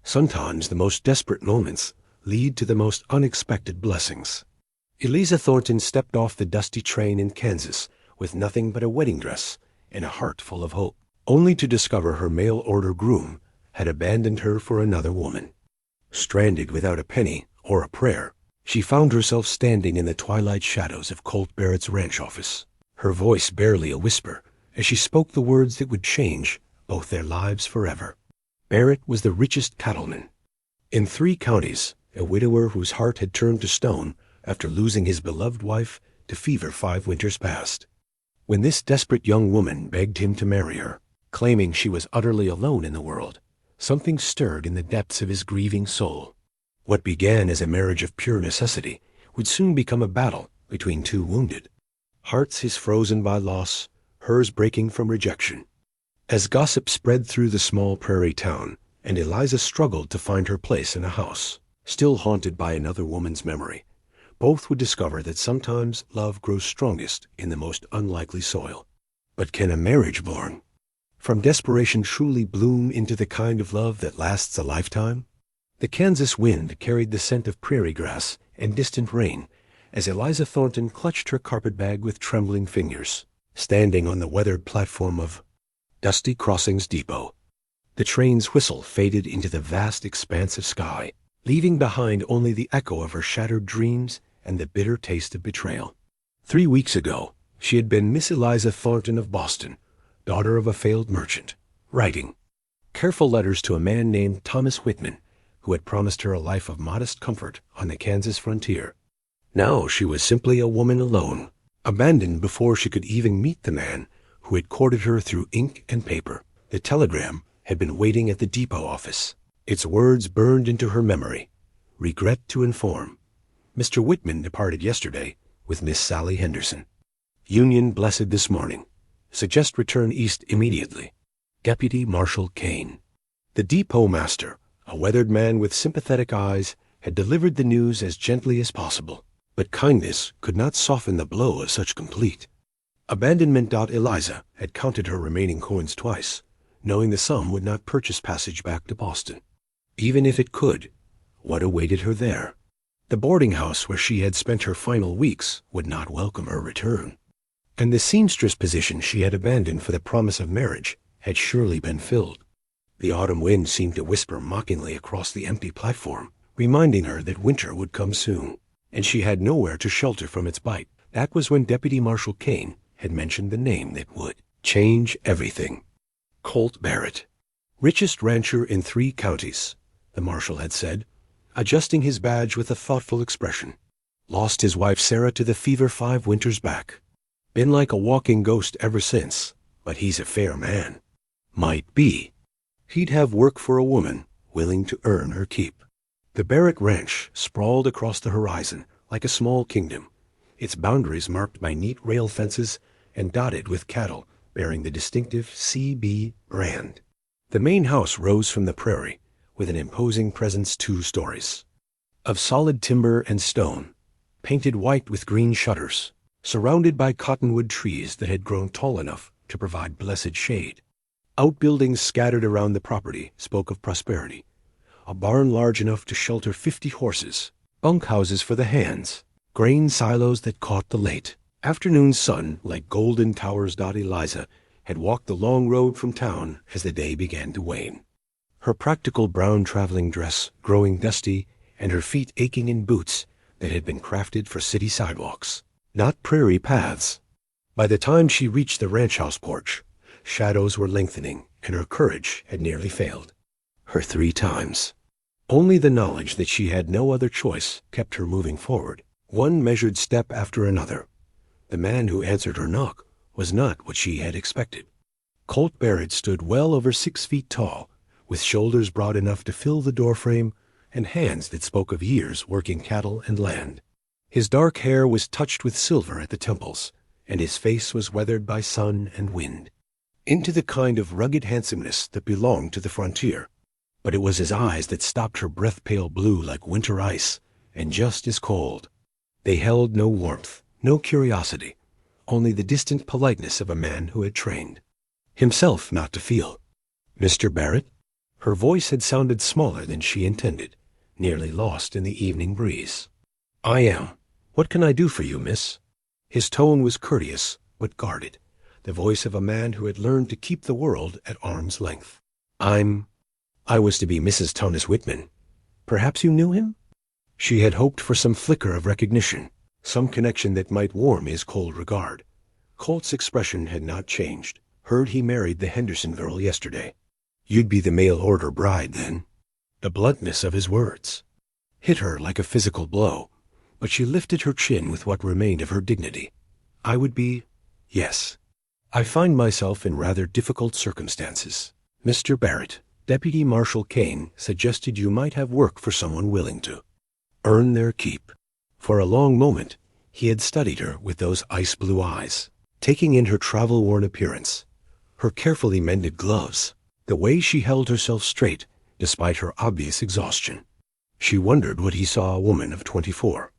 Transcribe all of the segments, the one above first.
Sometimes the most desperate moments lead to the most unexpected blessings. Eliza Thornton stepped off the dusty train in Kansas with nothing but a wedding dress and a heart full of hope, only to discover her mail-order groom had abandoned her for another woman. Stranded without a penny or a prayer, she found herself standing in the twilight shadows of Colt Barrett's ranch office, her voice barely a whisper as she spoke the words that would change both their lives forever. Barrett was the richest cattleman in 3 counties, a widower whose heart had turned to stone after losing his beloved wife to fever 5 winters past. When this desperate young woman begged him to marry her, claiming she was utterly alone in the world, something stirred in the depths of his grieving soul. What began as a marriage of pure necessity would soon become a battle between 2 wounded hearts, his frozen by loss, hers breaking from rejection. As gossip spread through the small prairie town, and Eliza struggled to find her place in a house still haunted by another woman's memory, both would discover that sometimes love grows strongest in the most unlikely soil. But can a marriage born from desperation truly bloom into the kind of love that lasts a lifetime? The Kansas wind carried the scent of prairie grass and distant rain as Eliza Thornton clutched her carpetbag with trembling fingers, standing on the weathered platform of Dusty Crossings Depot. The train's whistle faded into the vast expanse of sky, leaving behind only the echo of her shattered dreams and the bitter taste of betrayal. 3 weeks ago, she had been Miss Eliza Thornton of Boston, daughter of a failed merchant, writing careful letters to a man named Thomas Whitman, who had promised her a life of modest comfort on the Kansas frontier. Now she was simply a woman alone, abandoned before she could even meet the man who had courted her through ink and paper. The telegram had been waiting at the depot office. Its words burned into her memory. Regret to inform. Mr. Whitman departed yesterday with Miss Sally Henderson. Union blessed this morning. Suggest return east immediately. Deputy Marshal Kane. The depot master, a weathered man with sympathetic eyes, had delivered the news as gently as possible, but kindness could not soften the blow of such complete abandonment. Eliza had counted her remaining coins twice, knowing the sum would not purchase passage back to Boston. Even if it could, what awaited her there? The boarding house where she had spent her final weeks would not welcome her return, and the seamstress position she had abandoned for the promise of marriage had surely been filled. The autumn wind seemed to whisper mockingly across the empty platform, reminding her that winter would come soon, and she had nowhere to shelter from its bite. That was when Deputy Marshal Kane had mentioned the name that would change everything. Colt Barrett, richest rancher in 3 counties, the marshal had said, adjusting his badge with a thoughtful expression. Lost his wife Sarah to the fever 5 winters back. Been like a walking ghost ever since, but he's a fair man. Might be. He'd have work for a woman willing to earn her keep. The Barrett Ranch sprawled across the horizon like a small kingdom, its boundaries marked by neat rail fences and dotted with cattle bearing the distinctive CB brand. The main house rose from the prairie, with an imposing presence 2 stories. Of solid timber and stone, painted white with green shutters, surrounded by cottonwood trees that had grown tall enough to provide blessed shade. Outbuildings scattered around the property spoke of prosperity. A barn large enough to shelter 50 horses, bunkhouses for the hands, grain silos that caught the late afternoon sun like golden towers. Eliza had walked the long road from town as the day began to wane, her practical brown traveling dress growing dusty and her feet aching in boots that had been crafted for city sidewalks, not prairie paths. By the time she reached the ranch house porch, shadows were lengthening and her courage had nearly failed her 3 times. Only the knowledge that she had no other choice kept her moving forward, one measured step after another. The man who answered her knock was not what she had expected. Colt Barrett stood well over 6 feet tall, with shoulders broad enough to fill the doorframe and hands that spoke of years working cattle and land. His dark hair was touched with silver at the temples, and his face was weathered by sun and wind into the kind of rugged handsomeness that belonged to the frontier. But it was his eyes that stopped her breath-pale blue like winter ice, and just as cold. They held no warmth, no curiosity, only the distant politeness of a man who had trained himself not to feel. Mr. Barrett? Her voice had sounded smaller than she intended, nearly lost in the evening breeze. "I am. What can I do for you, miss?" His tone was courteous, but guarded, the voice of a man who had learned to keep the world at arm's length. I was to be Mrs. Thomas Whitman. Perhaps you knew him?" She had hoped for some flicker of recognition, some connection that might warm his cold regard. Colt's expression had not changed. "Heard he married the Henderson girl yesterday." "You'd be the mail-order bride, then." The bluntness of his words hit her like a physical blow, but she lifted her chin with what remained of her dignity. "I would be, yes. I find myself in rather difficult circumstances. Mr. Barrett, Deputy Marshal Kane, suggested you might have work for someone willing to earn their keep." For a long moment he had studied her with those ice-blue eyes, taking in her travel-worn appearance, her carefully mended gloves, the way she held herself straight despite her obvious exhaustion. She wondered what he saw a woman of 24.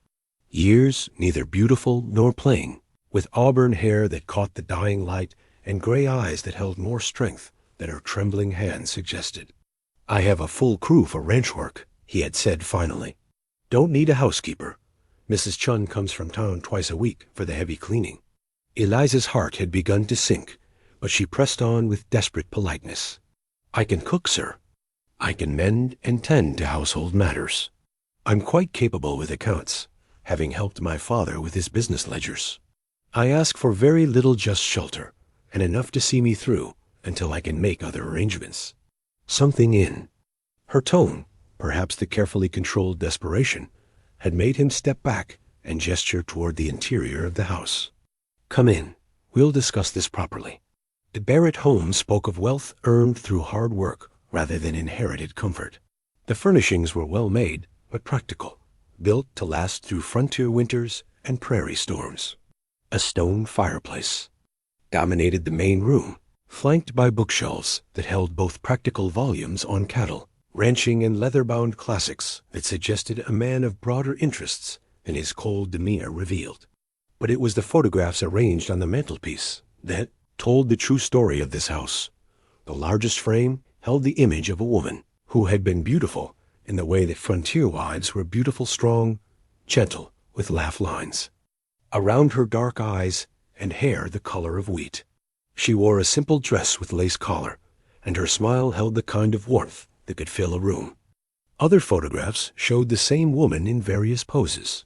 Years neither beautiful nor plain, with auburn hair that caught the dying light and gray eyes that held more strength than her trembling hands suggested. "I have a full crew for ranch work," he had said finally. "Don't need a housekeeper. Mrs. Chun comes from town twice a week for the heavy cleaning." Eliza's heart had begun to sink, but she pressed on with desperate politeness. "I can cook, sir. I can mend and tend to household matters. I'm quite capable with accounts, having helped my father with his business ledgers. I ask for very little, just shelter, and enough to see me through until I can make other arrangements." Something in her tone, perhaps the carefully controlled desperation, had made him step back and gesture toward the interior of the house. "Come in. We'll discuss this properly." The Barrett home spoke of wealth earned through hard work rather than inherited comfort. The furnishings were well made, but practical, built to last through frontier winters and prairie storms. A stone fireplace dominated the main room, flanked by bookshelves that held both practical volumes on cattle, ranching, and leather-bound classics that suggested a man of broader interests than his cold demeanor revealed. But it was the photographs arranged on the mantelpiece that told the true story of this house. The largest frame held the image of a woman who had been beautiful in the way that frontier wives were beautiful, strong, gentle, with laugh lines around her dark eyes and hair the color of wheat. She wore a simple dress with lace collar, and her smile held the kind of warmth that could fill a room. Other photographs showed the same woman in various poses,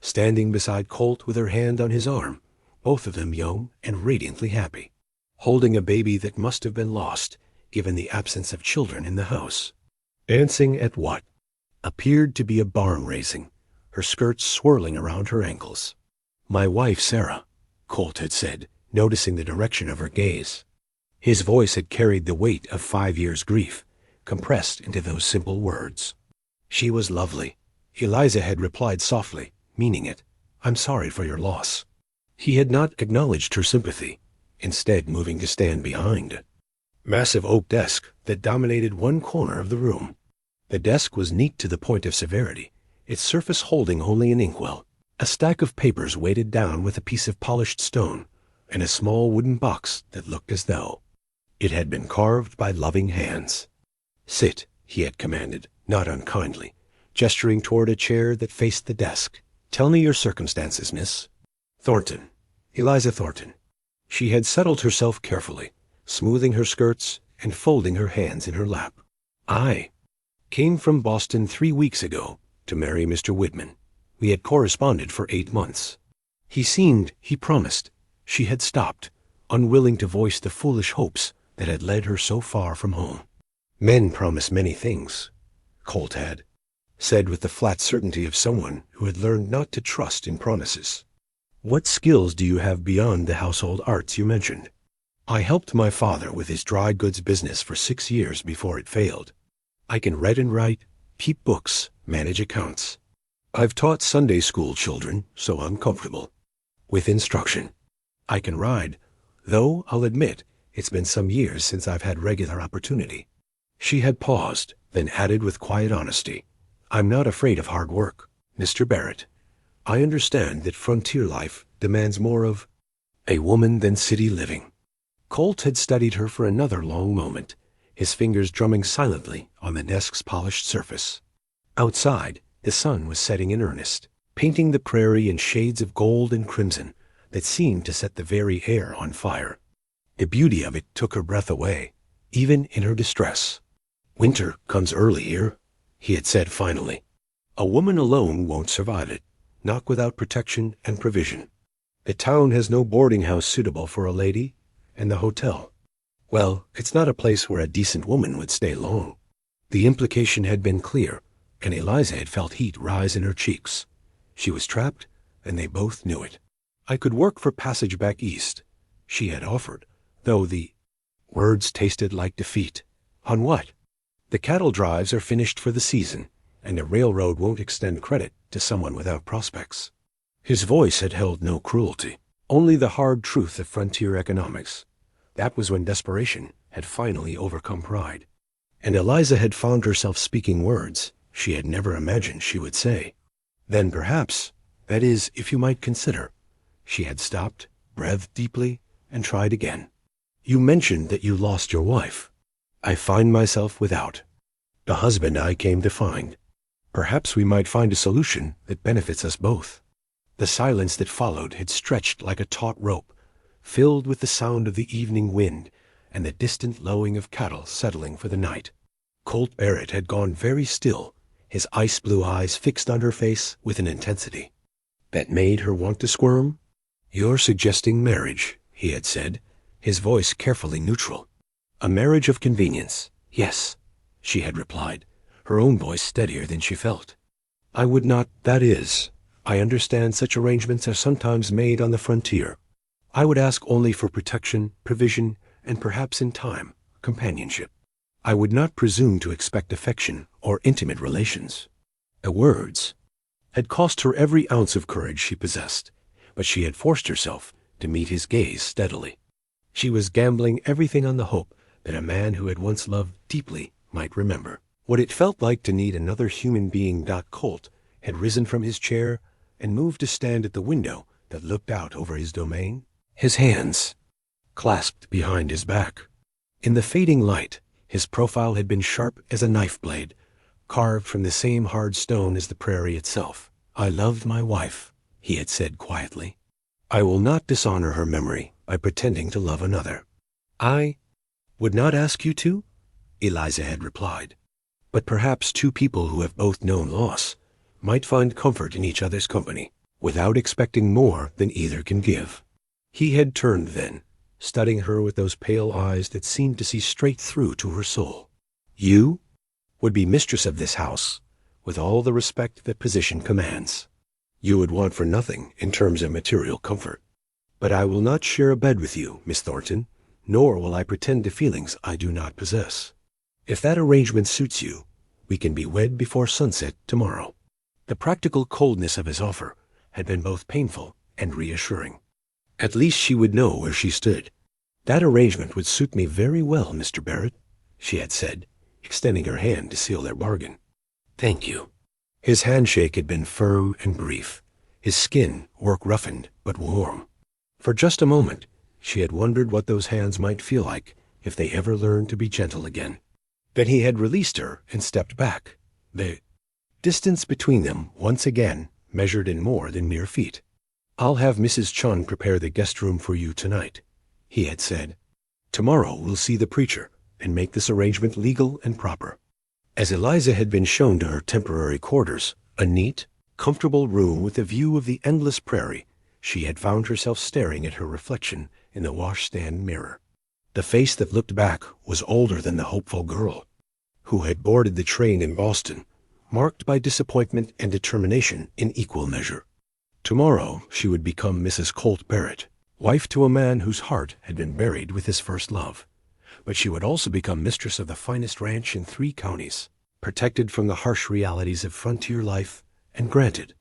standing beside Colt with her hand on his arm, both of them young and radiantly happy, holding a baby that must have been lost given the absence of children in the house. Dancing at what appeared to be a barn raising, her skirts swirling around her ankles. "My wife, Sarah," Colt had said, noticing the direction of her gaze. His voice had carried the weight of 5 years' grief, compressed into those simple words. "She was lovely." Eliza had replied softly, meaning it. "I'm sorry for your loss." He had not acknowledged her sympathy, instead moving to stand behind a massive oak desk that dominated one corner of the room. The desk was neat to the point of severity, its surface holding only an inkwell, a stack of papers weighted down with a piece of polished stone, and a small wooden box that looked as though it had been carved by loving hands. "Sit," he had commanded, not unkindly, gesturing toward a chair that faced the desk. "Tell me your circumstances, Miss Thornton. Eliza Thornton." She had settled herself carefully, smoothing her skirts and folding her hands in her lap. "I came from Boston 3 weeks ago to marry Mr. Whitman. We had corresponded for 8 months. He promised." She had stopped, unwilling to voice the foolish hopes that had led her so far from home. "Men promise many things," Colt had said with the flat certainty of someone who had learned not to trust in promises. "What skills do you have beyond the household arts you mentioned?" "I helped my father with his dry goods business for 6 years before it failed. I can read and write, keep books, manage accounts. I've taught Sunday school children, so I'm comfortable with instruction. I can ride, though I'll admit it's been some years since I've had regular opportunity." She had paused, then added with quiet honesty, "I'm not afraid of hard work, Mr. Barrett. I understand that frontier life demands more of a woman than city living." Colt had studied her for another long moment, his fingers drumming silently on the desk's polished surface. Outside, the sun was setting in earnest, painting the prairie in shades of gold and crimson that seemed to set the very air on fire. The beauty of it took her breath away, even in her distress. "Winter comes early here," he had said finally. "A woman alone won't survive it, not without protection and provision. The town has no boarding house suitable for a lady, and the hotel, well, it's not a place where a decent woman would stay long." The implication had been clear, and Eliza had felt heat rise in her cheeks. She was trapped, and they both knew it. "I could work for passage back east," she had offered, though the words tasted like defeat. "On what?" "The cattle drives are finished for the season, and the railroad won't extend credit to someone without prospects." His voice had held no cruelty, only the hard truth of frontier economics. That was when desperation had finally overcome pride. And Eliza had found herself speaking words she had never imagined she would say. "Then perhaps, that is, if you might consider." She had stopped, breathed deeply, and tried again. "You mentioned that you lost your wife. I find myself without the husband I came to find. Perhaps we might find a solution that benefits us both." The silence that followed had stretched like a taut rope, filled with the sound of the evening wind and the distant lowing of cattle settling for the night. Colt Barrett had gone very still, his ice-blue eyes fixed on her face with an intensity that made her want to squirm. "You're suggesting marriage," he had said, his voice carefully neutral. "A marriage of convenience, yes," she had replied, her own voice steadier than she felt. "I would not, that is, I understand such arrangements are sometimes made on the frontier. I would ask only for protection, provision, and perhaps in time, companionship. I would not presume to expect affection or intimate relations." The words had cost her every ounce of courage she possessed, but she had forced herself to meet his gaze steadily. She was gambling everything on the hope that a man who had once loved deeply might remember what it felt like to need another human being. Colt had risen from his chair and moved to stand at the window that looked out over his domain, his hands clasped behind his back. In the fading light, his profile had been sharp as a knife blade, carved from the same hard stone as the prairie itself. "I loved my wife," he had said quietly. "I will not dishonor her memory by pretending to love another." "I would not ask you to," Eliza had replied. "But perhaps two people who have both known loss might find comfort in each other's company, without expecting more than either can give." He had turned then, studying her with those pale eyes that seemed to see straight through to her soul. "You would be mistress of this house, with all the respect that position commands. You would want for nothing in terms of material comfort. But I will not share a bed with you, Miss Thornton, nor will I pretend to feelings I do not possess. If that arrangement suits you, we can be wed before sunset tomorrow." The practical coldness of his offer had been both painful and reassuring. At least she would know where she stood. "That arrangement would suit me very well, Mr. Barrett," she had said, extending her hand to seal their bargain. "Thank you." His handshake had been firm and brief, his skin work-roughened but warm. For just a moment, she had wondered what those hands might feel like if they ever learned to be gentle again. Then he had released her and stepped back. The distance between them once again measured in more than mere feet. "I'll have Mrs. Chun prepare the guest room for you tonight," he had said. "Tomorrow we'll see the preacher and make this arrangement legal and proper." As Eliza had been shown to her temporary quarters, a neat, comfortable room with a view of the endless prairie, she had found herself staring at her reflection in the washstand mirror. The face that looked back was older than the hopeful girl who had boarded the train in Boston, marked by disappointment and determination in equal measure. Tomorrow she would become Mrs. Colt Barrett, wife to a man whose heart had been buried with his first love. But she would also become mistress of the finest ranch in 3 counties, protected from the harsh realities of frontier life, and granted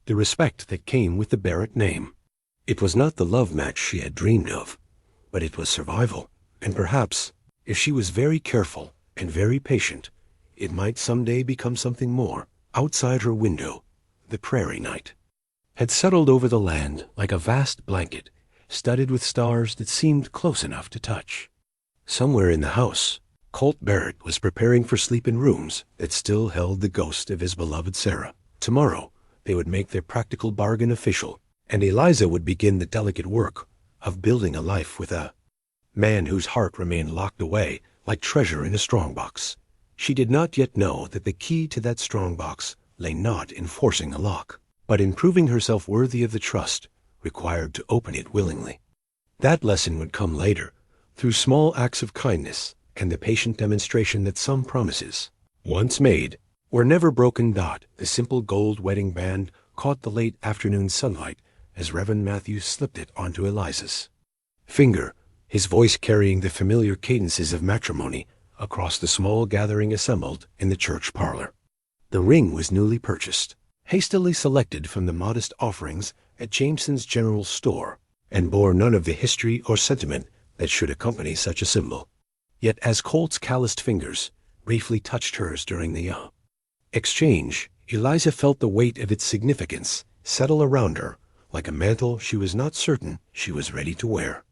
the respect that came with the Barrett name. It was not the love match she had dreamed of, but it was survival, and perhaps, if she was very careful and very patient, it might someday become something more. Outside her window, the prairie night had settled over the land like a vast blanket, studded with stars that seemed close enough to touch. Somewhere in the house, Colt Barrett was preparing for sleep in rooms that still held the ghost of his beloved Sarah. Tomorrow, they would make their practical bargain official, and Eliza would begin the delicate work of building a life with a man whose heart remained locked away like treasure in a strongbox. She did not yet know that the key to that strongbox lay not in forcing a lock, but in proving herself worthy of the trust required to open it willingly. That lesson would come later, through small acts of kindness and the patient demonstration that some promises, once made, were never broken. The simple gold wedding band caught the late afternoon sunlight as Reverend Matthews slipped it onto Eliza's finger, his voice carrying the familiar cadences of matrimony across the small gathering assembled in the church parlor. The ring was newly purchased, hastily selected from the modest offerings at Jameson's General Store, and bore none of the history or sentiment that should accompany such a symbol. Yet as Colt's calloused fingers briefly touched hers during the exchange, Eliza felt the weight of its significance settle around her like a mantle she was not certain she was ready to wear.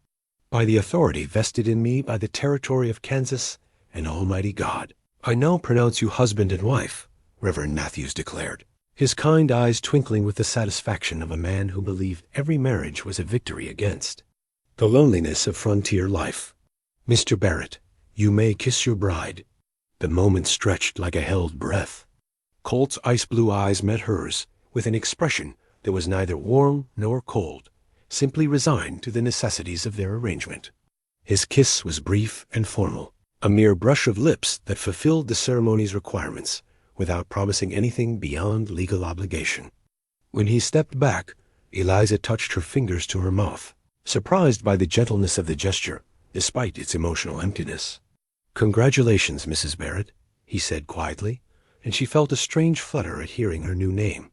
By the authority vested in me by the territory of Kansas and Almighty God, I now pronounce you husband and wife, Reverend Matthews declared, his kind eyes twinkling with the satisfaction of a man who believed every marriage was a victory against the loneliness of frontier life. Mr. Barrett, you may kiss your bride. The moment stretched like a held breath. Colt's ice-blue eyes met hers with an expression that was neither warm nor cold, simply resigned to the necessities of their arrangement. His kiss was brief and formal, a mere brush of lips that fulfilled the ceremony's requirements without promising anything beyond legal obligation. When he stepped back, Eliza touched her fingers to her mouth, surprised by the gentleness of the gesture, despite its emotional emptiness. "Congratulations, Mrs. Barrett," he said quietly, and she felt a strange flutter at hearing her new name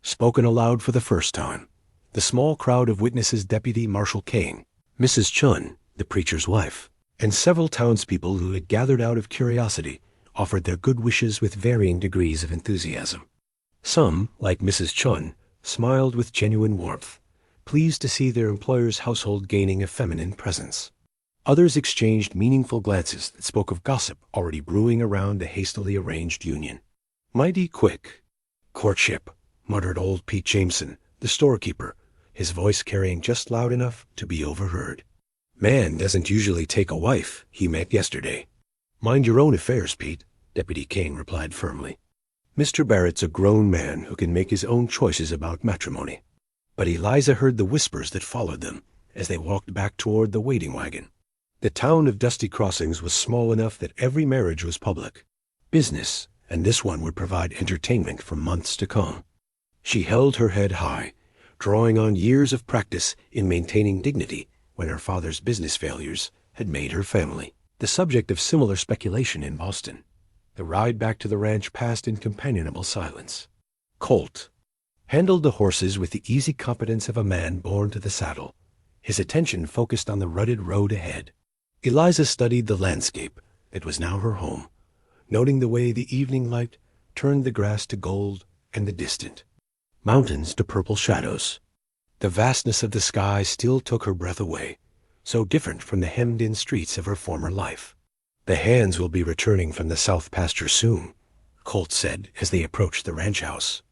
spoken aloud for the first time. The small crowd of witnesses, Deputy Marshal Kane, Mrs. Chun, the preacher's wife, and several townspeople who had gathered out of curiosity offered their good wishes with varying degrees of enthusiasm. Some, like Mrs. Chun, smiled with genuine warmth, pleased to see their employer's household gaining a feminine presence. Others exchanged meaningful glances that spoke of gossip already brewing around the hastily arranged union. "Mighty quick courtship," muttered old Pete Jameson, the storekeeper, his voice carrying just loud enough to be overheard. "Man doesn't usually take a wife he met yesterday." "Mind your own affairs, Pete," Deputy Kane replied firmly. "Mr. Barrett's a grown man who can make his own choices about matrimony." But Eliza heard the whispers that followed them as they walked back toward the waiting wagon. The town of Dusty Crossings was small enough that every marriage was public business, and this one would provide entertainment for months to come. She held her head high, drawing on years of practice in maintaining dignity when her father's business failures had made her family the subject of similar speculation in Boston. The ride back to the ranch passed in companionable silence. Colt handled the horses with the easy competence of a man born to the saddle, his attention focused on the rutted road ahead. Eliza studied the landscape that was now her home, noting the way the evening light turned the grass to gold and the distant mountains to purple shadows. The vastness of the sky still took her breath away, so different from the hemmed-in streets of her former life. "The hands will be returning from the south pasture soon," Colt said as they approached the ranch house.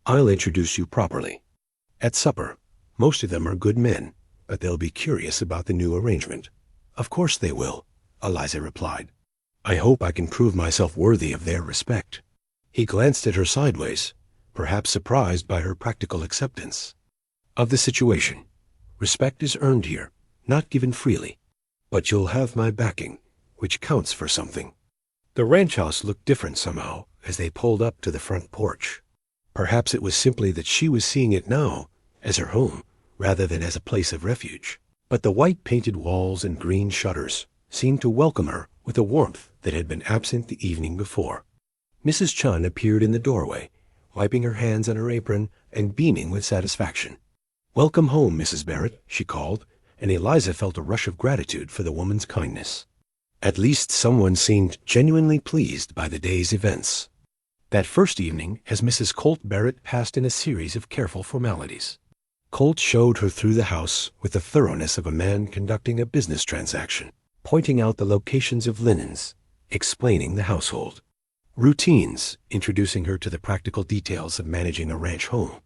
"I'll introduce you properly. At supper, most of them are good men, but they'll be curious about the new arrangement." "Of course they will," Eliza replied. "I hope I can prove myself worthy of their respect." He glanced at her sideways, perhaps surprised by her practical acceptance of the situation. "Respect is earned here, not given freely. But you'll have my backing, which counts for something." The ranch house looked different somehow as they pulled up to the front porch. Perhaps it was simply that she was seeing it now as her home rather than as a place of refuge. But the white painted walls and green shutters seemed to welcome her with a warmth that had been absent the evening before. Mrs. Chun appeared in the doorway, wiping her hands on her apron and beaming with satisfaction. "Welcome home, Mrs. Barrett," she called, and Eliza felt a rush of gratitude for the woman's kindness. At least someone seemed genuinely pleased by the day's events. That first evening, as Mrs. Colt Barrett passed in a series of careful formalities, Colt showed her through the house with the thoroughness of a man conducting a business transaction, pointing out the locations of linens, explaining the household. Routines, introducing her to the practical details of managing a ranch home.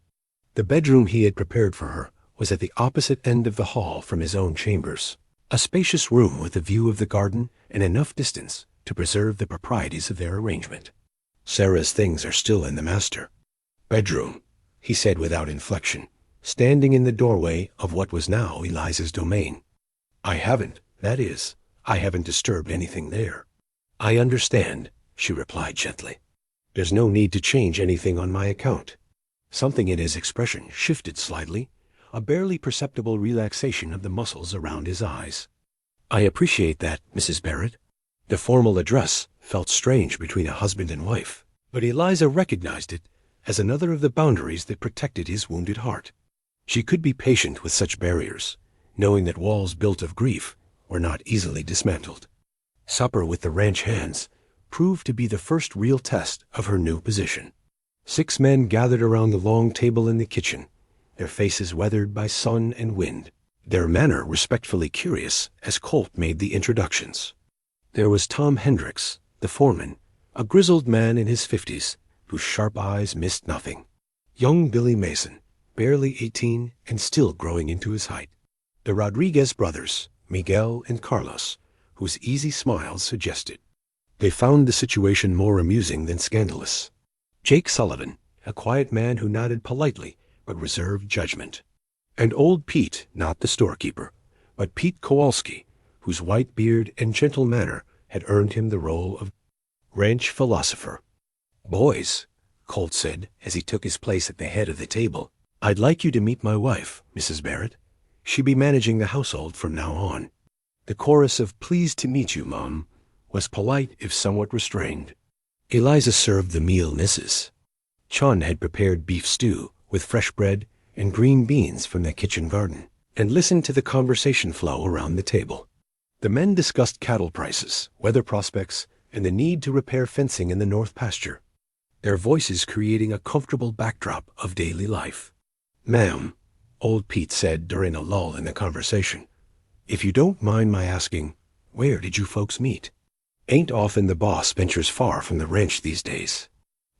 The bedroom he had prepared for her was at the opposite end of the hall from his own chambers, a spacious room with a view of the garden and enough distance to preserve the proprieties of their arrangement. Sarah's things are still in the master bedroom, he said without inflection, standing in the doorway of what was now Eliza's domain. I haven't disturbed anything there. I understand, she replied gently. There's no need to change anything on my account. Something in his expression shifted slightly, a barely perceptible relaxation of the muscles around his eyes. I appreciate that, Mrs. Barrett. The formal address felt strange between a husband and wife, but Eliza recognized it as another of the boundaries that protected his wounded heart. She could be patient with such barriers, knowing that walls built of grief were not easily dismantled. Supper with the ranch hands proved to be the first real test of her new position. 6 men gathered around the long table in the kitchen, their faces weathered by sun and wind, their manner respectfully curious as Colt made the introductions. There was Tom Hendricks, the foreman, a grizzled man in his 50s, whose sharp eyes missed nothing. Young Billy Mason, barely 18 and still growing into his height. The Rodriguez brothers, Miguel and Carlos, whose easy smiles suggested. They found the situation more amusing than scandalous. Jake Sullivan, a quiet man who nodded politely but reserved judgment. And old Pete, not the storekeeper, but Pete Kowalski, whose white beard and gentle manner had earned him the role of ranch philosopher. Boys, Colt said as he took his place at the head of the table, I'd like you to meet my wife, Mrs. Barrett. She'll be managing the household from now on. The chorus of pleased to meet you, Mom, was polite if somewhat restrained. Eliza served the meal misses. Chun had prepared beef stew with fresh bread and green beans from the kitchen garden, and listened to the conversation flow around the table. The men discussed cattle prices, weather prospects, and the need to repair fencing in the north pasture, their voices creating a comfortable backdrop of daily life. Ma'am, old Pete said during a lull in the conversation, if you don't mind my asking, where did you folks meet? Ain't often the boss ventures far from the ranch these days.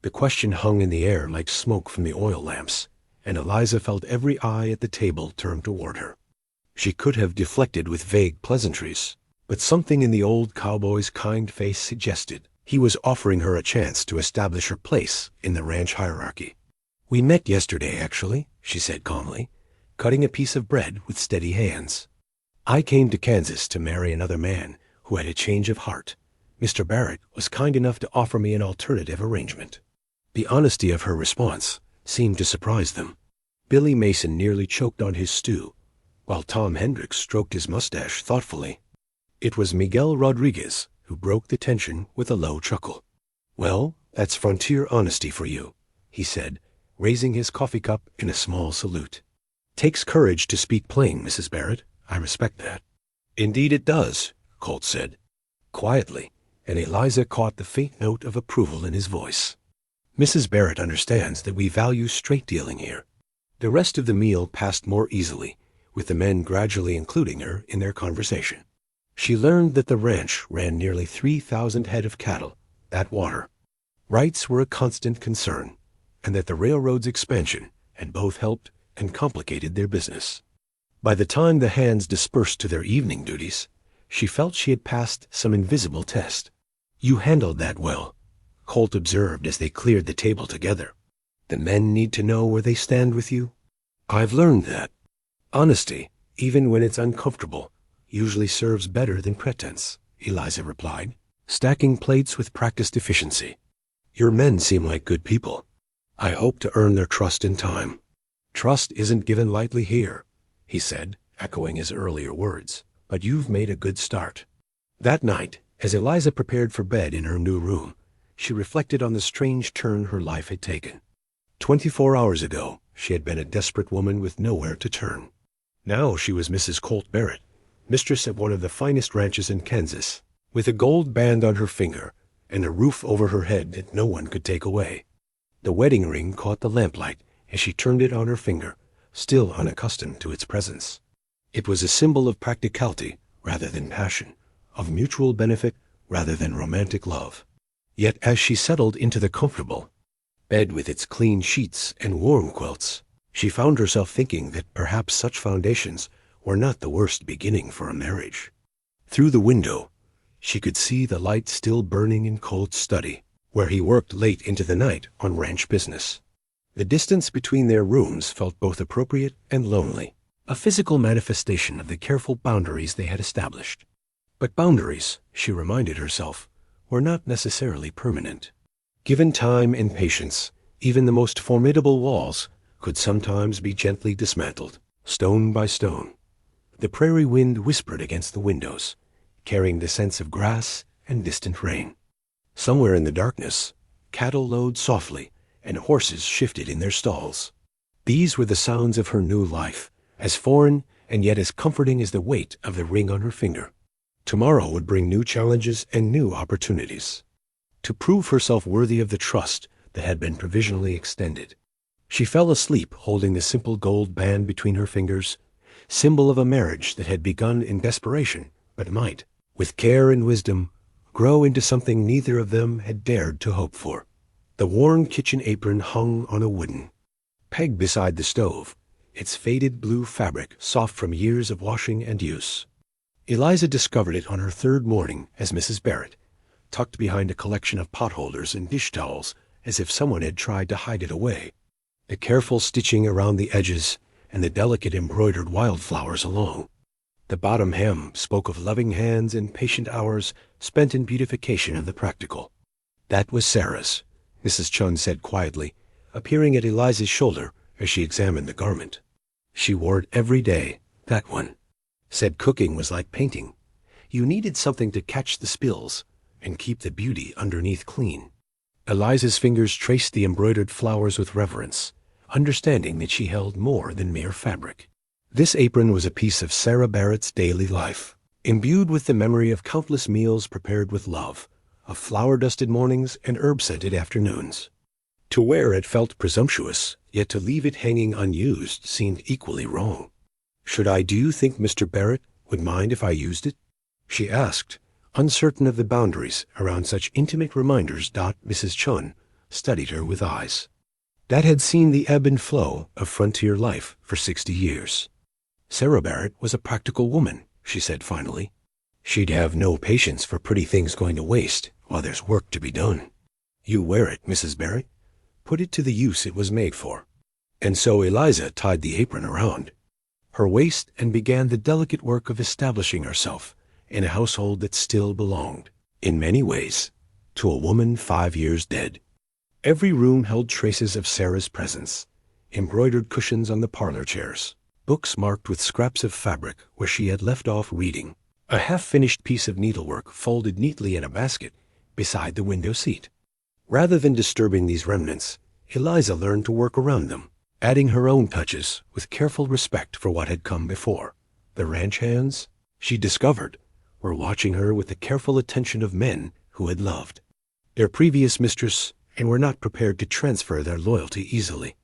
The question hung in the air like smoke from the oil lamps, and Eliza felt every eye at the table turned toward her. She could have deflected with vague pleasantries, but something in the old cowboy's kind face suggested he was offering her a chance to establish her place in the ranch hierarchy. We met yesterday, actually, she said calmly, cutting a piece of bread with steady hands. I came to Kansas to marry another man who had a change of heart. Mr. Barrett was kind enough to offer me an alternative arrangement. The honesty of her response seemed to surprise them. Billy Mason nearly choked on his stew, while Tom Hendricks stroked his mustache thoughtfully. It was Miguel Rodriguez who broke the tension with a low chuckle. Well, that's frontier honesty for you, he said, raising his coffee cup in a small salute. Takes courage to speak plain, Mrs. Barrett. I respect that. Indeed it does, Colt said, quietly, and Eliza caught the faint note of approval in his voice. Mrs. Barrett understands that we value straight dealing here. The rest of the meal passed more easily, with the men gradually including her in their conversation. She learned that the ranch ran nearly 3,000 head of cattle, that water. Rights were a constant concern, and that the railroad's expansion had both helped and complicated their business. By the time the hands dispersed to their evening duties, she felt she had passed some invisible test. You handled that well, Colt observed as they cleared the table together. The men need to know where they stand with you. I've learned that. Honesty, even when it's uncomfortable, usually serves better than pretense, Eliza replied, stacking plates with practiced efficiency. Your men seem like good people. I hope to earn their trust in time. Trust isn't given lightly here, he said, echoing his earlier words, but you've made a good start. That night, as Eliza prepared for bed in her new room, she reflected on the strange turn her life had taken. 24 hours ago, she had been a desperate woman with nowhere to turn. Now she was Mrs. Colt Barrett, mistress at one of the finest ranches in Kansas, with a gold band on her finger and a roof over her head that no one could take away. The wedding ring caught the lamplight as she turned it on her finger, still unaccustomed to its presence. It was a symbol of practicality rather than passion, of mutual benefit rather than romantic love. Yet as she settled into the comfortable bed with its clean sheets and warm quilts, she found herself thinking that perhaps such foundations were not the worst beginning for a marriage. Through the window, she could see the light still burning in Colt's study, where he worked late into the night on ranch business. The distance between their rooms felt both appropriate and lonely, a physical manifestation of the careful boundaries they had established. But boundaries, she reminded herself, were not necessarily permanent. Given time and patience, even the most formidable walls could sometimes be gently dismantled, stone by stone. The prairie wind whispered against the windows, carrying the sense of grass and distant rain. Somewhere in the darkness, cattle lowed softly and horses shifted in their stalls. These were the sounds of her new life, as foreign and yet as comforting as the weight of the ring on her finger. Tomorrow would bring new challenges and new opportunities. To prove herself worthy of the trust that had been provisionally extended, she fell asleep holding the simple gold band between her fingers, symbol of a marriage that had begun in desperation, but might, with care and wisdom, grow into something neither of them had dared to hope for. The worn kitchen apron hung on a wooden peg beside the stove, its faded blue fabric soft from years of washing and use. Eliza discovered it on her third morning as Mrs. Barrett, tucked behind a collection of potholders and dish towels as if someone had tried to hide it away. The careful stitching around the edges and the delicate embroidered wildflowers along. The bottom hem spoke of loving hands and patient hours spent in beautification of the practical. That was Sarah's, Mrs. Chun said quietly, appearing at Eliza's shoulder as she examined the garment. She wore it every day, that one. Said cooking was like painting. You needed something to catch the spills and keep the beauty underneath clean. Eliza's fingers traced the embroidered flowers with reverence, understanding that she held more than mere fabric. This apron was a piece of Sarah Barrett's daily life, imbued with the memory of countless meals prepared with love, of flower-dusted mornings and herb-scented afternoons. To wear it felt presumptuous, yet to leave it hanging unused seemed equally wrong. Do you think Mr. Barrett would mind if I used it?" she asked, uncertain of the boundaries around such intimate reminders. Mrs. Chun studied her with eyes that had seen the ebb and flow of frontier life for 60 years. Sarah Barrett was a practical woman, she said finally. She'd have no patience for pretty things going to waste while there's work to be done. You wear it, Mrs. Barrett. Put it to the use it was made for. And so Eliza tied the apron around her waist and began the delicate work of establishing herself in a household that still belonged, in many ways, to a woman 5 years dead. Every room held traces of Sarah's presence, embroidered cushions on the parlor chairs, books marked with scraps of fabric where she had left off reading, a half-finished piece of needlework folded neatly in a basket beside the window seat. Rather than disturbing these remnants, Eliza learned to work around them, adding her own touches with careful respect for what had come before. The ranch hands, she discovered, were watching her with the careful attention of men who had loved their previous mistress and were not prepared to transfer their loyalty easily.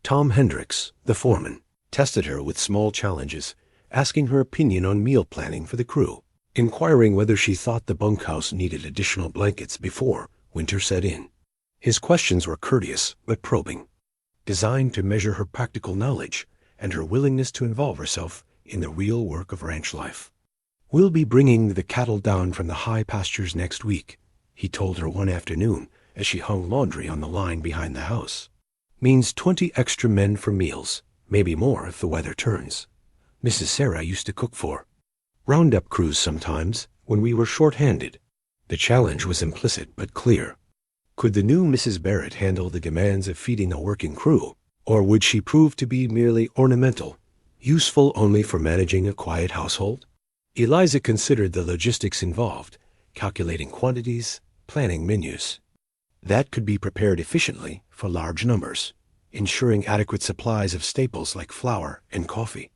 Tom Hendricks, the foreman, tested her with small challenges, asking her opinion on meal planning for the crew, inquiring whether she thought the bunkhouse needed additional blankets before winter set in. His questions were courteous but probing, designed to measure her practical knowledge and her willingness to involve herself in the real work of ranch life. "We'll be bringing the cattle down from the high pastures next week," he told her one afternoon as she hung laundry on the line behind the house. "Means 20 extra men for meals, maybe more if the weather turns. Mrs. Sarah used to cook for roundup crews sometimes when we were short-handed." The challenge was implicit but clear. Could the new Mrs. Barrett handle the demands of feeding a working crew, or would she prove to be merely ornamental, useful only for managing a quiet household? Eliza considered the logistics involved, calculating quantities, planning menus. That could be prepared efficiently for large numbers, ensuring adequate supplies of staples like flour and coffee.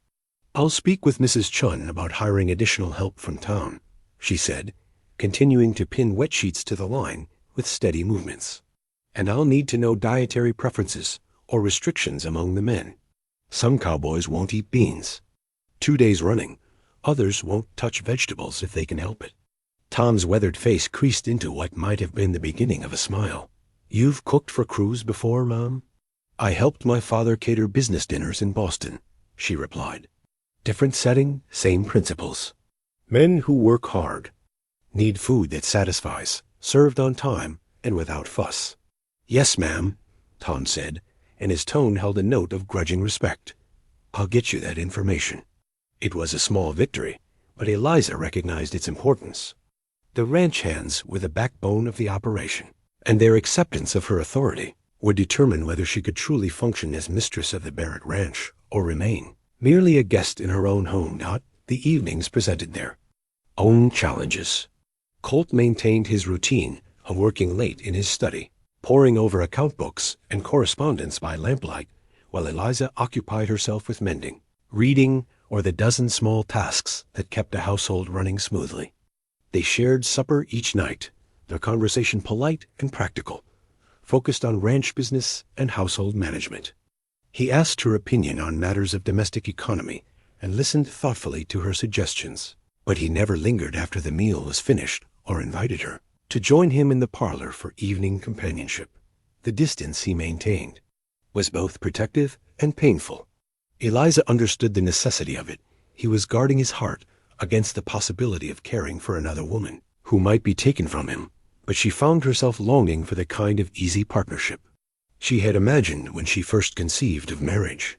"I'll speak with Mrs. Chun about hiring additional help from town," she said, continuing to pin wet sheets to the line with steady movements. "And I'll need to know dietary preferences or restrictions among the men. Some cowboys won't eat beans 2 days running. Others won't touch vegetables if they can help it." Tom's weathered face creased into what might have been the beginning of a smile. "You've cooked for crews before, Mom?" "I helped my father cater business dinners in Boston," she replied. "Different setting, same principles. Men who work hard need food that satisfies, served on time and without fuss." "Yes, ma'am," Tom said, and his tone held a note of grudging respect. "I'll get you that information." It was a small victory, but Eliza recognized its importance. The ranch hands were the backbone of the operation, and their acceptance of her authority would determine whether she could truly function as mistress of the Barrett ranch or remain merely a guest in her own home. The evenings presented their own challenges. Colt maintained his routine of working late in his study, poring over account books and correspondence by lamplight, while Eliza occupied herself with mending, reading, or the dozen small tasks that kept a household running smoothly. They shared supper each night, their conversation polite and practical, focused on ranch business and household management. He asked her opinion on matters of domestic economy and listened thoughtfully to her suggestions, but he never lingered after the meal was finished or invited her to join him in the parlor for evening companionship. The distance he maintained was both protective and painful. Eliza understood the necessity of it. He was guarding his heart against the possibility of caring for another woman who might be taken from him, but she found herself longing for the kind of easy partnership she had imagined when she first conceived of marriage.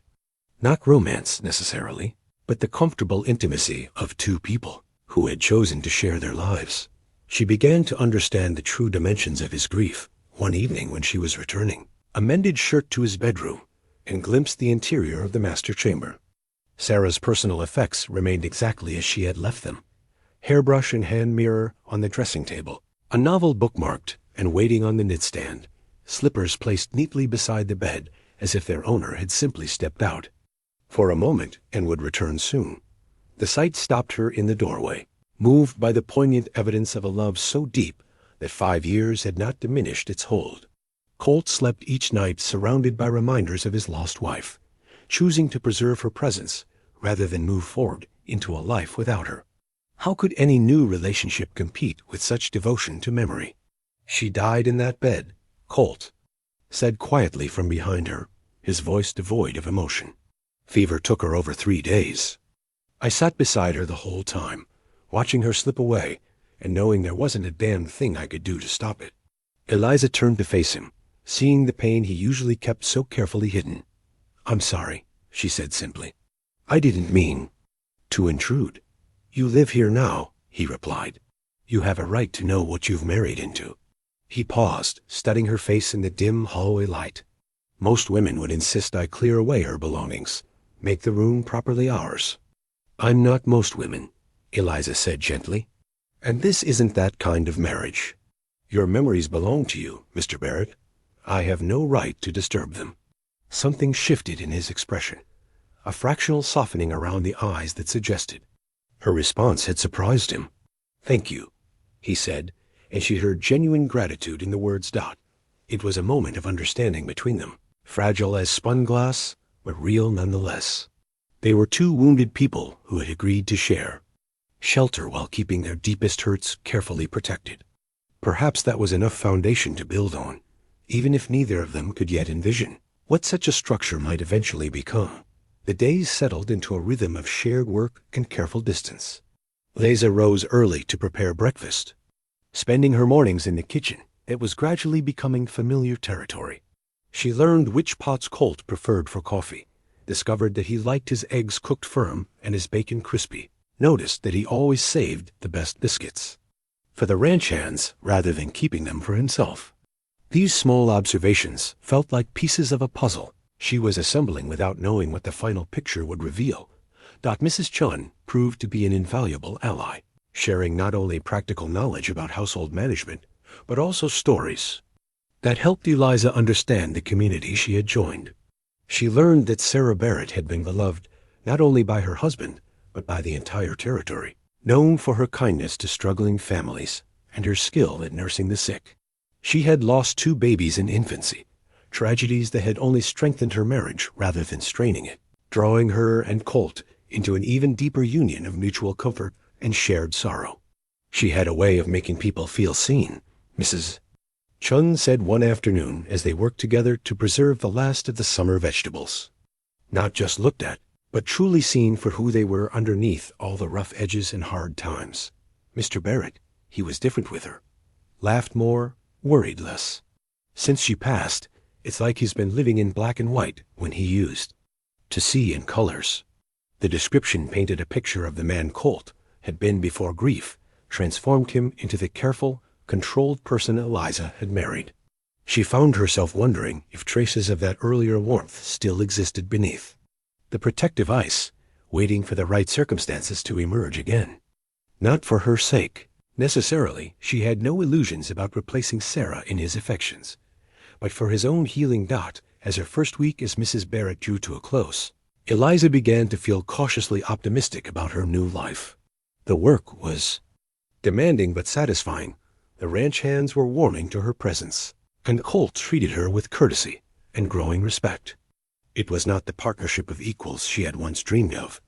Not romance, necessarily, but the comfortable intimacy of two people who had chosen to share their lives. She began to understand the true dimensions of his grief one evening when she was returning a mended shirt to his bedroom and glimpsed the interior of the master chamber. Sarah's personal effects remained exactly as she had left them. Hairbrush and hand mirror on the dressing table, a novel bookmarked and waiting on the knitstand, slippers placed neatly beside the bed as if their owner had simply stepped out for a moment and would return soon. The sight stopped her in the doorway, moved by the poignant evidence of a love so deep that 5 years had not diminished its hold. Colt slept each night surrounded by reminders of his lost wife, choosing to preserve her presence rather than move forward into a life without her. How could any new relationship compete with such devotion to memory? "She died in that bed," Colt said quietly from behind her, his voice devoid of emotion. "Fever took her over 3 days. I sat beside her the whole time, watching her slip away and knowing there wasn't a damn thing I could do to stop it." Eliza turned to face him, seeing the pain he usually kept so carefully hidden. "I'm sorry," she said simply. "I didn't mean to intrude." "You live here now," he replied. "You have a right to know what you've married into." He paused, studying her face in the dim hallway light. "Most women would insist I clear away her belongings, make the room properly ours." "I'm not most women," Eliza said gently. "And this isn't that kind of marriage. Your memories belong to you, Mr. Barrett. I have no right to disturb them." Something shifted in his expression, a fractional softening around the eyes that suggested. Her response had surprised him. "Thank you," he said, and she heard genuine gratitude in the words. It was a moment of understanding between them, fragile as spun glass, but real nonetheless. They were two wounded people who had agreed to share shelter while keeping their deepest hurts carefully protected. Perhaps that was enough foundation to build on, even if neither of them could yet envision what such a structure might eventually become. The days settled into a rhythm of shared work and careful distance. Eliza rose early to prepare breakfast. Spending her mornings in the kitchen, it was gradually becoming familiar territory. She learned which pots Colt preferred for coffee, discovered that he liked his eggs cooked firm and his bacon crispy, noticed that he always saved the best biscuits for the ranch hands rather than keeping them for himself. These small observations felt like pieces of a puzzle she was assembling without knowing what the final picture would reveal. Mrs. Chun proved to be an invaluable ally, sharing not only practical knowledge about household management, but also stories that helped Eliza understand the community she had joined. She learned that Sarah Barrett had been beloved not only by her husband, but by the entire territory, known for her kindness to struggling families and her skill at nursing the sick. She had lost 2 babies in infancy, tragedies that had only strengthened her marriage rather than straining it, drawing her and Colt into an even deeper union of mutual comfort and shared sorrow. She had a way of making people feel seen, Mrs. Chun said one afternoon as they worked together to preserve the last of the summer vegetables. Not just looked at, but truly seen for who they were underneath all the rough edges and hard times. Mr. Barrett, he was different with her. Laughed more, worried less. Since she passed, it's like he's been living in black and white when he used to see in colors. The description painted a picture of the man Colt had been before grief transformed him into the careful, controlled person Eliza had married. She found herself wondering if traces of that earlier warmth still existed beneath the protective ice, waiting for the right circumstances to emerge again. Not for her sake, necessarily. She had no illusions about replacing Sarah in his affections, but for his own healing. As her first week as Mrs. Barrett drew to a close, Eliza began to feel cautiously optimistic about her new life. The work was demanding but satisfying. The ranch hands were warming to her presence, and Colt treated her with courtesy and growing respect. It was not the partnership of equals she had once dreamed of,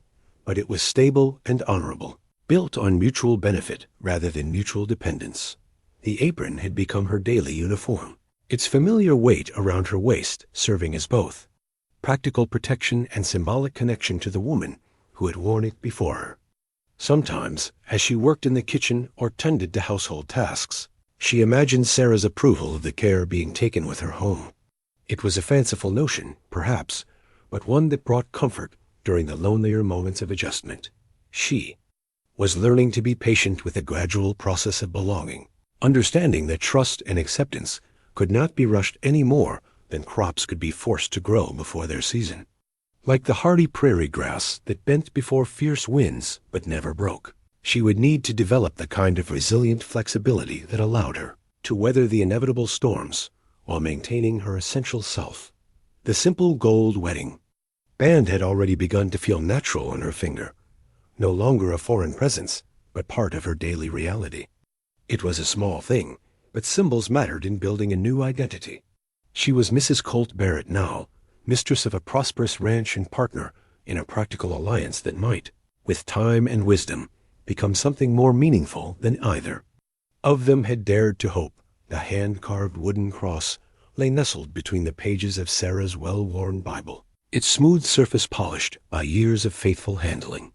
but it was stable and honorable, built on mutual benefit rather than mutual dependence. The apron had become her daily uniform, its familiar weight around her waist serving as both practical protection and symbolic connection to the woman who had worn it before her. Sometimes, as she worked in the kitchen or tended to household tasks, she imagined Sarah's approval of the care being taken with her home. It was a fanciful notion, perhaps, but one that brought comfort during the lonelier moments of adjustment. She was learning to be patient with the gradual process of belonging, understanding that trust and acceptance could not be rushed any more than crops could be forced to grow before their season. Like the hardy prairie grass that bent before fierce winds but never broke, she would need to develop the kind of resilient flexibility that allowed her to weather the inevitable storms while maintaining her essential self. The simple gold wedding band had already begun to feel natural on her finger, no longer a foreign presence, but part of her daily reality. It was a small thing, but symbols mattered in building a new identity. She was Mrs. Colt Barrett now, mistress of a prosperous ranch and partner in a practical alliance that might, with time and wisdom, become something more meaningful than either of them had dared to hope. The hand-carved wooden cross lay nestled between the pages of Sarah's well-worn Bible, its smooth surface polished by years of faithful handling.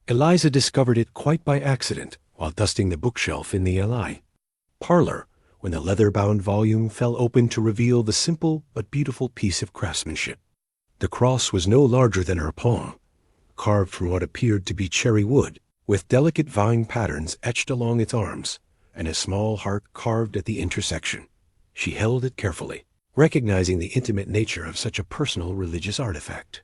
Eliza discovered it quite by accident while dusting the bookshelf in the Li parlor, when the leather-bound volume fell open to reveal the simple but beautiful piece of craftsmanship. The cross was no larger than her palm, carved from what appeared to be cherry wood, with delicate vine patterns etched along its arms, and a small heart carved at the intersection. She held it carefully, recognizing the intimate nature of such a personal religious artifact.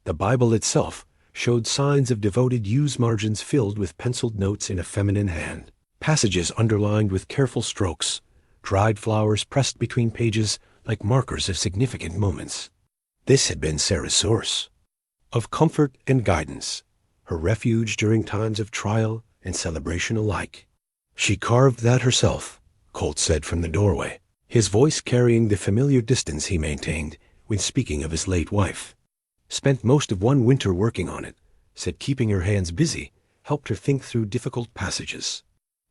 The Bible itself showed signs of devoted use, margins filled with penciled notes in a feminine hand, passages underlined with careful strokes, dried flowers pressed between pages like markers of significant moments. This had been Sarah's source of comfort and guidance, her refuge during times of trial and celebration alike. She carved that herself, Colt said from the doorway, his voice carrying the familiar distance he maintained when speaking of his late wife. Spent most of one winter working on it, said keeping her hands busy helped her think through difficult passages.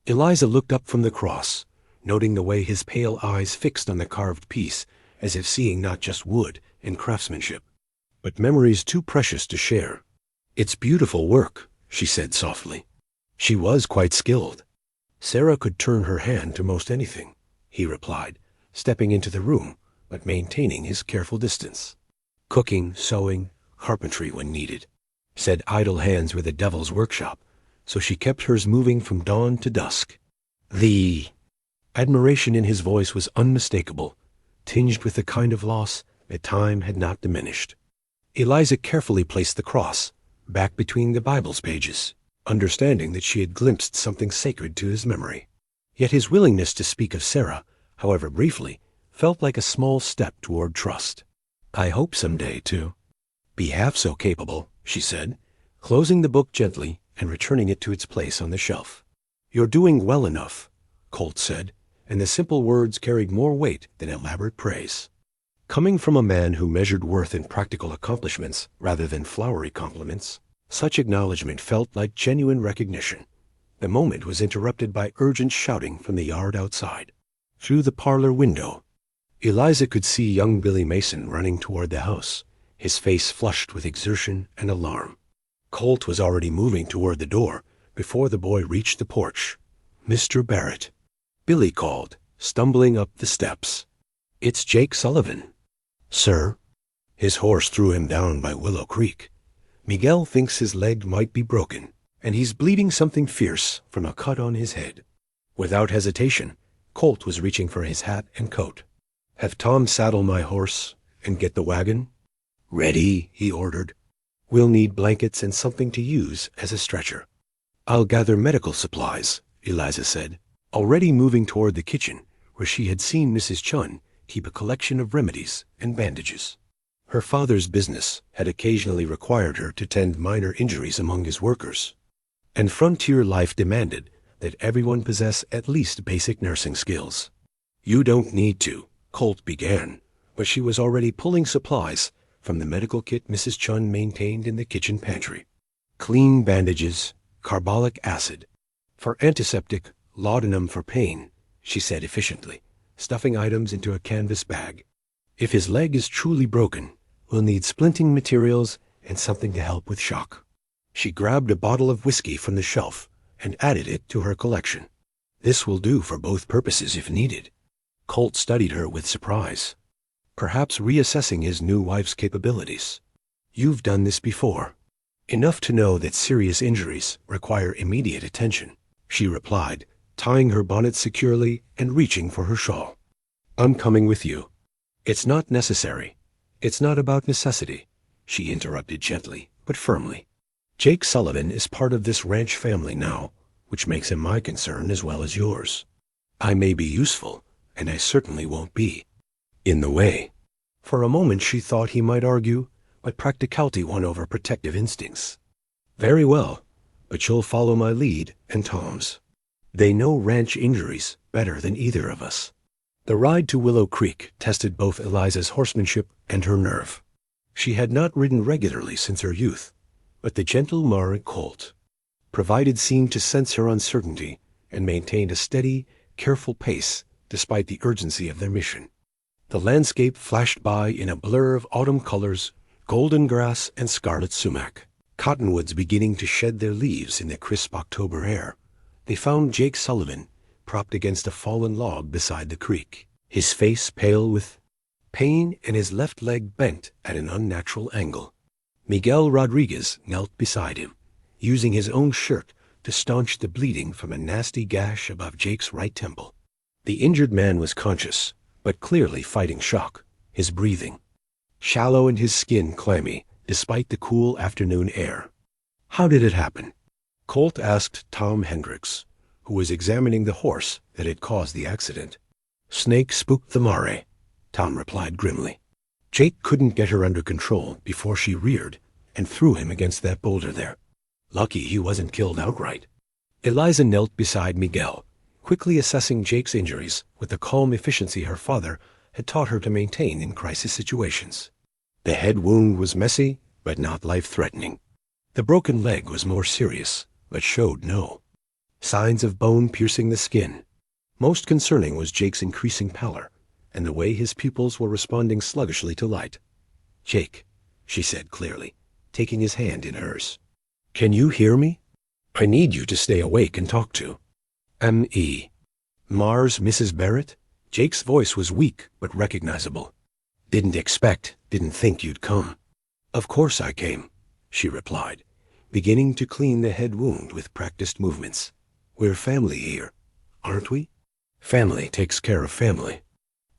Eliza looked up from the cross, noting the way his pale eyes fixed on the carved piece, as if seeing not just wood and craftsmanship, but memories too precious to share. "It's beautiful work," she said softly. She was quite skilled. Sarah could turn her hand to most anything, he replied, stepping into the room, but maintaining his careful distance. Cooking, sewing, carpentry when needed. Said idle hands were the devil's workshop, so she kept hers moving from dawn to dusk. The admiration in his voice was unmistakable, tinged with the kind of loss that time had not diminished. Eliza carefully placed the cross back between the Bible's pages, understanding that she had glimpsed something sacred to his memory. Yet his willingness to speak of Sarah, however briefly, felt like a small step toward trust. "I hope someday to be half so capable," she said, closing the book gently and returning it to its place on the shelf. "You're doing well enough," Colt said, and the simple words carried more weight than elaborate praise. Coming from a man who measured worth in practical accomplishments rather than flowery compliments, such acknowledgment felt like genuine recognition. The moment was interrupted by urgent shouting from the yard outside. Through the parlor window, Eliza could see young Billy Mason running toward the house, his face flushed with exertion and alarm. Colt was already moving toward the door before the boy reached the porch. "Mr. Barrett," Billy called, stumbling up the steps. "It's Jake Sullivan." "Sir?" His horse threw him down by Willow Creek. "Miguel thinks his leg might be broken, and he's bleeding something fierce from a cut on his head." Without hesitation, Colt was reaching for his hat and coat. "Have Tom saddle my horse and get the wagon." "Ready," he ordered. "We'll need blankets and something to use as a stretcher." "I'll gather medical supplies," Eliza said, already moving toward the kitchen, where she had seen Mrs. Chun keep a collection of remedies and bandages. Her father's business had occasionally required her to tend minor injuries among his workers, and frontier life demanded that everyone possess at least basic nursing skills. "You don't need to," Colt began, but she was already pulling supplies from the medical kit Mrs. Chun maintained in the kitchen pantry. Clean bandages, carbolic acid. For antiseptic, laudanum for pain, she said efficiently, stuffing items into a canvas bag. "If his leg is truly broken, we'll need splinting materials and something to help with shock." She grabbed a bottle of whiskey from the shelf and added it to her collection. "This will do for both purposes if needed." Colt studied her with surprise, perhaps reassessing his new wife's capabilities. "You've done this before." "Enough to know that serious injuries require immediate attention," she replied, tying her bonnet securely and reaching for her shawl. "I'm coming with you." "It's not necessary. It's not about necessity," she interrupted gently, but firmly. "Jake Sullivan is part of this ranch family now, which makes him my concern as well as yours. I may be useful, and I certainly won't be in the way." For a moment she thought he might argue, but practicality won over protective instincts. "Very well, but you'll follow my lead and Tom's. They know ranch injuries better than either of us." The ride to Willow Creek tested both Eliza's horsemanship and her nerve. She had not ridden regularly since her youth, but the gentle Mare Colt seemed to sense her uncertainty and maintained a steady, careful pace despite the urgency of their mission. The landscape flashed by in a blur of autumn colors, golden grass and scarlet sumac, cottonwoods beginning to shed their leaves in the crisp October air. They found Jake Sullivan propped against a fallen log beside the creek, his face pale with pain and his left leg bent at an unnatural angle. Miguel Rodriguez knelt beside him, using his own shirt to staunch the bleeding from a nasty gash above Jake's right temple. The injured man was conscious, but clearly fighting shock, his breathing shallow and his skin clammy despite the cool afternoon air. "How did it happen?" Colt asked Tom Hendricks, who was examining the horse that had caused the accident. "Snake spooked the mare," Tom replied grimly. "Jake couldn't get her under control before she reared and threw him against that boulder there. Lucky he wasn't killed outright." Eliza knelt beside Miguel, quickly assessing Jake's injuries with the calm efficiency her father had taught her to maintain in crisis situations. The head wound was messy, but not life-threatening. The broken leg was more serious, but showed no signs of bone piercing the skin. Most concerning was Jake's increasing pallor, and the way his pupils were responding sluggishly to light. "Jake," she said clearly, taking his hand in hers. "Can you hear me? I need you to stay awake and talk to M.E. Mars, Mrs. Barrett?" Jake's voice was weak but recognizable. Didn't think you'd come." "Of course I came," she replied, beginning to clean the head wound with practiced movements. "We're family here, aren't we?" "Family takes care of family."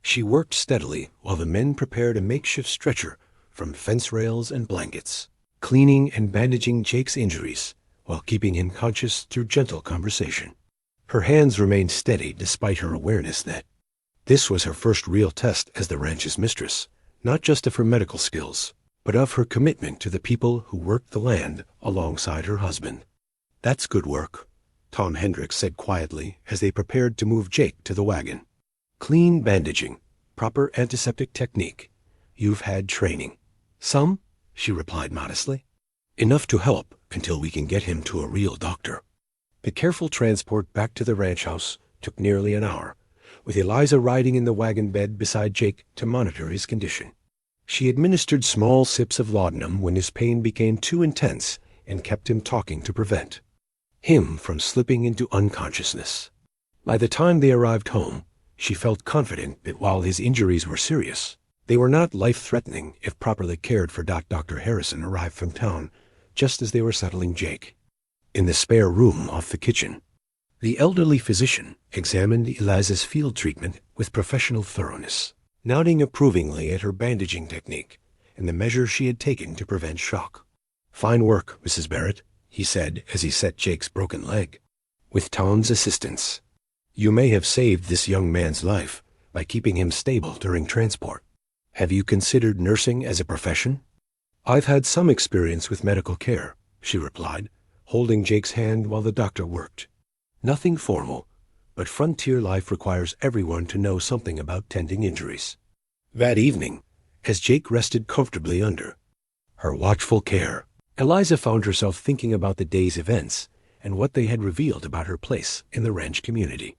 She worked steadily while the men prepared a makeshift stretcher from fence rails and blankets, cleaning and bandaging Jake's injuries while keeping him conscious through gentle conversation. Her hands remained steady despite her awareness that this was her first real test as the ranch's mistress, not just of her medical skills, but of her commitment to the people who worked the land alongside her husband. "That's good work," Tom Hendricks said quietly as they prepared to move Jake to the wagon. "Clean bandaging, proper antiseptic technique. You've had training." "Some," she replied modestly. "Enough to help until we can get him to a real doctor." The careful transport back to the ranch house took nearly an hour, with Eliza riding in the wagon bed beside Jake to monitor his condition. She administered small sips of laudanum when his pain became too intense and kept him talking to prevent him from slipping into unconsciousness. By the time they arrived home, she felt confident that while his injuries were serious, they were not life-threatening if properly cared for. Dr. Harrison arrived from town just as they were settling Jake in the spare room off the kitchen. The elderly physician examined Eliza's field treatment with professional thoroughness, nodding approvingly at her bandaging technique and the measures she had taken to prevent shock. "Fine work, Mrs. Barrett," he said as he set Jake's broken leg. "With Tom's assistance, you may have saved this young man's life by keeping him stable during transport. Have you considered nursing as a profession?" "I've had some experience with medical care," she replied, holding Jake's hand while the doctor worked. "Nothing formal, but frontier life requires everyone to know something about tending injuries." That evening, as Jake rested comfortably under her watchful care, Eliza found herself thinking about the day's events and what they had revealed about her place in the ranch community.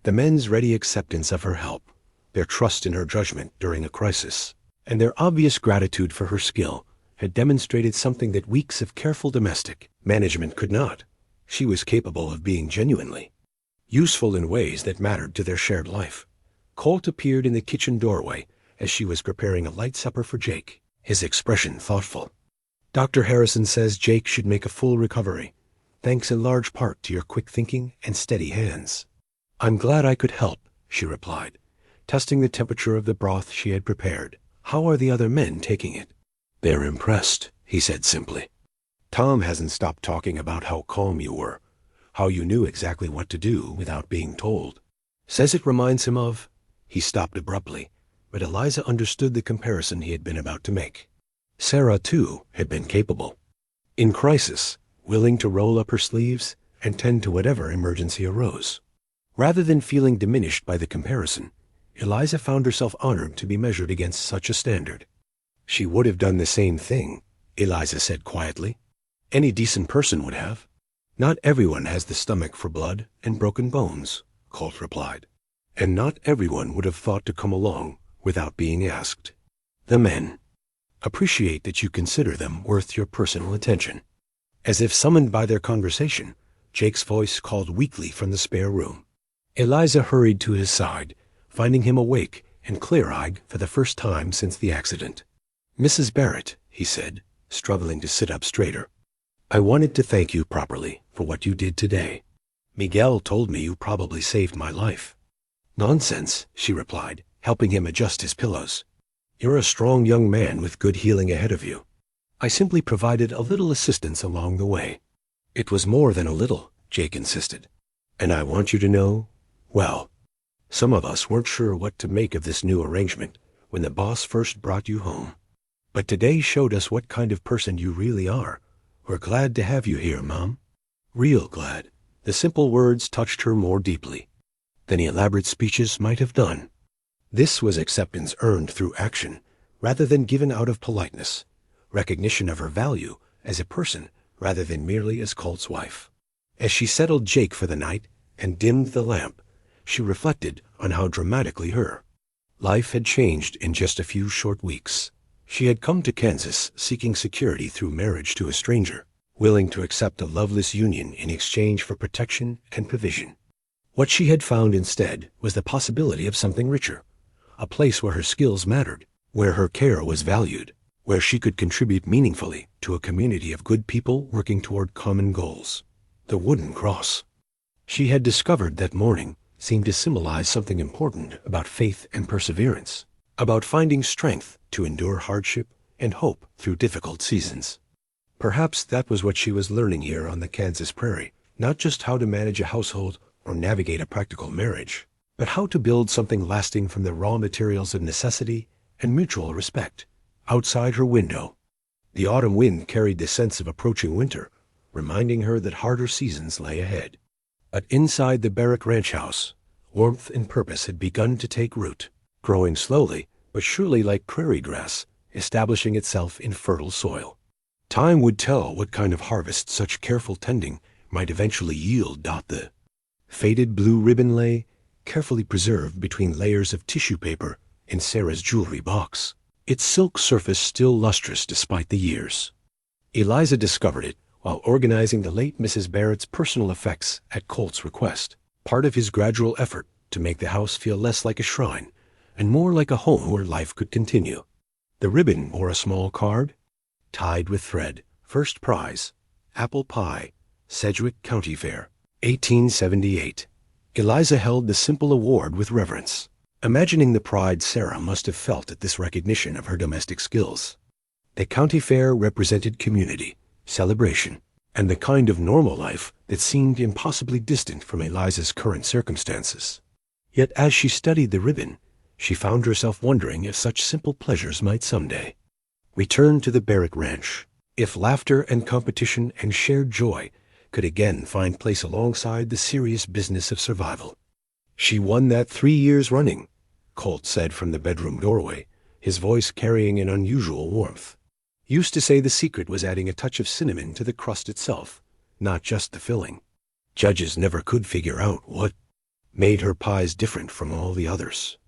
The men's ready acceptance of her help, their trust in her judgment during a crisis, and their obvious gratitude for her skill had demonstrated something that weeks of careful domestic management could not. She was capable of being genuinely useful in ways that mattered to their shared life. Colt appeared in the kitchen doorway as she was preparing a light supper for Jake, his expression thoughtful. "Dr. Harrison says Jake should make a full recovery, thanks in large part to your quick thinking and steady hands." "I'm glad I could help," she replied, testing the temperature of the broth she had prepared. "How are the other men taking it?" "They're impressed," he said simply. "Tom hasn't stopped talking about how calm you were, how you knew exactly what to do without being told. Says it reminds him of—" He stopped abruptly, but Eliza understood the comparison he had been about to make. Sarah, too, had been capable. In crisis, willing to roll up her sleeves and tend to whatever emergency arose. Rather than feeling diminished by the comparison, Eliza found herself honored to be measured against such a standard. "She would have done the same thing," Eliza said quietly. "Any decent person would have." "Not everyone has the stomach for blood and broken bones," Colt replied. "And not everyone would have thought to come along without being asked. The men appreciate that you consider them worth your personal attention." As if summoned by their conversation, Jake's voice called weakly from the spare room. Eliza hurried to his side, finding him awake and clear-eyed for the first time since the accident. "Mrs. Barrett," he said, struggling to sit up straighter, "I wanted to thank you properly for what you did today. Miguel told me you probably saved my life." "Nonsense," she replied, helping him adjust his pillows. "You're a strong young man with good healing ahead of you. I simply provided a little assistance along the way." "It was more than a little," Jake insisted. "And I want you to know, well, some of us weren't sure what to make of this new arrangement when the boss first brought you home. But today showed us what kind of person you really are. We're glad to have you here, Mom. Real glad." The simple words touched her more deeply than elaborate speeches might have done. This was acceptance earned through action, rather than given out of politeness, recognition of her value as a person rather than merely as Colt's wife. As she settled Jake for the night and dimmed the lamp, she reflected on how dramatically her life had changed in just a few short weeks. She had come to Kansas seeking security through marriage to a stranger, willing to accept a loveless union in exchange for protection and provision. What she had found instead was the possibility of something richer, a place where her skills mattered, where her care was valued, where she could contribute meaningfully to a community of good people working toward common goals. The wooden cross she had discovered that morning seemed to symbolize something important about faith and perseverance, about finding strength to endure hardship and hope through difficult seasons. Perhaps that was what she was learning here on the Kansas prairie, not just how to manage a household or navigate a practical marriage, but how to build something lasting from the raw materials of necessity and mutual respect. Outside her window, the autumn wind carried the sense of approaching winter, reminding her that harder seasons lay ahead. But inside the Barrett ranch house, warmth and purpose had begun to take root, growing slowly but surely like prairie grass, establishing itself in fertile soil. Time would tell what kind of harvest such careful tending might eventually yield. The faded blue ribbon lay, carefully preserved between layers of tissue paper, in Sarah's jewelry box, its silk surface still lustrous despite the years. Eliza discovered it while organizing the late Mrs. Barrett's personal effects at Colt's request, part of his gradual effort to make the house feel less like a shrine and more like a home where life could continue. The ribbon bore a small card, tied with thread, first prize, apple pie, Sedgwick County Fair, 1878. Eliza held the simple award with reverence, imagining the pride Sarah must have felt at this recognition of her domestic skills. The county fair represented community, celebration, and the kind of normal life that seemed impossibly distant from Eliza's current circumstances. Yet as she studied the ribbon, she found herself wondering if such simple pleasures might someday return to the Barrett Ranch, if laughter and competition and shared joy could again find place alongside the serious business of survival. "She won that 3 years running," Colt said from the bedroom doorway, his voice carrying an unusual warmth. "Used to say the secret was adding a touch of cinnamon to the crust itself, not just the filling. Judges never could figure out what made her pies different from all the others."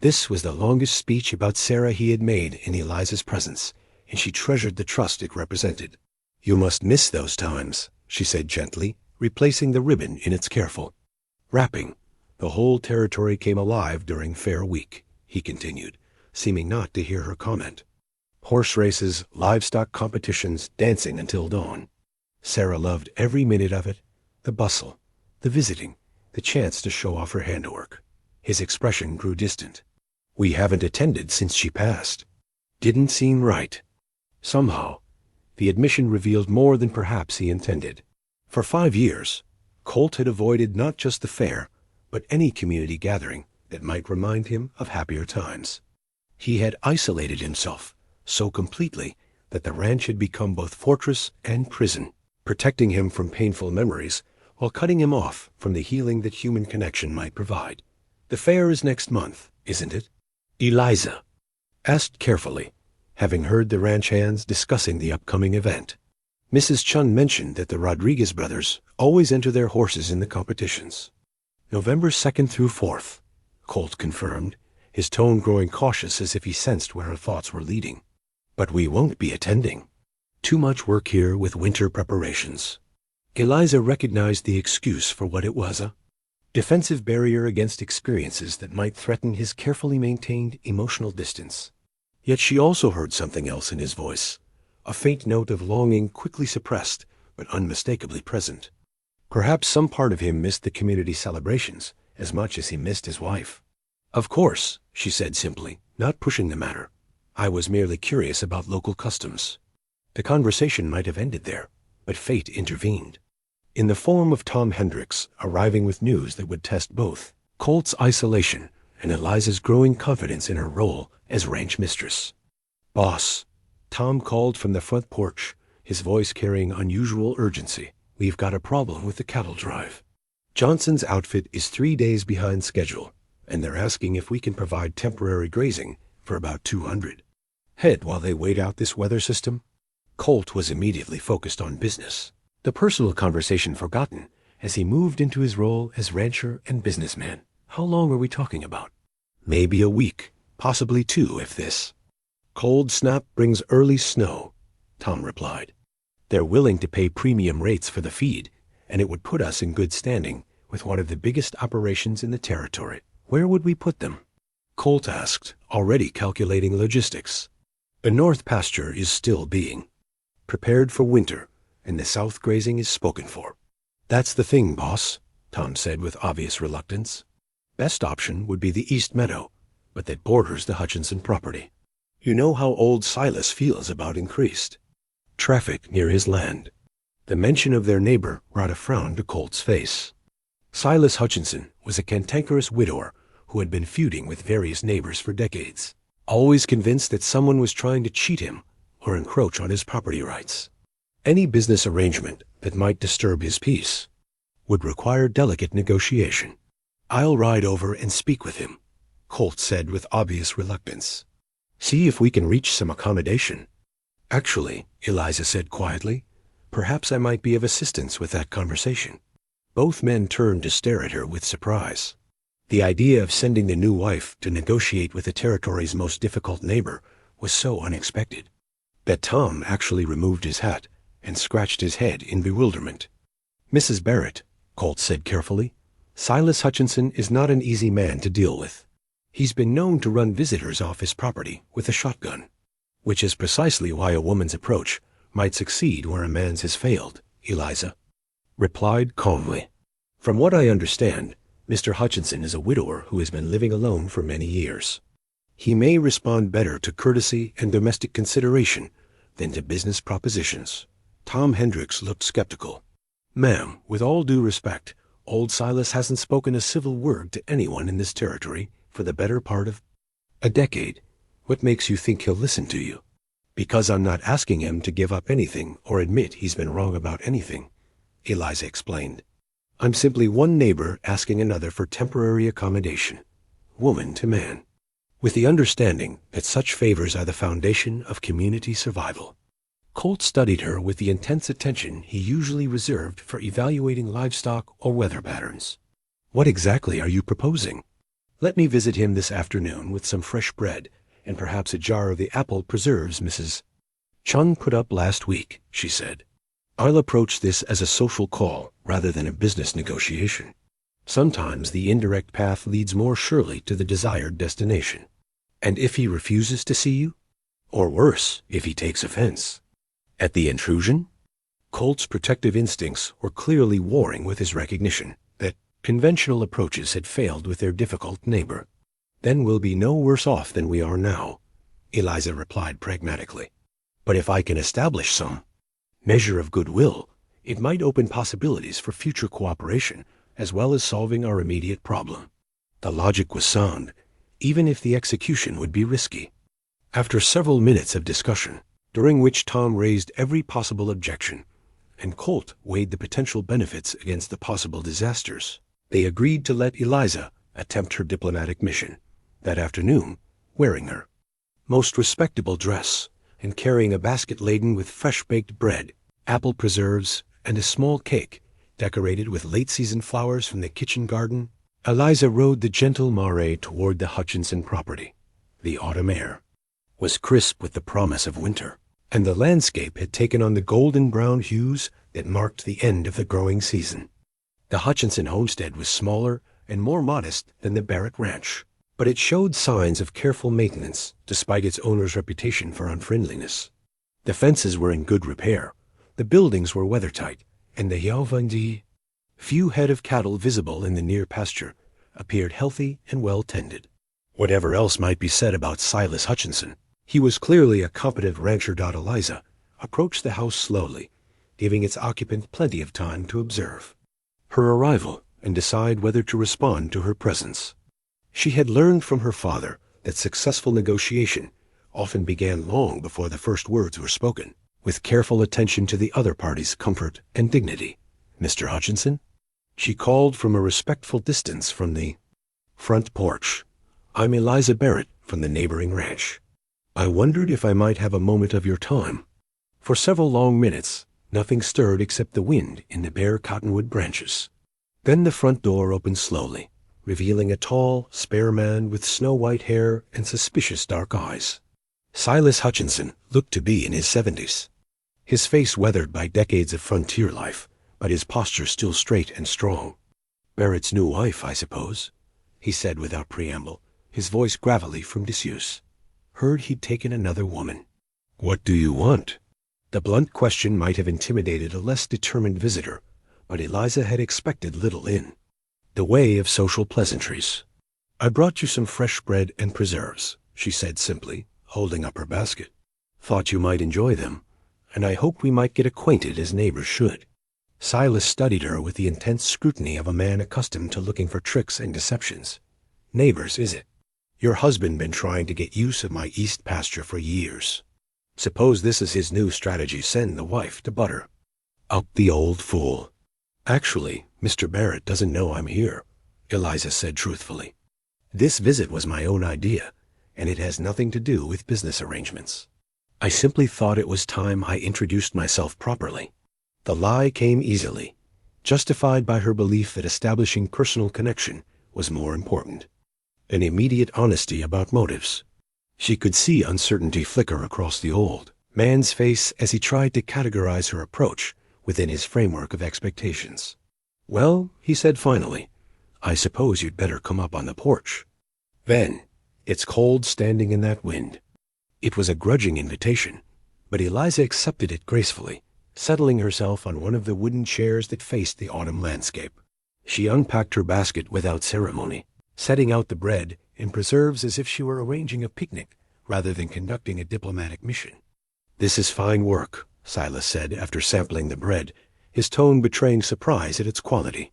This was the longest speech about Sarah he had made in Eliza's presence, and she treasured the trust it represented. "You must miss those times," she said gently, replacing the ribbon in its careful wrapping. "The whole territory came alive during Fair Week," he continued, seeming not to hear her comment. "Horse races, livestock competitions, dancing until dawn. Sarah loved every minute of it, the bustle, the visiting, the chance to show off her handiwork." His expression grew distant. "We haven't attended since she passed. Didn't seem right." Somehow, the admission revealed more than perhaps he intended. For 5 years, Colt had avoided not just the fair, but any community gathering that might remind him of happier times. He had isolated himself so completely that the ranch had become both fortress and prison, protecting him from painful memories while cutting him off from the healing that human connection might provide. "The fair is next month, isn't it?" Eliza asked carefully, having heard the ranch hands discussing the upcoming event. Mrs. Chun mentioned that the Rodriguez brothers always enter their horses in the competitions. "November 2nd through 4th, Colt confirmed, his tone growing cautious as if he sensed where her thoughts were leading. "But we won't be attending. Too much work here with winter preparations." Eliza recognized the excuse for what it was, a defensive barrier against experiences that might threaten his carefully maintained emotional distance. Yet she also heard something else in his voice, a faint note of longing quickly suppressed but unmistakably present. Perhaps some part of him missed the community celebrations as much as he missed his wife. "Of course," she said simply, not pushing the matter. "I was merely curious about local customs." The conversation might have ended there, but fate intervened, in the form of Tom Hendricks arriving with news that would test both Colt's isolation and Eliza's growing confidence in her role as ranch mistress. "Boss," Tom called from the front porch, his voice carrying unusual urgency, "we've got a problem with the cattle drive. Johnson's outfit is 3 days behind schedule, and they're asking if we can provide temporary grazing for about 200 head while they wait out this weather system." Colt was immediately focused on business, the personal conversation forgotten as he moved into his role as rancher and businessman. "How long are we talking about?" "Maybe a week, possibly 2 if this cold snap brings early snow," Tom replied. "They're willing to pay premium rates for the feed, and it would put us in good standing with one of the biggest operations in the territory." "Where would we put them?" Colt asked, already calculating logistics. "The north pasture is still being prepared for winter, and the south grazing is spoken for." "That's the thing, boss," Tom said with obvious reluctance. "Best option would be the east meadow, but that borders the Hutchinson property. You know how old Silas feels about increased traffic near his land." The mention of their neighbor brought a frown to Colt's face. Silas Hutchinson was a cantankerous widower who had been feuding with various neighbors for decades, always convinced that someone was trying to cheat him or encroach on his property rights. Any business arrangement that might disturb his peace would require delicate negotiation. "I'll ride over and speak with him," Colt said with obvious reluctance. "See if we can reach some accommodation." "Actually," Eliza said quietly, Perhaps I might be of assistance with that conversation. Both men turned to stare at her with surprise. The idea of sending the new wife to negotiate with the territory's most difficult neighbor was so unexpected that Tom actually removed his hat and scratched his head in bewilderment. "Mrs. Barrett," Colt said carefully, "Silas Hutchinson is not an easy man to deal with. He's been known to run visitors off his property with a shotgun, which is precisely why a woman's approach might succeed where a man's has failed," Eliza replied calmly. "From what I understand, Mr. Hutchinson is a widower who has been living alone for many years. He may respond better to courtesy and domestic consideration than to business propositions." Tom Hendricks looked skeptical. "Ma'am, with all due respect, old Silas hasn't spoken a civil word to anyone in this territory for the better part of a decade. What makes you think he'll listen to you?" "Because I'm not asking him to give up anything or admit he's been wrong about anything," Eliza explained. "I'm simply one neighbor asking another for temporary accommodation, woman to man, with the understanding that such favors are the foundation of community survival." Colt studied her with the intense attention he usually reserved for evaluating livestock or weather patterns. "What exactly are you proposing?" "Let me visit him this afternoon with some fresh bread and perhaps a jar of the apple preserves Mrs. Chun put up last week," she said. "I'll approach this as a social call rather than a business negotiation. Sometimes the indirect path leads more surely to the desired destination." "And if he refuses to see you? Or worse, if he takes offense at the intrusion?" Colt's protective instincts were clearly warring with his recognition that conventional approaches had failed with their difficult neighbor. "Then we'll be no worse off than we are now," Eliza replied pragmatically. "But if I can establish some measure of goodwill, it might open possibilities for future cooperation as well as solving our immediate problem." The logic was sound, even if the execution would be risky. After several minutes of discussion, during which Tom raised every possible objection, and Colt weighed the potential benefits against the possible disasters, they agreed to let Eliza attempt her diplomatic mission that afternoon, wearing her most respectable dress and carrying a basket laden with fresh-baked bread, apple preserves, and a small cake decorated with late-season flowers from the kitchen garden. Eliza rode the gentle mare toward the Hutchinson property. The autumn air was crisp with the promise of winter, and the landscape had taken on the golden-brown hues that marked the end of the growing season. The Hutchinson homestead was smaller and more modest than the Barrett ranch, but it showed signs of careful maintenance despite its owner's reputation for unfriendliness. The fences were in good repair, the buildings were weathertight, and the few head of cattle visible in the near pasture appeared healthy and well tended. Whatever else might be said about Silas Hutchinson, he was clearly a competent rancher. Eliza approached the house slowly, giving its occupant plenty of time to observe her arrival and decide whether to respond to her presence. She had learned from her father that successful negotiation often began long before the first words were spoken, with careful attention to the other party's comfort and dignity. "Mr. Hutchinson?" She called from a respectful distance from the front porch. "I'm Eliza Barrett from the neighboring ranch. I wondered if I might have a moment of your time." For several long minutes, nothing stirred except the wind in the bare cottonwood branches. Then the front door opened slowly, revealing a tall, spare man with snow-white hair and suspicious dark eyes. Silas Hutchinson looked to be in his 70s, his face weathered by decades of frontier life, but his posture still straight and strong. "Barrett's new wife, I suppose," he said without preamble, his voice gravelly from disuse. "Heard he'd taken another woman." "What do you want?" The blunt question might have intimidated a less determined visitor, but Eliza had expected little in the way of social pleasantries. "I brought you some fresh bread and preserves," she said simply, holding up her basket. "Thought you might enjoy them, and I hoped we might get acquainted as neighbors should." Silas studied her with the intense scrutiny of a man accustomed to looking for tricks and deceptions. "Neighbors, is it? Your husband been trying to get use of my east pasture for years. Suppose this is his new strategy, send the wife to butter up the old fool." "Actually, Mr. Barrett doesn't know I'm here," Eliza said truthfully. "This visit was my own idea, and it has nothing to do with business arrangements. I simply thought it was time I introduced myself properly." The lie came easily, justified by her belief that establishing personal connection was more important. An immediate honesty about motives. She could see uncertainty flicker across the old man's face as he tried to categorize her approach within his framework of expectations. "Well," he said finally, "I suppose you'd better come up on the porch." Then, "It's cold standing in that wind." It was a grudging invitation, but Eliza accepted it gracefully, settling herself on one of the wooden chairs that faced the autumn landscape. She unpacked her basket without ceremony, setting out the bread and preserves as if she were arranging a picnic rather than conducting a diplomatic mission. "This is fine work," Silas said after sampling the bread, his tone betraying surprise at its quality.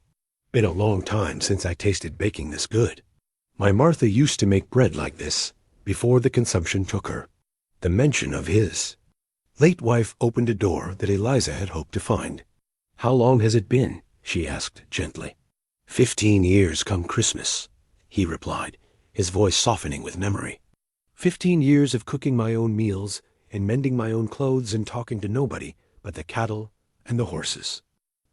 "Been a long time since I tasted baking this good. My Martha used to make bread like this before the consumption took her." The mention of his late wife opened a door that Eliza had hoped to find. "How long has it been?" she asked gently. 15 years come Christmas," he replied, his voice softening with memory. 15 years of cooking my own meals and mending my own clothes and talking to nobody but the cattle and the horses.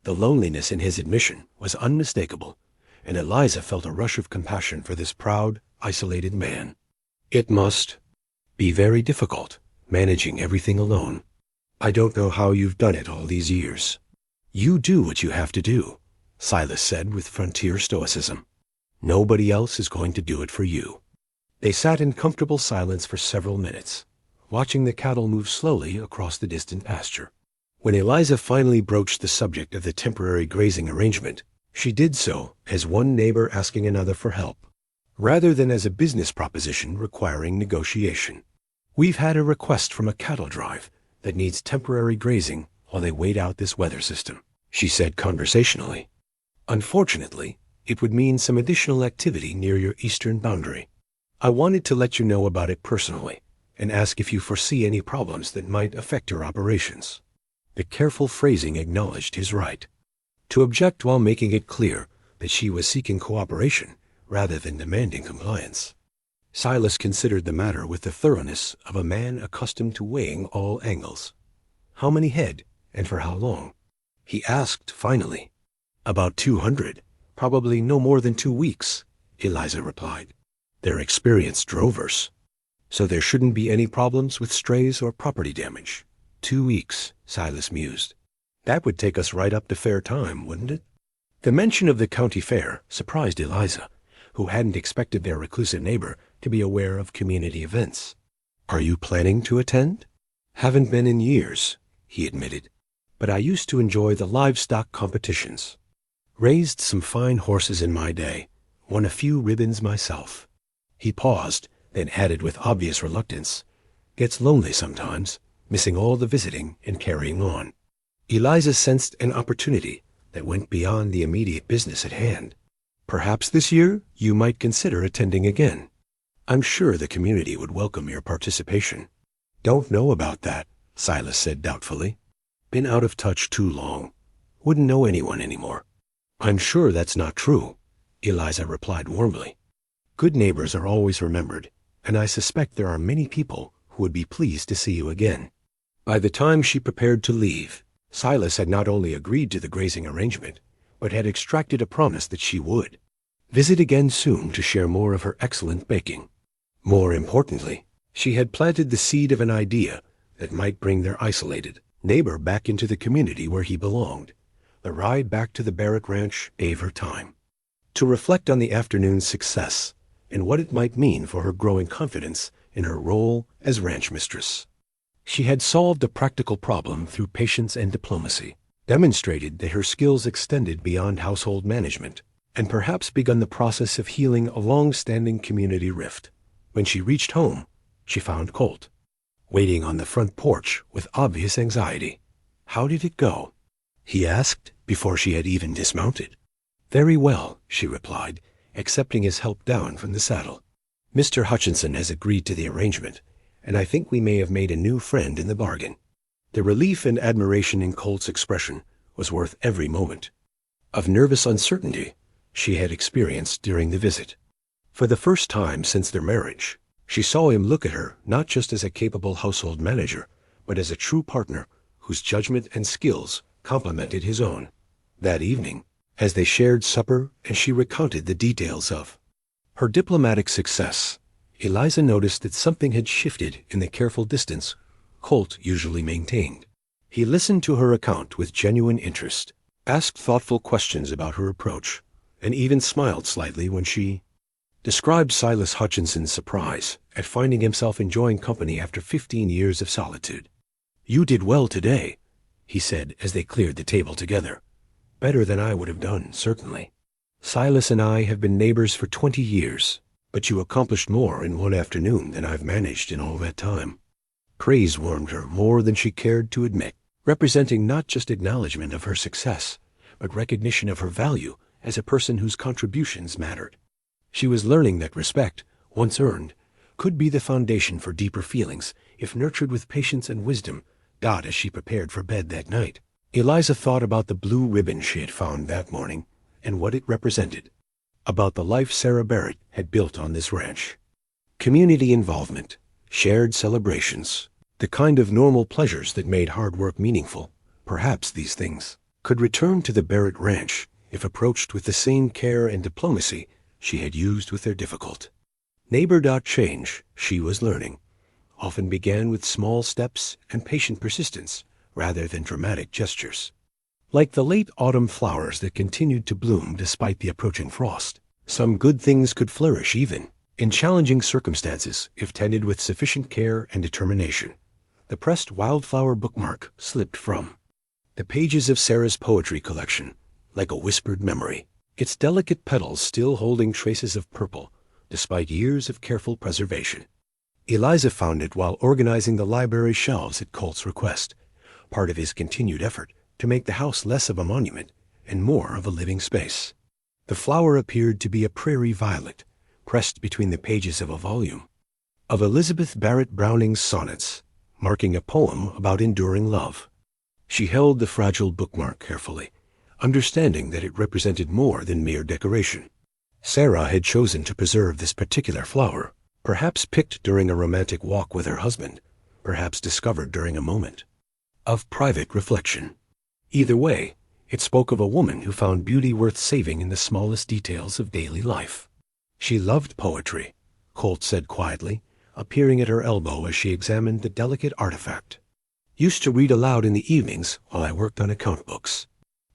The loneliness in his admission was unmistakable, and Eliza felt a rush of compassion for this proud, isolated man. It must be very difficult, managing everything alone. "I don't know how you've done it all these years." "You do what you have to do," Silas said with frontier stoicism. "Nobody else is going to do it for you." They sat in comfortable silence for several minutes, watching the cattle move slowly across the distant pasture. When Eliza finally broached the subject of the temporary grazing arrangement, she did so as one neighbor asking another for help, rather than as a business proposition requiring negotiation. "We've had a request from a cattle drive that needs temporary grazing while they wait out this weather system," she said conversationally. "Unfortunately, it would mean some additional activity near your eastern boundary. I wanted to let you know about it personally and ask if you foresee any problems that might affect your operations." The careful phrasing acknowledged his right to object while making it clear that she was seeking cooperation rather than demanding compliance. Silas considered the matter with the thoroughness of a man accustomed to weighing all angles. "How many head, and for how long?" he asked finally. "About 200, probably no more than 2 weeks," Eliza replied. "They're experienced drovers, so there shouldn't be any problems with strays or property damage." 2 weeks, Silas mused. "That would take us right up to fair time, wouldn't it?" The mention of the county fair surprised Eliza, who hadn't expected their reclusive neighbor to be aware of community events. "Are you planning to attend?" "Haven't been in years," he admitted, "but I used to enjoy the livestock competitions. Raised some fine horses in my day, won a few ribbons myself." He paused, then added with obvious reluctance, "Gets lonely sometimes, missing all the visiting and carrying on." Eliza sensed an opportunity that went beyond the immediate business at hand. "Perhaps this year you might consider attending again. I'm sure the community would welcome your participation." "Don't know about that," Silas said doubtfully. "Been out of touch too long. Wouldn't know anyone anymore." "I'm sure that's not true," Eliza replied warmly. "Good neighbors are always remembered, and I suspect there are many people who would be pleased to see you again." By the time she prepared to leave, Silas had not only agreed to the grazing arrangement, but had extracted a promise that she would visit again soon to share more of her excellent baking. More importantly, she had planted the seed of an idea that might bring their isolated neighbor back into the community where he belonged. The ride back to the Barrett Ranch gave her time to reflect on the afternoon's success and what it might mean for her growing confidence in her role as ranch mistress. She had solved a practical problem through patience and diplomacy, demonstrated that her skills extended beyond household management, and perhaps begun the process of healing a long-standing community rift. When she reached home, she found Colt waiting on the front porch with obvious anxiety. "How did it go?" he asked before she had even dismounted. "Very well," she replied, accepting his help down from the saddle. "Mr. Hutchinson has agreed to the arrangement, and I think we may have made a new friend in the bargain." The relief and admiration in Colt's expression was worth every moment of nervous uncertainty she had experienced during the visit. For the first time since their marriage, she saw him look at her not just as a capable household manager, but as a true partner whose judgment and skills complemented his own. That evening, as they shared supper and she recounted the details of her diplomatic success, Eliza noticed that something had shifted in the careful distance Colt usually maintained. He listened to her account with genuine interest, asked thoughtful questions about her approach, and even smiled slightly when she described Silas Hutchinson's surprise at finding himself enjoying company after 15 years of solitude. "You did well today," he said as they cleared the table together. "Better than I would have done, certainly. Silas and I have been neighbors for 20 years, but you accomplished more in one afternoon than I've managed in all that time." Praise warmed her more than she cared to admit, representing not just acknowledgement of her success, but recognition of her value as a person whose contributions mattered. She was learning that respect, once earned, could be the foundation for deeper feelings if nurtured with patience and wisdom, as she prepared for bed that night. Eliza thought about the blue ribbon she had found that morning and what it represented, about the life Sarah Barrett had built on this ranch. Community involvement, shared celebrations, the kind of normal pleasures that made hard work meaningful. Perhaps these things could return to the Barrett ranch if approached with the same care and diplomacy she had used with their difficult neighbor. Change, she was learning, often began with small steps and patient persistence rather than dramatic gestures. Like the late autumn flowers that continued to bloom despite the approaching frost, some good things could flourish even in challenging circumstances if tended with sufficient care and determination. The pressed wildflower bookmark slipped from the pages of Sarah's poetry collection like a whispered memory, its delicate petals still holding traces of purple despite years of careful preservation. Eliza found it while organizing the library shelves at Colt's request, part of his continued effort to make the house less of a monument and more of a living space. The flower appeared to be a prairie violet, pressed between the pages of a volume of Elizabeth Barrett Browning's sonnets, marking a poem about enduring love. She held the fragile bookmark carefully, understanding that it represented more than mere decoration. Sarah had chosen to preserve this particular flower, perhaps picked during a romantic walk with her husband, perhaps discovered during a moment of private reflection. Either way, it spoke of a woman who found beauty worth saving in the smallest details of daily life. She loved poetry, Colt said quietly, appearing at her elbow as she examined the delicate artifact. "Used to read aloud in the evenings while I worked on account books,"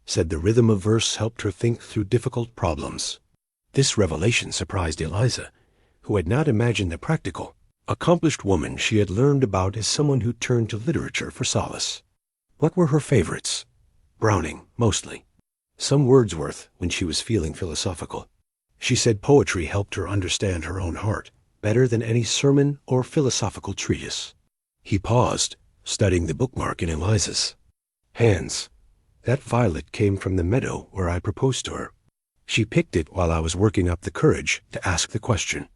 said the rhythm of verse helped her think through difficult problems. This revelation surprised Eliza, who had not imagined the practical, accomplished woman she had learned about as someone who turned to literature for solace. What were her favorites? Browning, mostly. Some Wordsworth when she was feeling philosophical. She said poetry helped her understand her own heart better than any sermon or philosophical treatise. He paused, studying the bookmark in Eliza's hands. "That violet came from the meadow where I proposed to her. She picked it while I was working up the courage to ask the question."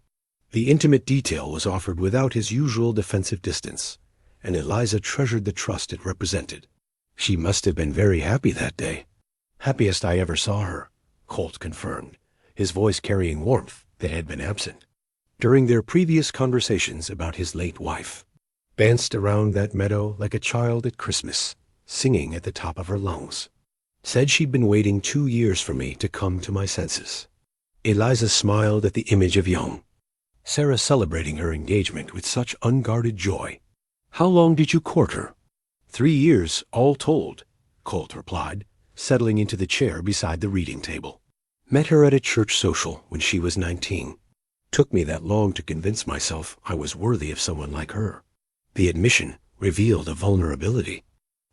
The intimate detail was offered without his usual defensive distance, and Eliza treasured the trust it represented. She must have been very happy that day. "Happiest I ever saw her," Colt confirmed, his voice carrying warmth that had been absent. During their previous conversations about his late wife, danced around that meadow like a child at Christmas, singing at the top of her lungs. Said she'd been waiting 2 years for me to come to my senses. Eliza smiled at the image of young Sarah celebrating her engagement with such unguarded joy. "How long did you court her?" 3 years, all told," Colt replied, settling into the chair beside the reading table. "Met her at a church social when she was 19. Took me that long to convince myself I was worthy of someone like her." The admission revealed a vulnerability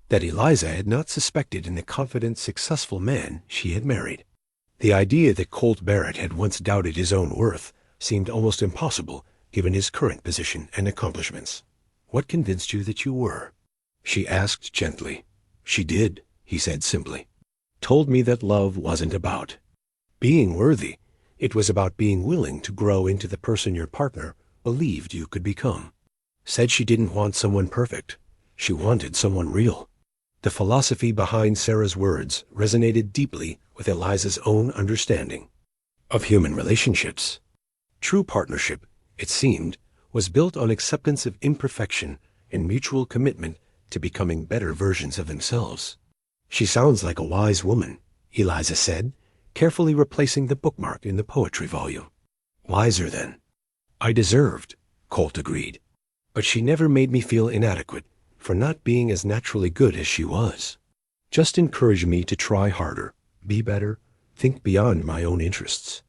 that Eliza had not suspected in the confident, successful man she had married. The idea that Colt Barrett had once doubted his own worth seemed almost impossible given his current position and accomplishments. "What convinced you that you were?" she asked gently. "She did," he said simply. "Told me that love wasn't about being worthy. It was about being willing to grow into the person your partner believed you could become. Said she didn't want someone perfect. She wanted someone real." The philosophy behind Sarah's words resonated deeply with Eliza's own understanding of human relationships. True partnership, it seemed, was built on acceptance of imperfection and mutual commitment to becoming better versions of themselves. She sounds like a wise woman, Eliza said, carefully replacing the bookmark in the poetry volume. Wiser, then. I deserved, Colt agreed. But she never made me feel inadequate for not being as naturally good as she was. Just encouraged me to try harder, be better, think beyond my own interests.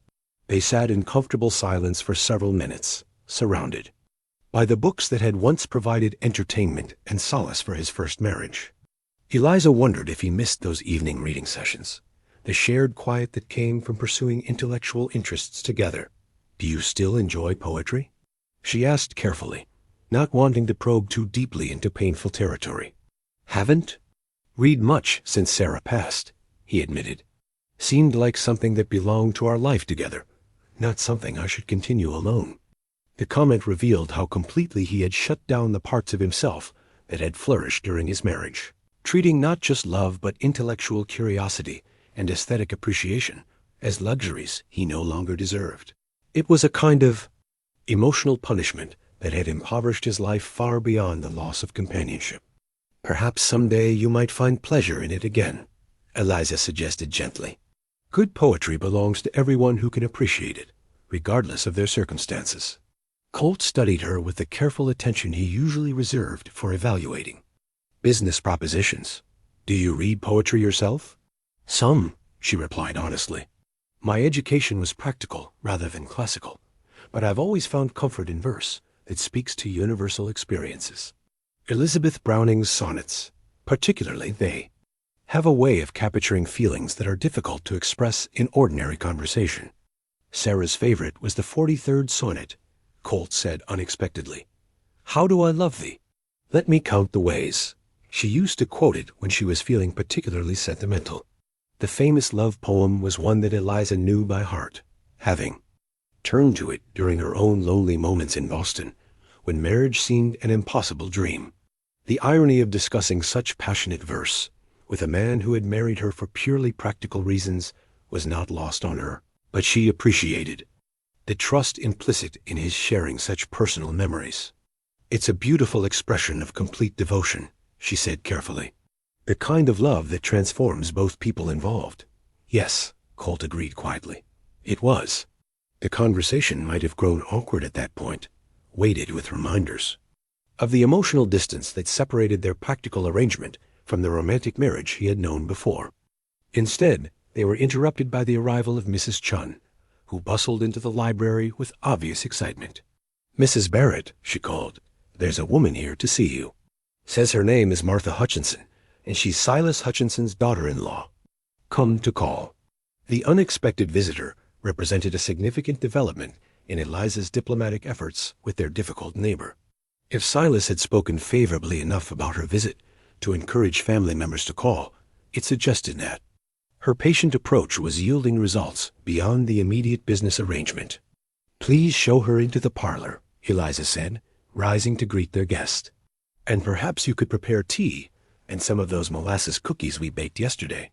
They sat in comfortable silence for several minutes, surrounded by the books that had once provided entertainment and solace for his first marriage. Eliza wondered if he missed those evening reading sessions, the shared quiet that came from pursuing intellectual interests together. Do you still enjoy poetry? She asked carefully, not wanting to probe too deeply into painful territory. Haven't read much since Sarah passed, he admitted. Seemed like something that belonged to our life together, not something I should continue alone. The comment revealed how completely he had shut down the parts of himself that had flourished during his marriage, treating not just love but intellectual curiosity and aesthetic appreciation as luxuries he no longer deserved. It was a kind of emotional punishment that had impoverished his life far beyond the loss of companionship. Perhaps someday you might find pleasure in it again, Eliza suggested gently. Good poetry belongs to everyone who can appreciate it, regardless of their circumstances. Colt studied her with the careful attention he usually reserved for evaluating business propositions. Do you read poetry yourself? Some, she replied honestly. My education was practical rather than classical, but I've always found comfort in verse that speaks to universal experiences. Elizabeth Browning's sonnets, particularly they, have a way of capturing feelings that are difficult to express in ordinary conversation. Sarah's favorite was the 43rd sonnet, Colt said unexpectedly. How do I love thee? Let me count the ways. She used to quote it when she was feeling particularly sentimental. The famous love poem was one that Eliza knew by heart, having turned to it during her own lonely moments in Boston, when marriage seemed an impossible dream. The irony of discussing such passionate verse with a man who had married her for purely practical reasons was not lost on her, but she appreciated the trust implicit in his sharing such personal memories. It's a beautiful expression of complete devotion, she said carefully. The kind of love that transforms both people involved. Yes, Colt agreed quietly. It was. The conversation might have grown awkward at that point, weighted with reminders of the emotional distance that separated their practical arrangement from the romantic marriage he had known before. Instead, they were interrupted by the arrival of Mrs. Chun, who bustled into the library with obvious excitement. Mrs. Barrett, she called, there's a woman here to see you. Says her name is Martha Hutchinson, and she's Silas Hutchinson's daughter-in-law. Come to call. The unexpected visitor represented a significant development in Eliza's diplomatic efforts with their difficult neighbor. If Silas had spoken favorably enough about her visit to encourage family members to call, it suggested that her patient approach was yielding results beyond the immediate business arrangement. Please show her into the parlor, Eliza said, rising to greet their guest. And perhaps you could prepare tea and some of those molasses cookies we baked yesterday.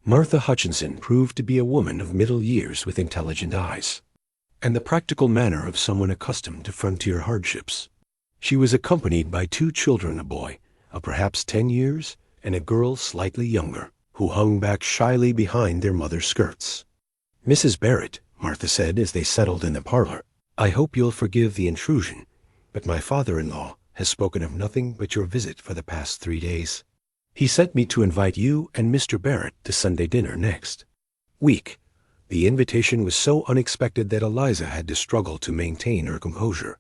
Martha Hutchinson proved to be a woman of middle years with intelligent eyes, and the practical manner of someone accustomed to frontier hardships. She was accompanied by 2 children, a boy of perhaps 10 years and a girl slightly younger, who hung back shyly behind their mother's skirts. Mrs. Barrett, Martha said as they settled in the parlor, I hope you'll forgive the intrusion, but my father-in-law has spoken of nothing but your visit for the past 3 days. He sent me to invite you and Mr. Barrett to Sunday dinner next week. The invitation was so unexpected that Eliza had to struggle to maintain her composure.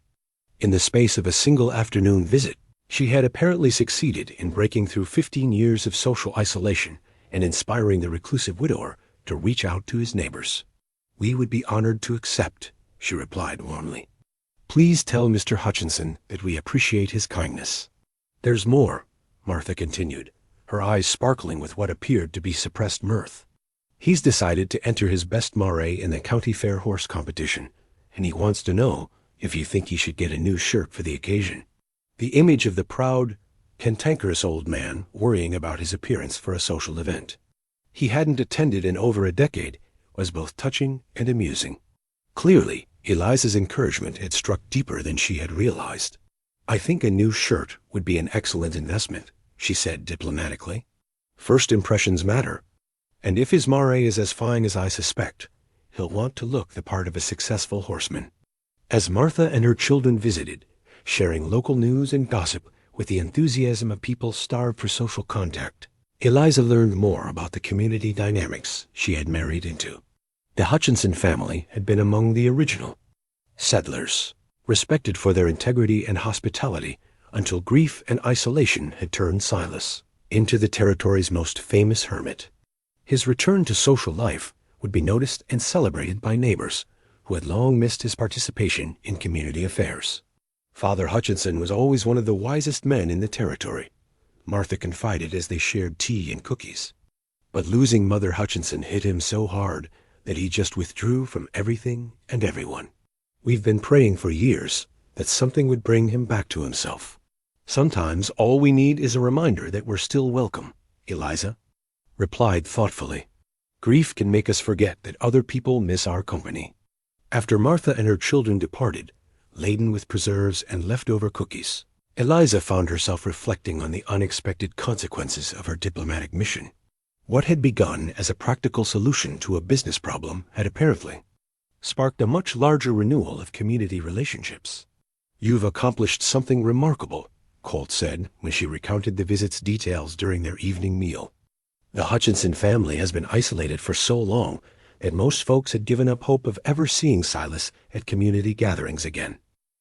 In the space of a single afternoon visit, she had apparently succeeded in breaking through 15 years of social isolation and inspiring the reclusive widower to reach out to his neighbors. We would be honored to accept, she replied warmly. Please tell Mr. Hutchinson that we appreciate his kindness. There's more, Martha continued, her eyes sparkling with what appeared to be suppressed mirth. He's decided to enter his best moire in the county fair horse competition, and he wants to know if you think he should get a new shirt for the occasion. The image of the proud, cantankerous old man worrying about his appearance for a social event he hadn't attended in over a decade was both touching and amusing. Clearly, Eliza's encouragement had struck deeper than she had realized. I think a new shirt would be an excellent investment, she said diplomatically. First impressions matter, and if his mare is as fine as I suspect, he'll want to look the part of a successful horseman. As Martha and her children visited, sharing local news and gossip with the enthusiasm of people starved for social contact, Eliza learned more about the community dynamics she had married into. The Hutchinson family had been among the original settlers, respected for their integrity and hospitality until grief and isolation had turned Silas into the territory's most famous hermit. His return to social life would be noticed and celebrated by neighbors who had long missed his participation in community affairs. Father Hutchinson was always one of the wisest men in the territory, Martha confided as they shared tea and cookies. But losing Mother Hutchinson hit him so hard that he just withdrew from everything and everyone. We've been praying for years that something would bring him back to himself. Sometimes all we need is a reminder that we're still welcome, Eliza replied thoughtfully. Grief can make us forget that other people miss our company. After Martha and her children departed, laden with preserves and leftover cookies, Eliza found herself reflecting on the unexpected consequences of her diplomatic mission. What had begun as a practical solution to a business problem had apparently sparked a much larger renewal of community relationships. "You've accomplished something remarkable," Colt said when she recounted the visit's details during their evening meal. The Hutchinson family has been isolated for so long that most folks had given up hope of ever seeing Silas at community gatherings again.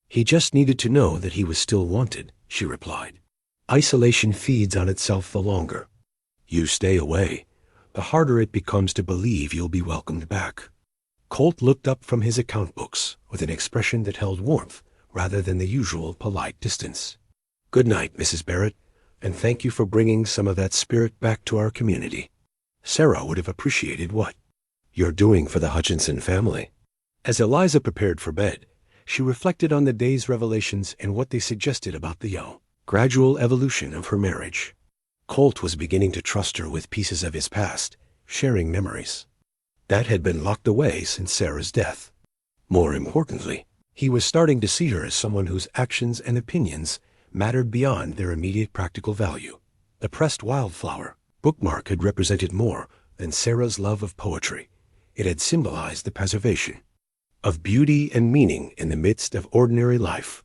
"He just needed to know that he was still wanted," she replied. "Isolation feeds on itself the longer you stay away, the harder it becomes to believe you'll be welcomed back." Colt looked up from his account books with an expression that held warmth rather than the usual polite distance. "Good night, Mrs. Barrett, and thank you for bringing some of that spirit back to our community. Sarah would have appreciated what you're doing for the Hutchinson family." As Eliza prepared for bed, she reflected on the day's revelations and what they suggested about the gradual evolution of her marriage. Colt was beginning to trust her with pieces of his past, sharing memories that had been locked away since Sarah's death. More importantly, he was starting to see her as someone whose actions and opinions mattered beyond their immediate practical value. The pressed wildflower bookmark had represented more than Sarah's love of poetry. It had symbolized the preservation of beauty and meaning in the midst of ordinary life.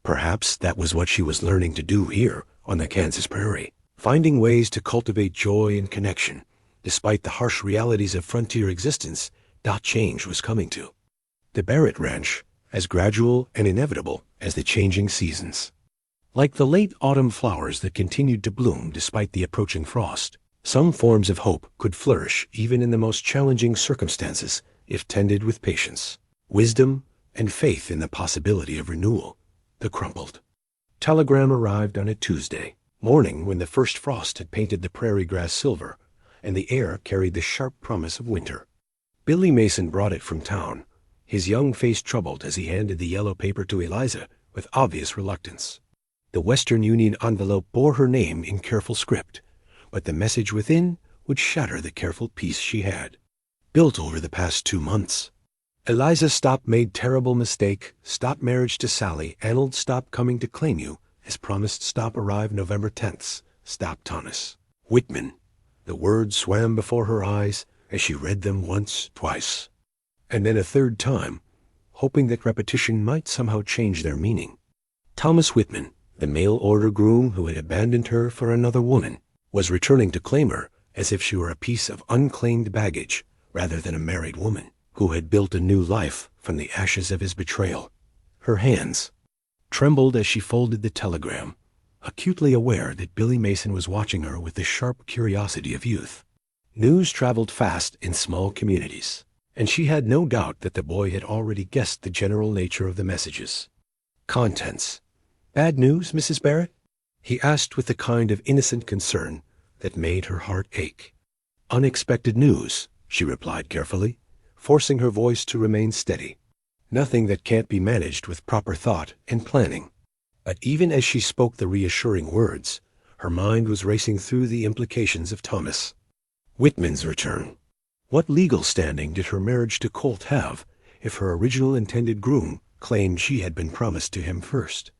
Perhaps that was what she was learning to do here on the Kansas prairie, finding ways to cultivate joy and connection, despite the harsh realities of frontier existence change was coming to the Barrett Ranch, as gradual and inevitable as the changing seasons. Like the late autumn flowers that continued to bloom despite the approaching frost, some forms of hope could flourish even in the most challenging circumstances if tended with patience, wisdom, and faith in the possibility of renewal. The crumpled telegram arrived on a Tuesday morning when the first frost had painted the prairie grass silver and the air carried the sharp promise of winter. Billy Mason brought it from town, his young face troubled as he handed the yellow paper to Eliza with obvious reluctance. The Western Union envelope bore her name in careful script, but the message within would shatter the careful peace she had built over the past 2 months. "Eliza Stop made terrible mistake. Stop marriage to Sally. Arnold Stop coming to claim you. As promised, Stop arrive November 10th. Stop Thomas Whitman." The words swam before her eyes as she read them once, twice, and then a third time, hoping that repetition might somehow change their meaning. Thomas Whitman, the mail-order groom who had abandoned her for another woman, was returning to claim her as if she were a piece of unclaimed baggage rather than a married woman who had built a new life from the ashes of his betrayal. Her hands trembled as she folded the telegram, acutely aware that Billy Mason was watching her with the sharp curiosity of youth. News traveled fast in small communities, and she had no doubt that the boy had already guessed the general nature of the messages. Contents. "Bad news, Mrs. Barrett?" he asked with the kind of innocent concern that made her heart ache. "Unexpected news," she replied carefully, forcing her voice to remain steady. "Nothing that can't be managed with proper thought and planning." But even as she spoke the reassuring words, her mind was racing through the implications of Thomas Whitman's return. What legal standing did her marriage to Colt have if her original intended groom claimed she had been promised to him first?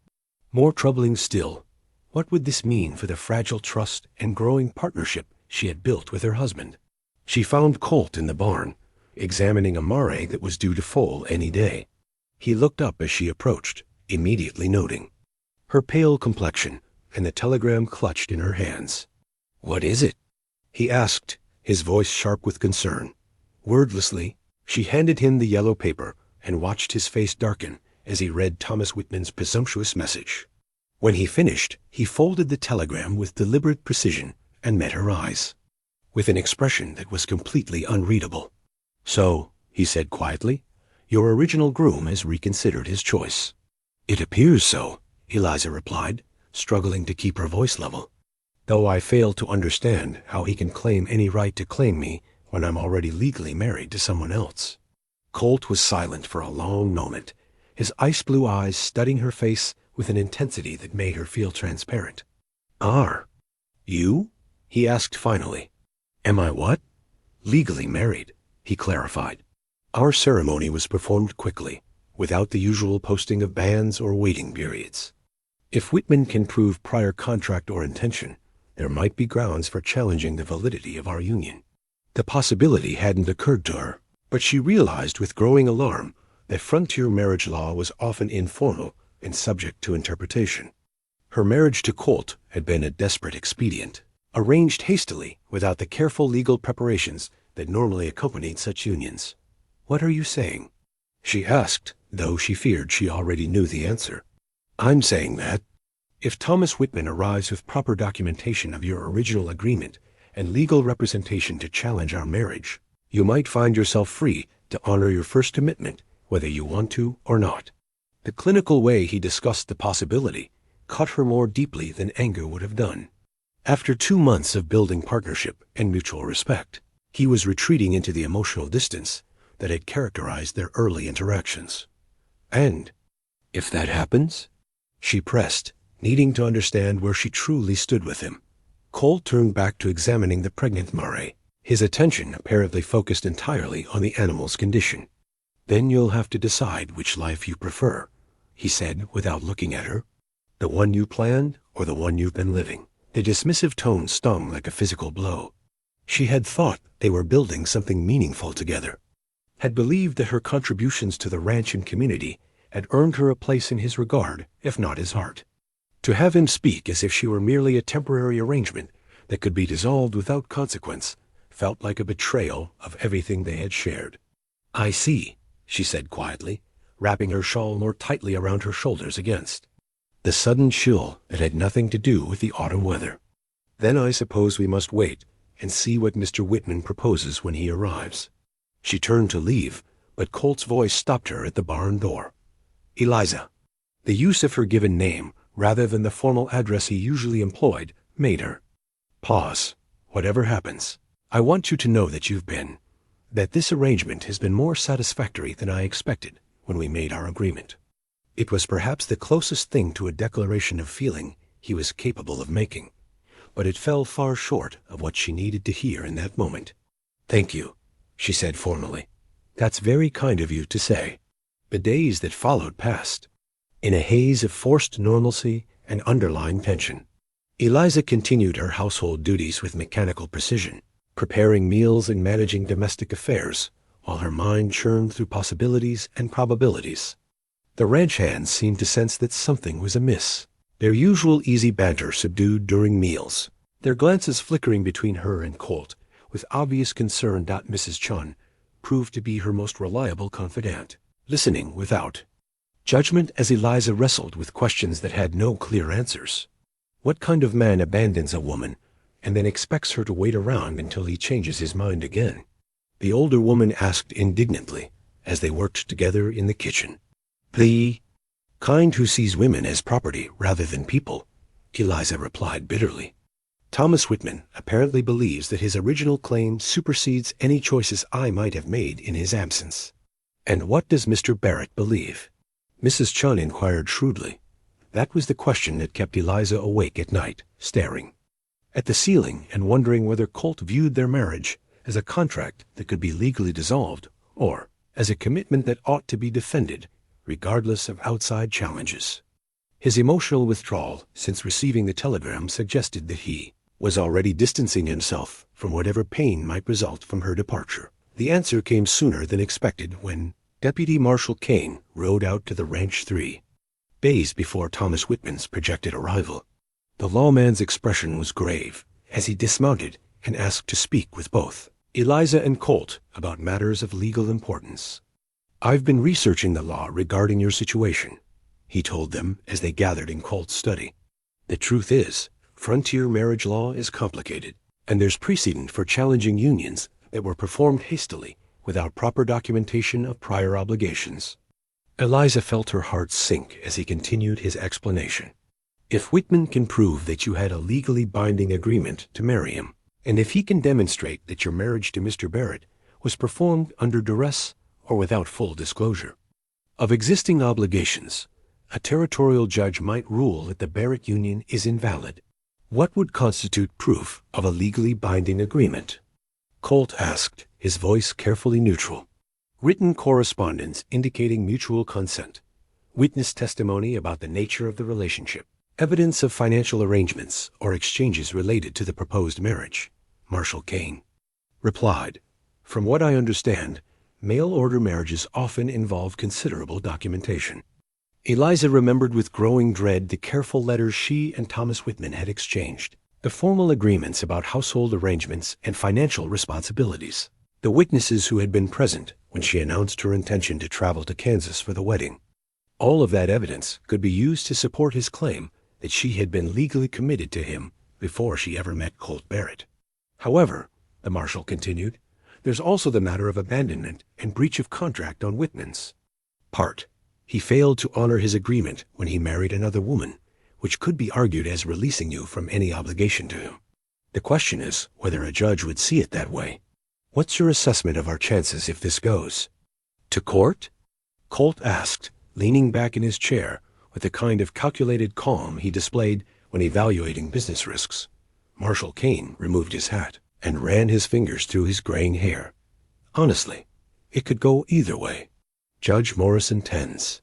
More troubling still, what would this mean for the fragile trust and growing partnership she had built with her husband. She found Colt in the barn, examining a mare that was due to foal any day. He looked up as she approached, immediately noting her pale complexion and the telegram clutched in her hands. "What is it?" he asked, his voice sharp with concern. Wordlessly, she handed him the yellow paper and watched his face darken as he read Thomas Whitman's presumptuous message. When he finished, he folded the telegram with deliberate precision and met her eyes, with an expression that was completely unreadable. "So," he said quietly, "your original groom has reconsidered his choice." "It appears so," Eliza replied, struggling to keep her voice level. "Though I fail to understand how he can claim any right to claim me when I'm already legally married to someone else." Colt was silent for a long moment, his ice-blue eyes studying her face with an intensity that made her feel transparent. "Are you?" he asked finally. "Am I what?" "Legally married," he clarified. "Our ceremony was performed quickly, without the usual posting of banns or waiting periods. If Whitman can prove prior contract or intention, there might be grounds for challenging the validity of our union." The possibility hadn't occurred to her, but she realized with growing alarm that frontier marriage law was often informal and subject to interpretation. Her marriage to Colt had been a desperate expedient, arranged hastily without the careful legal preparations that normally accompanied such unions. "What are you saying?" she asked, though she feared she already knew the answer. "I'm saying that if Thomas Whitman arrives with proper documentation of your original agreement and legal representation to challenge our marriage, you might find yourself free to honor your first commitment, whether you want to or not." The clinical way he discussed the possibility cut her more deeply than anger would have done. After 2 months of building partnership and mutual respect, he was retreating into the emotional distance that had characterized their early interactions. "And if that happens?" she pressed, needing to understand where she truly stood with him. Colt turned back to examining the pregnant mare, his attention apparently focused entirely on the animal's condition. "Then you'll have to decide which life you prefer," he said without looking at her. "The one you planned or the one you've been living?" The dismissive tone stung like a physical blow. She had thought they were building something meaningful together, had believed that her contributions to the ranch and community had earned her a place in his regard, if not his heart. To have him speak as if she were merely a temporary arrangement that could be dissolved without consequence felt like a betrayal of everything they had shared. "I see," she said quietly, wrapping her shawl more tightly around her shoulders against the sudden chill that had nothing to do with the autumn weather. "Then I suppose we must wait and see what Mr. Whitman proposes when he arrives." She turned to leave, but Colt's voice stopped her at the barn door. "Eliza." The use of her given name, rather than the formal address he usually employed, made her pause. "Whatever happens, I want you to know that this arrangement has been more satisfactory than I expected when we made our agreement." It was perhaps the closest thing to a declaration of feeling he was capable of making, but it fell far short of what she needed to hear in that moment. "Thank you," she said formally. "That's very kind of you to say." The days that followed passed in a haze of forced normalcy and underlying tension. Eliza continued her household duties with mechanical precision, preparing meals and managing domestic affairs, while her mind churned through possibilities and probabilities. The ranch hands seemed to sense that something was amiss, their usual easy banter subdued during meals, their glances flickering between her and Colt with obvious concern. Mrs. Chun proved to be her most reliable confidant, listening without judgment as Eliza wrestled with questions that had no clear answers. What kind of man abandons a woman and then expects her to wait around until he changes his mind again? The older woman asked indignantly as they worked together in the kitchen. "The kind who sees women as property rather than people," Eliza replied bitterly. "Thomas Whitman apparently believes that his original claim supersedes any choices I might have made in his absence." "And what does Mr. Barrett believe?" Mrs. Chun inquired shrewdly. That was the question that kept Eliza awake at night, staring at the ceiling and wondering whether Colt viewed their marriage as a contract that could be legally dissolved or as a commitment that ought to be defended regardless of outside challenges. His emotional withdrawal since receiving the telegram suggested that he was already distancing himself from whatever pain might result from her departure. The answer came sooner than expected when Deputy Marshal Kane rode out to the Ranch 3, days before Thomas Whitman's projected arrival. The lawman's expression was grave as he dismounted and asked to speak with both Eliza and Colt about matters of legal importance. "I've been researching the law regarding your situation," he told them as they gathered in Colt's study. "The truth is, frontier marriage law is complicated, and there's precedent for challenging unions that were performed hastily without proper documentation of prior obligations." Eliza felt her heart sink as he continued his explanation. "If Whitman can prove that you had a legally binding agreement to marry him, and if he can demonstrate that your marriage to Mr. Barrett was performed under duress or without full disclosure of existing obligations, a territorial judge might rule that the Barrett union is invalid. What would constitute proof of a legally binding agreement?" Colt asked, his voice carefully neutral. "Written correspondence indicating mutual consent, witness testimony about the nature of the relationship, evidence of financial arrangements or exchanges related to the proposed marriage," Marshal Kane replied. "From what I understand, mail-order marriages often involve considerable documentation." Eliza remembered with growing dread the careful letters she and Thomas Whitman had exchanged, the formal agreements about household arrangements and financial responsibilities, the witnesses who had been present when she announced her intention to travel to Kansas for the wedding. All of that evidence could be used to support his claim that she had been legally committed to him before she ever met Colt Barrett. "However," the marshal continued, "there's also the matter of abandonment and breach of contract on Whitman's part. He failed to honor his agreement when he married another woman, which could be argued as releasing you from any obligation to him. The question is whether a judge would see it that way. What's your assessment of our chances if this goes to court?" Colt asked, leaning back in his chair with the kind of calculated calm he displayed when evaluating business risks. Marshal Kane removed his hat and ran his fingers through his graying hair. "Honestly, it could go either way. Judge Morrison tends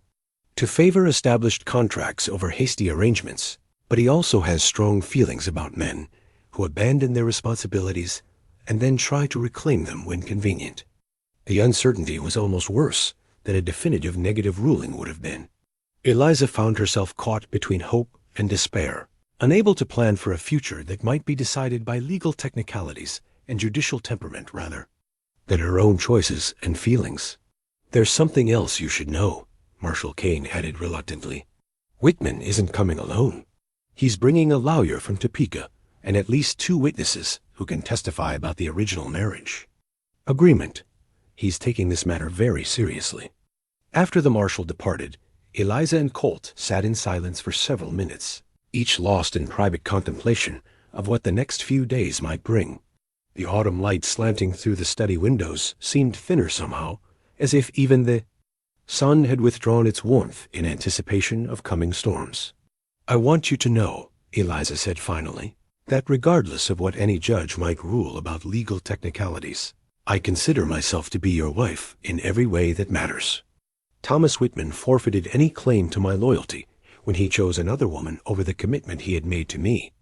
to favor established contracts over hasty arrangements, but he also has strong feelings about men who abandon their responsibilities and then try to reclaim them when convenient." The uncertainty was almost worse than a definitive negative ruling would have been. Eliza found herself caught between hope and despair, unable to plan for a future that might be decided by legal technicalities and judicial temperament rather than her own choices and feelings. "There's something else you should know," Marshal Kane added reluctantly. "Whitman isn't coming alone. He's bringing a lawyer from Topeka and at least 2 witnesses who can testify about the original marriage agreement. He's taking this matter very seriously." After the marshal departed, Eliza and Colt sat in silence for several minutes, each lost in private contemplation of what the next few days might bring. The autumn light slanting through the study windows seemed thinner somehow, as if even the sun had withdrawn its warmth in anticipation of coming storms. "I want you to know," Eliza said finally, "that regardless of what any judge might rule about legal technicalities, I consider myself to be your wife in every way that matters. Thomas Whitman forfeited any claim to my loyalty when he chose another woman over the commitment he had made to me."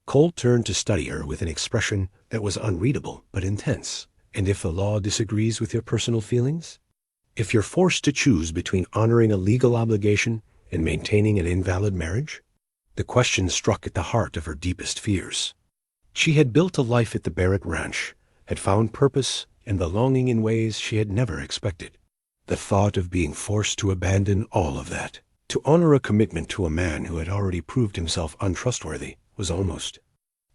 Colt turned to study her with an expression that was unreadable but intense. "And if the law disagrees with your personal feelings? If you're forced to choose between honoring a legal obligation and maintaining an invalid marriage?" The question struck at the heart of her deepest fears. She had built a life at the Barrett Ranch, had found purpose and belonging in ways she had never expected. The thought of being forced to abandon all of that, to honor a commitment to a man who had already proved himself untrustworthy, was almost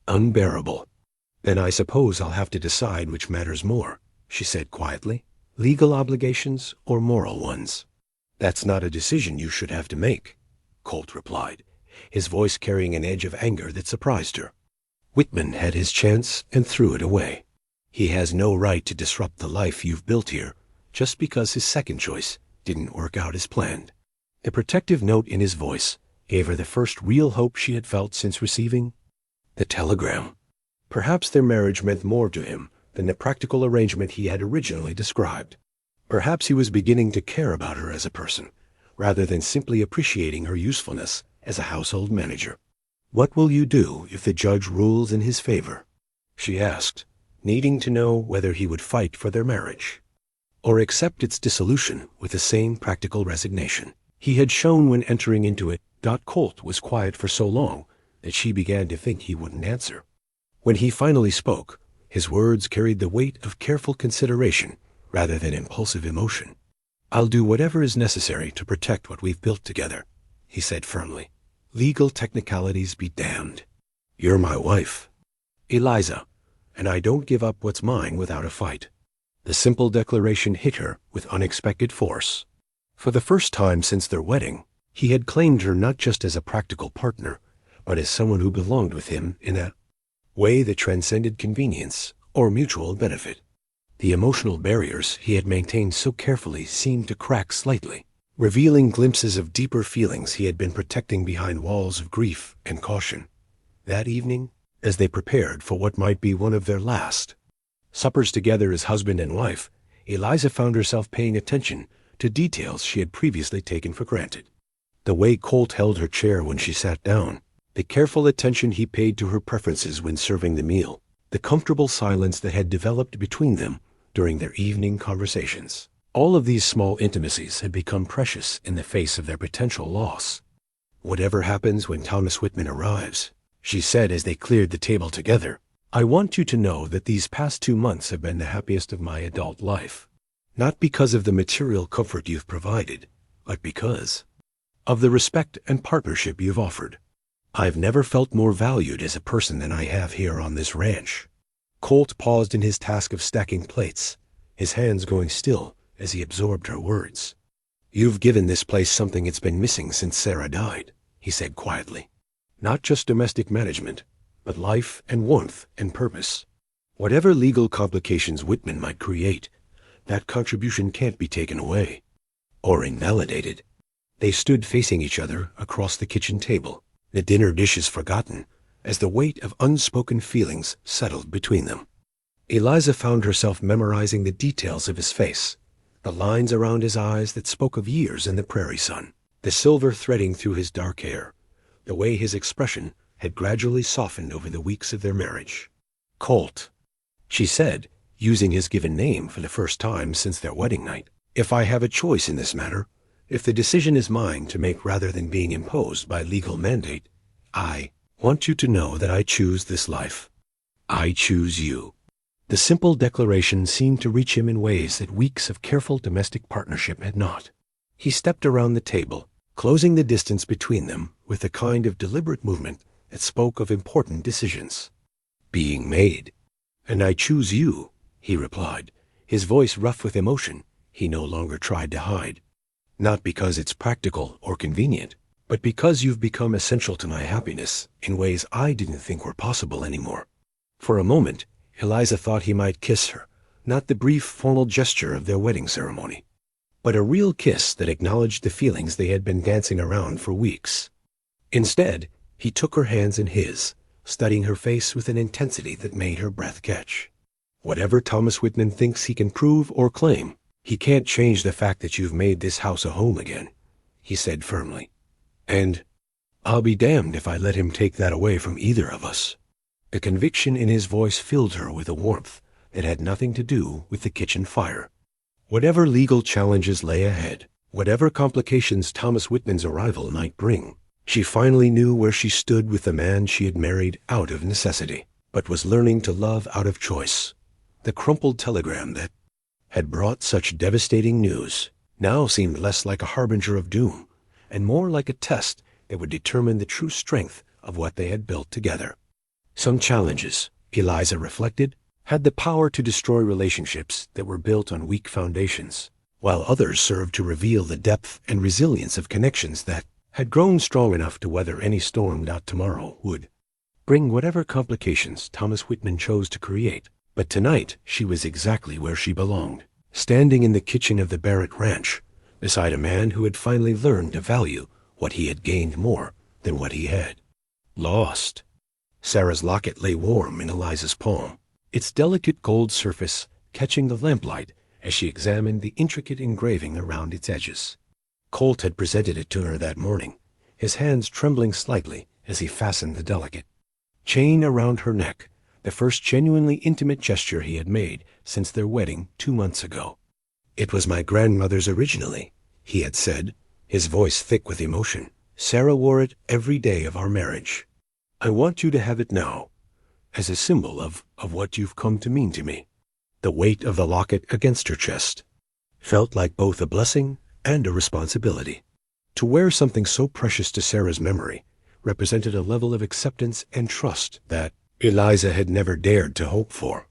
unbearable. "Then I suppose I'll have to decide which matters more," she said quietly. "Legal obligations or moral ones?" "That's not a decision you should have to make," Colt replied, his voice carrying an edge of anger that surprised her. "Whitman had his chance and threw it away. He has no right to disrupt the life you've built here just because his second choice didn't work out as planned." A protective note in his voice gave her the first real hope she had felt since receiving the telegram. Perhaps their marriage meant more to him than the practical arrangement he had originally described. Perhaps he was beginning to care about her as a person, rather than simply appreciating her usefulness as a household manager. "What will you do if the judge rules in his favor?" she asked, needing to know whether he would fight for their marriage or accept its dissolution with the same practical resignation he had shown when entering into it. Colt was quiet for so long that she began to think he wouldn't answer. When he finally spoke, his words carried the weight of careful consideration rather than impulsive emotion. "I'll do whatever is necessary to protect what we've built together," he said firmly. "Legal technicalities be damned. You're my wife, Eliza, and I don't give up what's mine without a fight." The simple declaration hit her with unexpected force. For the first time since their wedding, he had claimed her not just as a practical partner, but as someone who belonged with him in a way that transcended convenience or mutual benefit. The emotional barriers he had maintained so carefully seemed to crack slightly, revealing glimpses of deeper feelings he had been protecting behind walls of grief and caution. That evening, as they prepared for what might be one of their last suppers together as husband and wife, Eliza found herself paying attention to details she had previously taken for granted. The way Colt held her chair when she sat down, the careful attention he paid to her preferences when serving the meal, the comfortable silence that had developed between them during their evening conversations. All of these small intimacies had become precious in the face of their potential loss. "Whatever happens when Thomas Whitman arrives," she said as they cleared the table together, "I want you to know that these past 2 months have been the happiest of my adult life. Not because of the material comfort you've provided, but because of the respect and partnership you've offered. I've never felt more valued as a person than I have here on this ranch." Colt paused in his task of stacking plates, his hands going still as he absorbed her words. "You've given this place something it's been missing since Sarah died," he said quietly. "Not just domestic management, but life and warmth and purpose. Whatever legal complications Whitman might create, that contribution can't be taken away or invalidated." They stood facing each other across the kitchen table, the dinner dishes forgotten, as the weight of unspoken feelings settled between them. Eliza found herself memorizing the details of his face, the lines around his eyes that spoke of years in the prairie sun, the silver threading through his dark hair, the way his expression had gradually softened over the weeks of their marriage. "Colt," she said, using his given name for the first time since their wedding night, "if I have a choice in this matter, if the decision is mine to make rather than being imposed by legal mandate, I want you to know that I choose this life. I choose you." The simple declaration seemed to reach him in ways that weeks of careful domestic partnership had not. He stepped around the table, closing the distance between them with the kind of deliberate movement that spoke of important decisions being made. "And I choose you," he replied, his voice rough with emotion he no longer tried to hide. "Not because it's practical or convenient, but because you've become essential to my happiness in ways I didn't think were possible anymore." For a moment, Eliza thought he might kiss her, not the brief formal gesture of their wedding ceremony, but a real kiss that acknowledged the feelings they had been dancing around for weeks. Instead, he took her hands in his, studying her face with an intensity that made her breath catch. "Whatever Thomas Whitman thinks he can prove or claim, he can't change the fact that you've made this house a home again," he said firmly. "And I'll be damned if I let him take that away from either of us." A conviction in his voice filled her with a warmth that had nothing to do with the kitchen fire. Whatever legal challenges lay ahead, whatever complications Thomas Whitman's arrival might bring, she finally knew where she stood with the man she had married out of necessity, but was learning to love out of choice. The crumpled telegram that had brought such devastating news now seemed less like a harbinger of doom and more like a test that would determine the true strength of what they had built together. Some challenges, Eliza reflected, had the power to destroy relationships that were built on weak foundations, while others served to reveal the depth and resilience of connections that had grown strong enough to weather any storm that tomorrow would bring whatever complications Thomas Whitman chose to create. But tonight she was exactly where she belonged, standing in the kitchen of the Barrett ranch, beside a man who had finally learned to value what he had gained more than what he had lost. Sarah's locket lay warm in Eliza's palm, its delicate gold surface catching the lamplight as she examined the intricate engraving around its edges. Colt had presented it to her that morning, his hands trembling slightly as he fastened the delicate chain around her neck, the first genuinely intimate gesture he had made since their wedding 2 months ago. "It was my grandmother's originally," he had said, his voice thick with emotion. "Sarah wore it every day of our marriage. I want you to have it now, as a symbol of what you've come to mean to me." The weight of the locket against her chest felt like both a blessing and a responsibility. To wear something so precious to Sarah's memory represented a level of acceptance and trust that Eliza had never dared to hope for.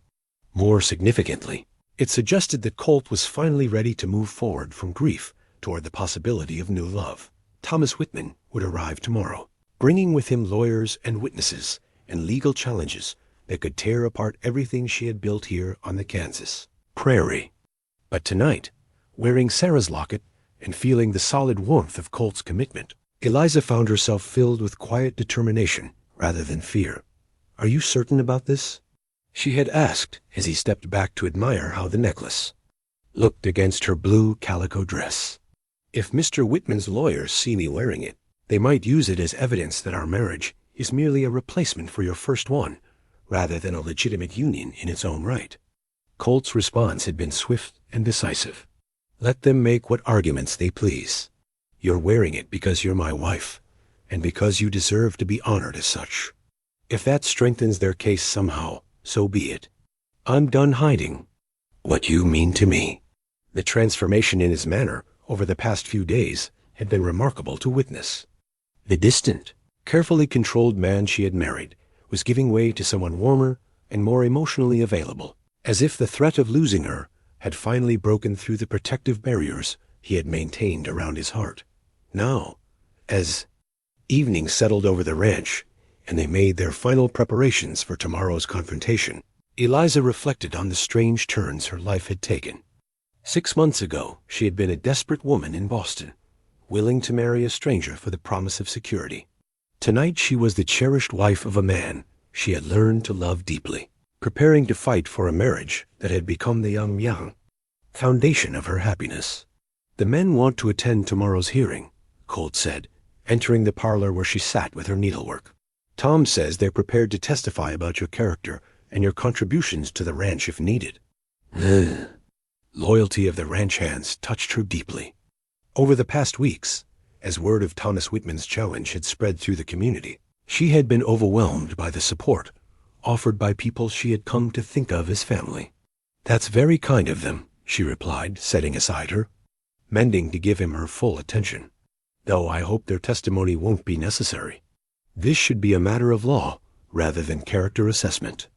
More significantly, it suggested that Colt was finally ready to move forward from grief toward the possibility of new love. Thomas Whitman would arrive tomorrow, bringing with him lawyers and witnesses and legal challenges that could tear apart everything she had built here on the Kansas prairie. But tonight, wearing Sarah's locket and feeling the solid warmth of Colt's commitment, Eliza found herself filled with quiet determination rather than fear. "Are you certain about this?" she had asked as he stepped back to admire how the necklace looked against her blue calico dress. "If Mr. Whitman's lawyers see me wearing it, they might use it as evidence that our marriage is merely a replacement for your first one, rather than a legitimate union in its own right." Colt's response had been swift and decisive. "Let them make what arguments they please. You're wearing it because you're my wife, and because you deserve to be honored as such. If that strengthens their case somehow, so be it. I'm done hiding what you mean to me." The transformation in his manner over the past few days had been remarkable to witness. The distant, carefully controlled man she had married was giving way to someone warmer and more emotionally available, as if the threat of losing her had finally broken through the protective barriers he had maintained around his heart. Now, as evening settled over the ranch and they made their final preparations for tomorrow's confrontation, Eliza reflected on the strange turns her life had taken. 6 months ago, she had been a desperate woman in Boston, willing to marry a stranger for the promise of security. Tonight she was the cherished wife of a man she had learned to love deeply, preparing to fight for a marriage that had become the young foundation of her happiness. "The men want to attend tomorrow's hearing," Colt said, entering the parlor where she sat with her needlework. "Tom says they're prepared to testify about your character and your contributions to the ranch if needed." Loyalty of the ranch hands touched her deeply. Over the past weeks, as word of Thomas Whitman's challenge had spread through the community, she had been overwhelmed by the support offered by people she had come to think of as family. "That's very kind of them," she replied, setting aside her mending to give him her full attention. "Though I hope their testimony won't be necessary. This should be a matter of law rather than character assessment."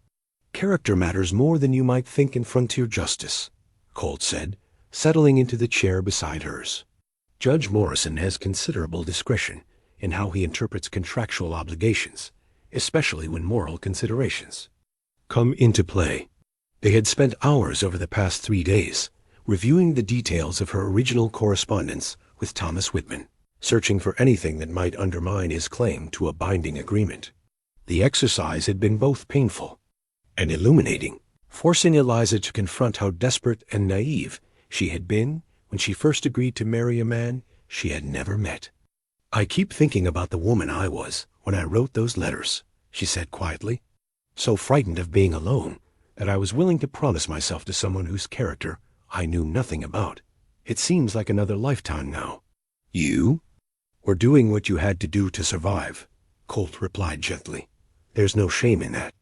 "Character matters more than you might think in frontier justice," Colt said, settling into the chair beside hers. "Judge Morrison has considerable discretion in how he interprets contractual obligations, especially when moral considerations come into play." They had spent hours over the past 3 days reviewing the details of her original correspondence with Thomas Whitman, searching for anything that might undermine his claim to a binding agreement. The exercise had been both painful and illuminating, forcing Eliza to confront how desperate and naive she had been when she first agreed to marry a man she had never met. "I keep thinking about the woman I was when I wrote those letters," she said quietly, "so frightened of being alone that I was willing to promise myself to someone whose character I knew nothing about. It seems like another lifetime now." "You were doing what you had to do to survive," Colt replied gently. "There's no shame in that.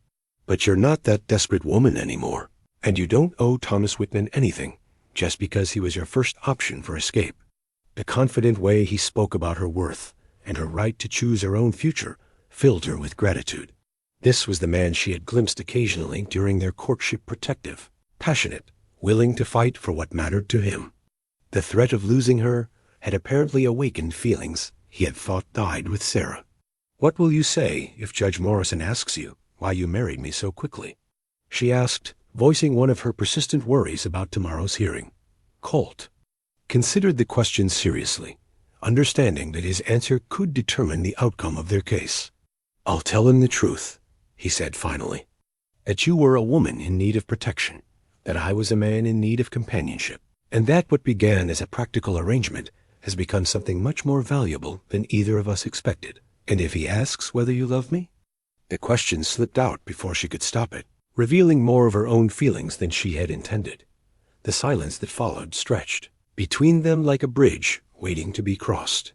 But you're not that desperate woman anymore, and you don't owe Thomas Whitman anything just because he was your first option for escape." The confident way he spoke about her worth and her right to choose her own future filled her with gratitude. This was the man she had glimpsed occasionally during their courtship, protective, passionate, willing to fight for what mattered to him. The threat of losing her had apparently awakened feelings he had thought died with Sarah. "What will you say if Judge Morrison asks you why you married me so quickly?" she asked, voicing one of her persistent worries about tomorrow's hearing. Colt considered the question seriously, understanding that his answer could determine the outcome of their case. "I'll tell him the truth," he said finally. "That you were a woman in need of protection, that I was a man in need of companionship, and that what began as a practical arrangement has become something much more valuable than either of us expected. And if he asks whether you love me? The question slipped out before she could stop it, revealing more of her own feelings than she had intended. The silence that followed stretched between them like a bridge waiting to be crossed.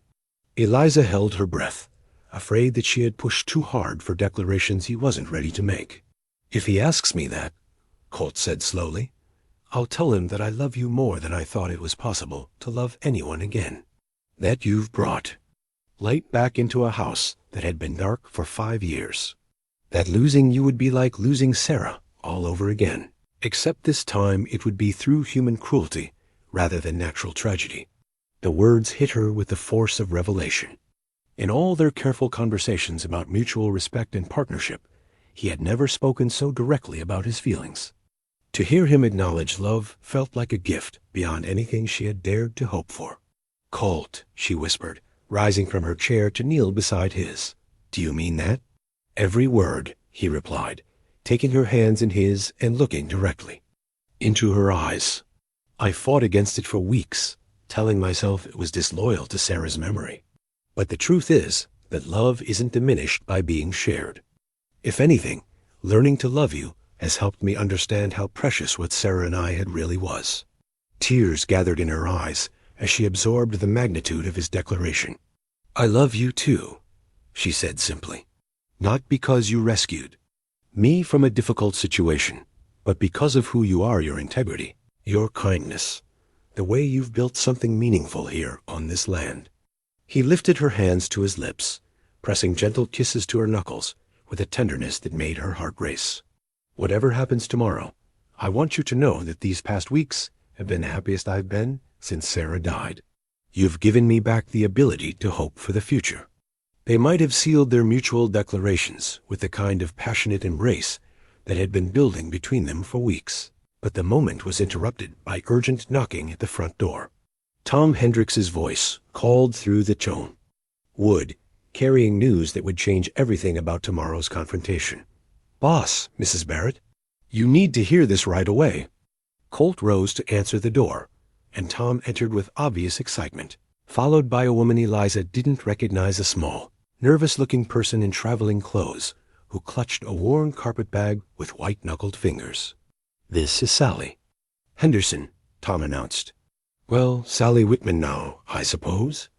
Eliza held her breath, afraid that she had pushed too hard for declarations he wasn't ready to make. If he asks me that, Colt said slowly, I'll tell him that I love you more than I thought it was possible to love anyone again. That you've brought light back into a house that had been dark for 5 years. That losing you would be like losing Sarah all over again, except this time it would be through human cruelty rather than natural tragedy. The words hit her with the force of revelation. In all their careful conversations about mutual respect and partnership, he had never spoken so directly about his feelings. To hear him acknowledge love felt like a gift beyond anything she had dared to hope for. Colt, she whispered, rising from her chair to kneel beside his. Do you mean that? Every word, he replied, taking her hands in his and looking directly into her eyes. I fought against it for weeks, telling myself it was disloyal to Sarah's memory. But the truth is that love isn't diminished by being shared. If anything, learning to love you has helped me understand how precious what Sarah and I had really was. Tears gathered in her eyes as she absorbed the magnitude of his declaration. I love you too, she said simply. Not because you rescued me from a difficult situation, but because of who you are, your integrity, your kindness, the way you've built something meaningful here on this land. He lifted her hands to his lips, pressing gentle kisses to her knuckles with a tenderness that made her heart race. Whatever happens tomorrow, I want you to know that these past weeks have been the happiest I've been since Sarah died. You've given me back the ability to hope for the future. They might have sealed their mutual declarations with the kind of passionate embrace that had been building between them for weeks. But the moment was interrupted by urgent knocking at the front door. Tom Hendricks's voice called through the tone. Wood, carrying news that would change everything about tomorrow's confrontation. Boss, Mrs. Barrett, you need to hear this right away. Colt rose to answer the door, and Tom entered with obvious excitement, followed by a woman Eliza didn't recognize, a small, nervous-looking person in traveling clothes who clutched a worn carpet bag with white-knuckled fingers. This is Sally Henderson, Tom announced. Well, Sally Whitman now, I suppose.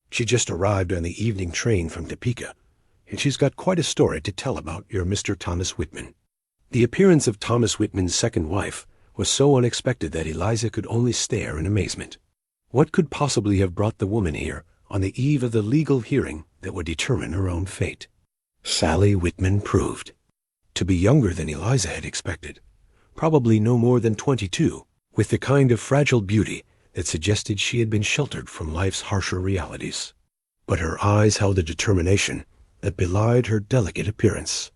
She just arrived on the evening train from Topeka, and she's got quite a story to tell about your Mr. Thomas Whitman. The appearance of Thomas Whitman's second wife was so unexpected that Eliza could only stare in amazement. What could possibly have brought the woman here on the eve of the legal hearing that would determine her own fate? Sally Whitman proved to be younger than Eliza had expected, probably no more than 22, with the kind of fragile beauty that suggested she had been sheltered from life's harsher realities. But her eyes held a determination that belied her delicate appearance.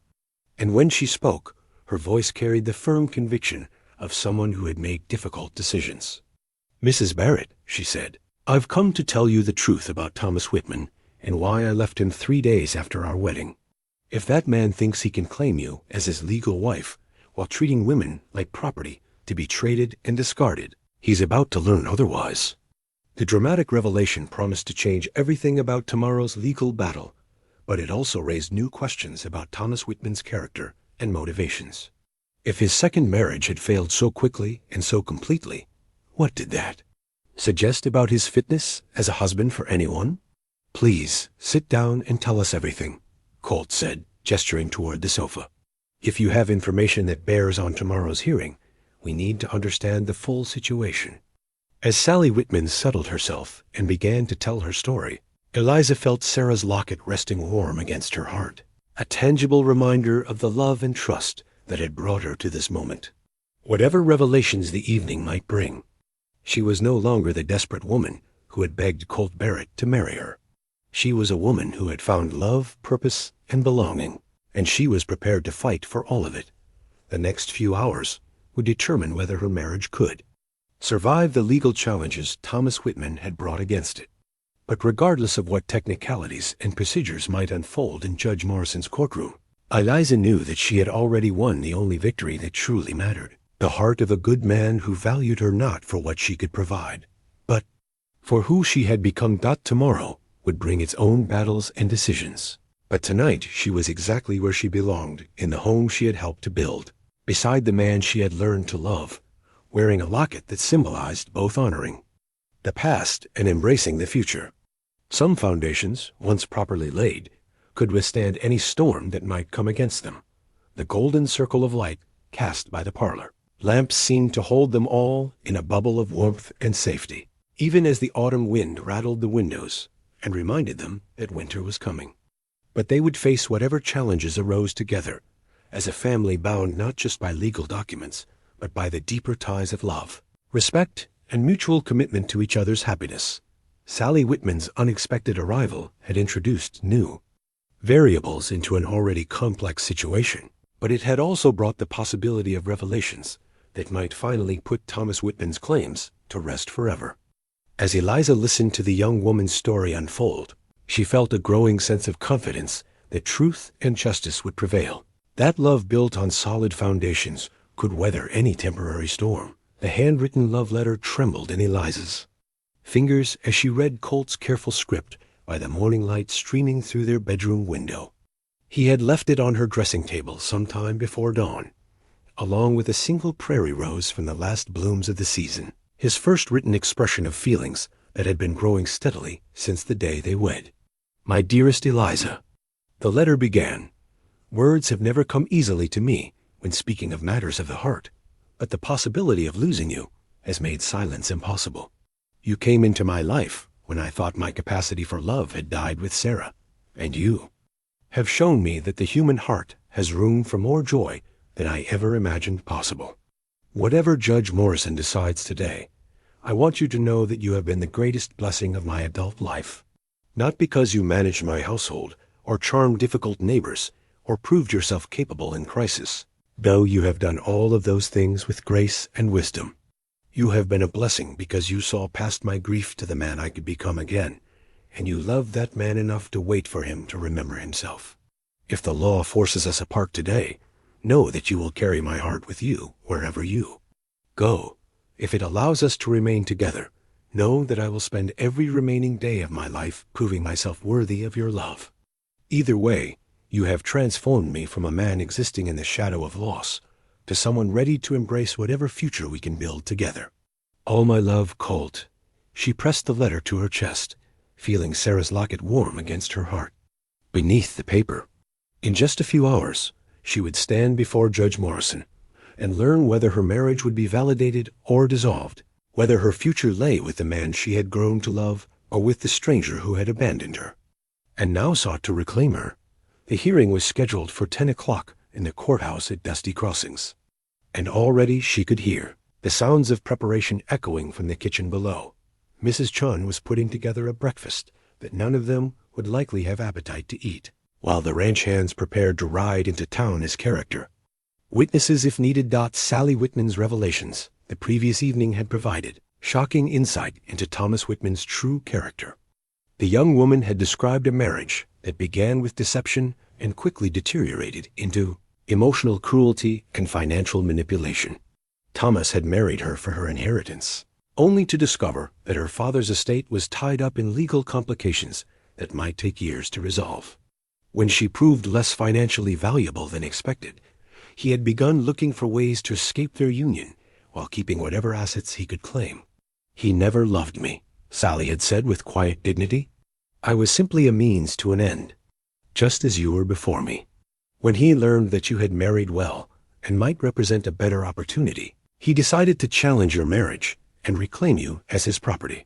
And when she spoke, her voice carried the firm conviction of someone who had made difficult decisions. Mrs. Barrett, she said, I've come to tell you the truth about Thomas Whitman and why I left him 3 days after our wedding. If that man thinks he can claim you as his legal wife while treating women like property to be traded and discarded, he's about to learn otherwise. The dramatic revelation promised to change everything about tomorrow's legal battle, but it also raised new questions about Thomas Whitman's character and motivations. If his second marriage had failed so quickly and so completely, what did that suggest about his fitness as a husband for anyone? Please, sit down and tell us everything, Colt said, gesturing toward the sofa. If you have information that bears on tomorrow's hearing, we need to understand the full situation. As Sally Whitman settled herself and began to tell her story, Eliza felt Sarah's locket resting warm against her heart, a tangible reminder of the love and trust that had brought her to this moment. Whatever revelations the evening might bring, she was no longer the desperate woman who had begged Colt Barrett to marry her. She was a woman who had found love, purpose, and belonging, and she was prepared to fight for all of it. The next few hours would determine whether her marriage could survive the legal challenges Thomas Whitman had brought against it. But regardless of what technicalities and procedures might unfold in Judge Morrison's courtroom, Eliza knew that she had already won the only victory that truly mattered, the heart of a good man who valued her not for what she could provide, but for who she had become. Tomorrow would bring its own battles and decisions. But tonight she was exactly where she belonged, in the home she had helped to build, beside the man she had learned to love, wearing a locket that symbolized both honoring the past and embracing the future. Some foundations, once properly laid, could withstand any storm that might come against them. The golden circle of light cast by the parlor lamps seemed to hold them all in a bubble of warmth and safety, even as the autumn wind rattled the windows and reminded them that winter was coming. But they would face whatever challenges arose together, as a family bound not just by legal documents, but by the deeper ties of love, respect, and mutual commitment to each other's happiness. Sally Whitman's unexpected arrival had introduced new variables into an already complex situation, but it had also brought the possibility of revelations that might finally put Thomas Whitman's claims to rest forever. As Eliza listened to the young woman's story unfold, she felt a growing sense of confidence that truth and justice would prevail. That love built on solid foundations could weather any temporary storm. The handwritten love letter trembled in Eliza's fingers as she read Colt's careful script by the morning light streaming through their bedroom window. He had left it on her dressing table some time before dawn, along with a single prairie rose from the last blooms of the season, his first written expression of feelings that had been growing steadily since the day they wed. "My dearest Eliza," the letter began, "words have never come easily to me when speaking of matters of the heart, but the possibility of losing you has made silence impossible. You came into my life when I thought my capacity for love had died with Sarah, and you have shown me that the human heart has room for more joy than I ever imagined possible. Whatever Judge Morrison decides today, I want you to know that you have been the greatest blessing of my adult life. Not because you managed my household, or charmed difficult neighbors, or proved yourself capable in crisis, though you have done all of those things with grace and wisdom. You have been a blessing because you saw past my grief to the man I could become again, and you loved that man enough to wait for him to remember himself. If the law forces us apart today, know that you will carry my heart with you wherever you go. If it allows us to remain together, know that I will spend every remaining day of my life proving myself worthy of your love. Either way, you have transformed me from a man existing in the shadow of loss to someone ready to embrace whatever future we can build together. All my love, Colt." She pressed the letter to her chest, feeling Sarah's locket warm against her heart. Beneath the paper, in just a few hours, she would stand before Judge Morrison and learn whether her marriage would be validated or dissolved, whether her future lay with the man she had grown to love or with the stranger who had abandoned her and now sought to reclaim her. The hearing was scheduled for 10 o'clock in the courthouse at Dusty Crossings, and already she could hear the sounds of preparation echoing from the kitchen below. Mrs. Chun was putting together a breakfast that none of them would likely have appetite to eat, while the ranch hands prepared to ride into town as character witnesses if needed. Sally Whitman's revelations the previous evening had provided shocking insight into Thomas Whitman's true character. The young woman had described a marriage that began with deception and quickly deteriorated into emotional cruelty and financial manipulation. Thomas had married her for her inheritance, only to discover that her father's estate was tied up in legal complications that might take years to resolve. When she proved less financially valuable than expected, he had begun looking for ways to escape their union while keeping whatever assets he could claim. "He never loved me," Sally had said with quiet dignity. "I was simply a means to an end, just as you were before me." When he learned that you had married well and might represent a better opportunity, he decided to challenge your marriage and reclaim you as his property.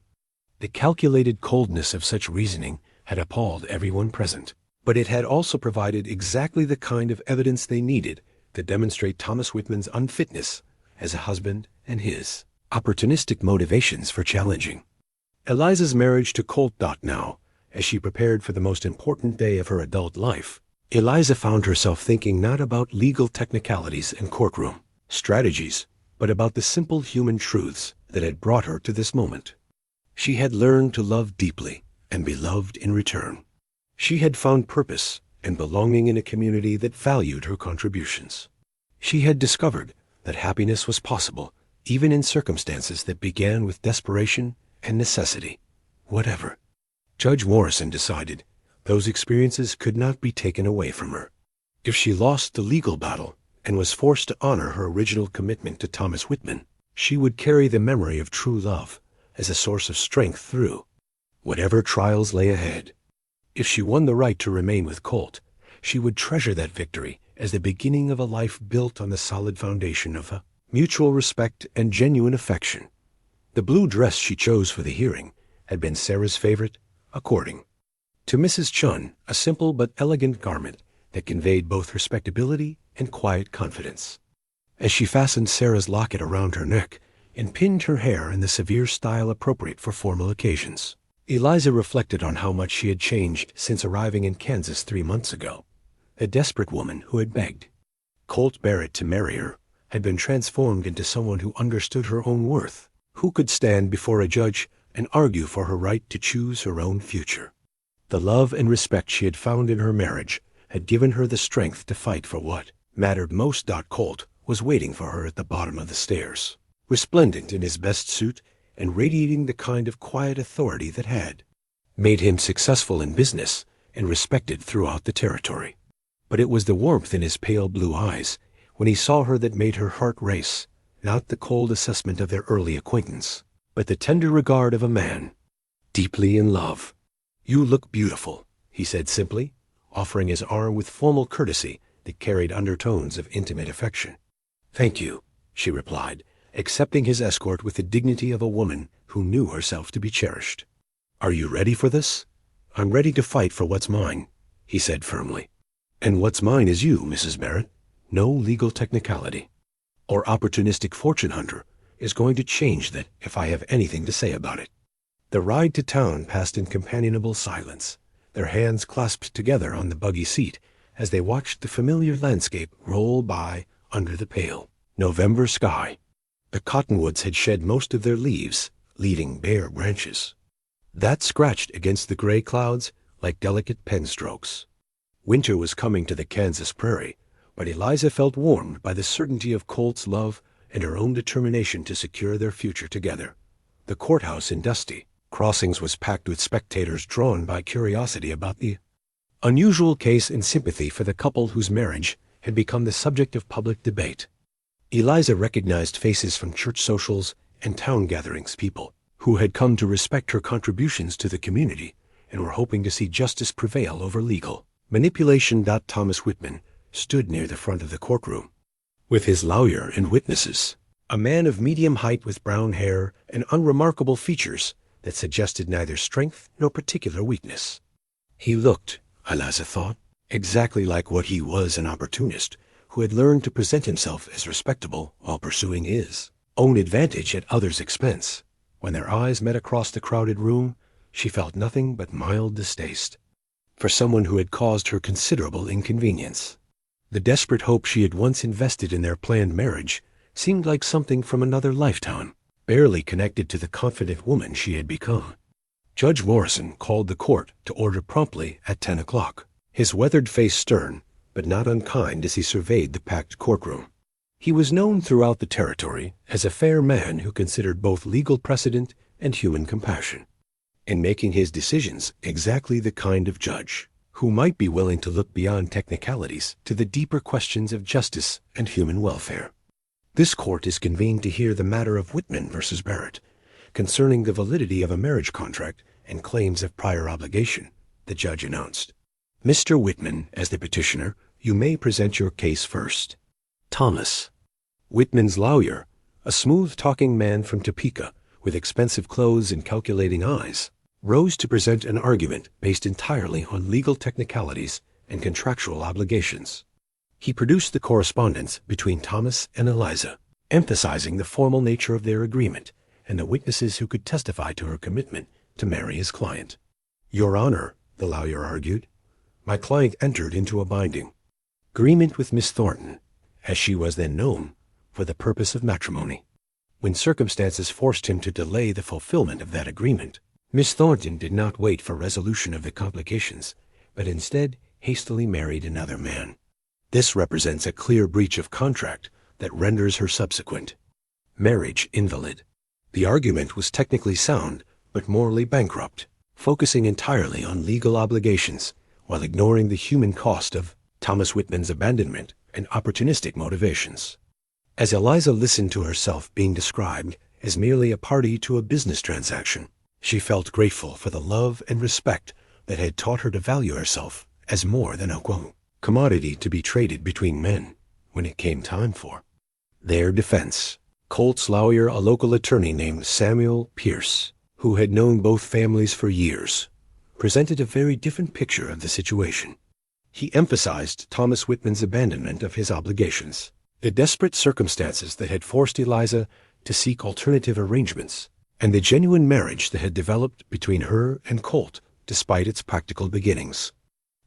The calculated coldness of such reasoning had appalled everyone present, but it had also provided exactly the kind of evidence they needed to demonstrate Thomas Whitman's unfitness as a husband and his opportunistic motivations for challenging Eliza's marriage to Colt. Now, as she prepared for the most important day of her adult life, Eliza found herself thinking not about legal technicalities and courtroom strategies, but about the simple human truths that had brought her to this moment. She had learned to love deeply and be loved in return. She had found purpose and belonging in a community that valued her contributions. She had discovered that happiness was possible even in circumstances that began with desperation and necessity. Whatever Judge Morrison decided Those experiences could not be taken away from her. If she lost the legal battle and was forced to honor her original commitment to Thomas Whitman, she would carry the memory of true love as a source of strength through whatever trials lay ahead. If she won the right to remain with Colt, she would treasure that victory as the beginning of a life built on the solid foundation of a mutual respect and genuine affection. The blue dress she chose for the hearing had been Sarah's favorite, according to Mrs. Chun, a simple but elegant garment that conveyed both respectability and quiet confidence. As she fastened Sarah's locket around her neck and pinned her hair in the severe style appropriate for formal occasions, Eliza reflected on how much she had changed since arriving in Kansas 3 months ago. A desperate woman who had begged Colt Barrett to marry her had been transformed into someone who understood her own worth, who could stand before a judge and argue for her right to choose her own future. The love and respect she had found in her marriage had given her the strength to fight for what mattered most. Colt was waiting for her at the bottom of the stairs, resplendent in his best suit and radiating the kind of quiet authority that had made him successful in business and respected throughout the territory. But it was the warmth in his pale blue eyes when he saw her that made her heart race, not the cold assessment of their early acquaintance, but the tender regard of a man deeply in love. "You look beautiful," he said simply, offering his arm with formal courtesy that carried undertones of intimate affection. "Thank you," she replied, accepting his escort with the dignity of a woman who knew herself to be cherished. "Are you ready for this?" "I'm ready to fight for what's mine," he said firmly. "And what's mine is you, Mrs. Barrett. No legal technicality or opportunistic fortune hunter is going to change that if I have anything to say about it." The ride to town passed in companionable silence, their hands clasped together on the buggy seat as they watched the familiar landscape roll by under the pale November sky. The cottonwoods had shed most of their leaves, leaving bare branches that scratched against the gray clouds like delicate pen strokes. Winter was coming to the Kansas prairie, but Eliza felt warmed by the certainty of Colt's love and her own determination to secure their future together. The courthouse in Dusty Crossings was packed with spectators drawn by curiosity about the unusual case and sympathy for the couple whose marriage had become the subject of public debate. Eliza recognized faces from church socials and town gatherings, people who had come to respect her contributions to the community and were hoping to see justice prevail over legal manipulation. Thomas Whitman stood near the front of the courtroom, with his lawyer and witnesses, a man of medium height with brown hair and unremarkable features that suggested neither strength nor particular weakness. He looked, Eliza thought, exactly like what he was, an opportunist who had learned to present himself as respectable while pursuing his own advantage at others' expense. When their eyes met across the crowded room, she felt nothing but mild distaste for someone who had caused her considerable inconvenience. The desperate hope she had once invested in their planned marriage seemed like something from another lifetime, barely connected to the confident woman she had become. Judge Morrison called the court to order promptly at 10 o'clock, his weathered face stern, but not unkind as he surveyed the packed courtroom. He was known throughout the territory as a fair man who considered both legal precedent and human compassion, in making his decisions exactly the kind of judge who might be willing to look beyond technicalities to the deeper questions of justice and human welfare. "This court is convened to hear the matter of Whitman versus Barrett, concerning the validity of a marriage contract and claims of prior obligation," the judge announced. "Mr. Whitman, as the petitioner, you may present your case first." Thomas, Whitman's lawyer, a smooth-talking man from Topeka with expensive clothes and calculating eyes, rose to present an argument based entirely on legal technicalities and contractual obligations. He produced the correspondence between Thomas and Eliza, emphasizing the formal nature of their agreement and the witnesses who could testify to her commitment to marry his client. "Your Honor," the lawyer argued, "my client entered into a binding agreement with Miss Thornton, as she was then known, for the purpose of matrimony. When circumstances forced him to delay the fulfillment of that agreement, Miss Thornton did not wait for resolution of the complications, but instead hastily married another man. This represents a clear breach of contract that renders her subsequent marriage invalid." The argument was technically sound, but morally bankrupt, focusing entirely on legal obligations while ignoring the human cost of Thomas Whitman's abandonment and opportunistic motivations. As Eliza listened to herself being described as merely a party to a business transaction, she felt grateful for the love and respect that had taught her to value herself as more than a commodity to be traded between men when it came time for their defense. Colt's lawyer, a local attorney named Samuel Pierce, who had known both families for years, presented a very different picture of the situation. He emphasized Thomas Whitman's abandonment of his obligations, the desperate circumstances that had forced Eliza to seek alternative arrangements, and the genuine marriage that had developed between her and Colt despite its practical beginnings.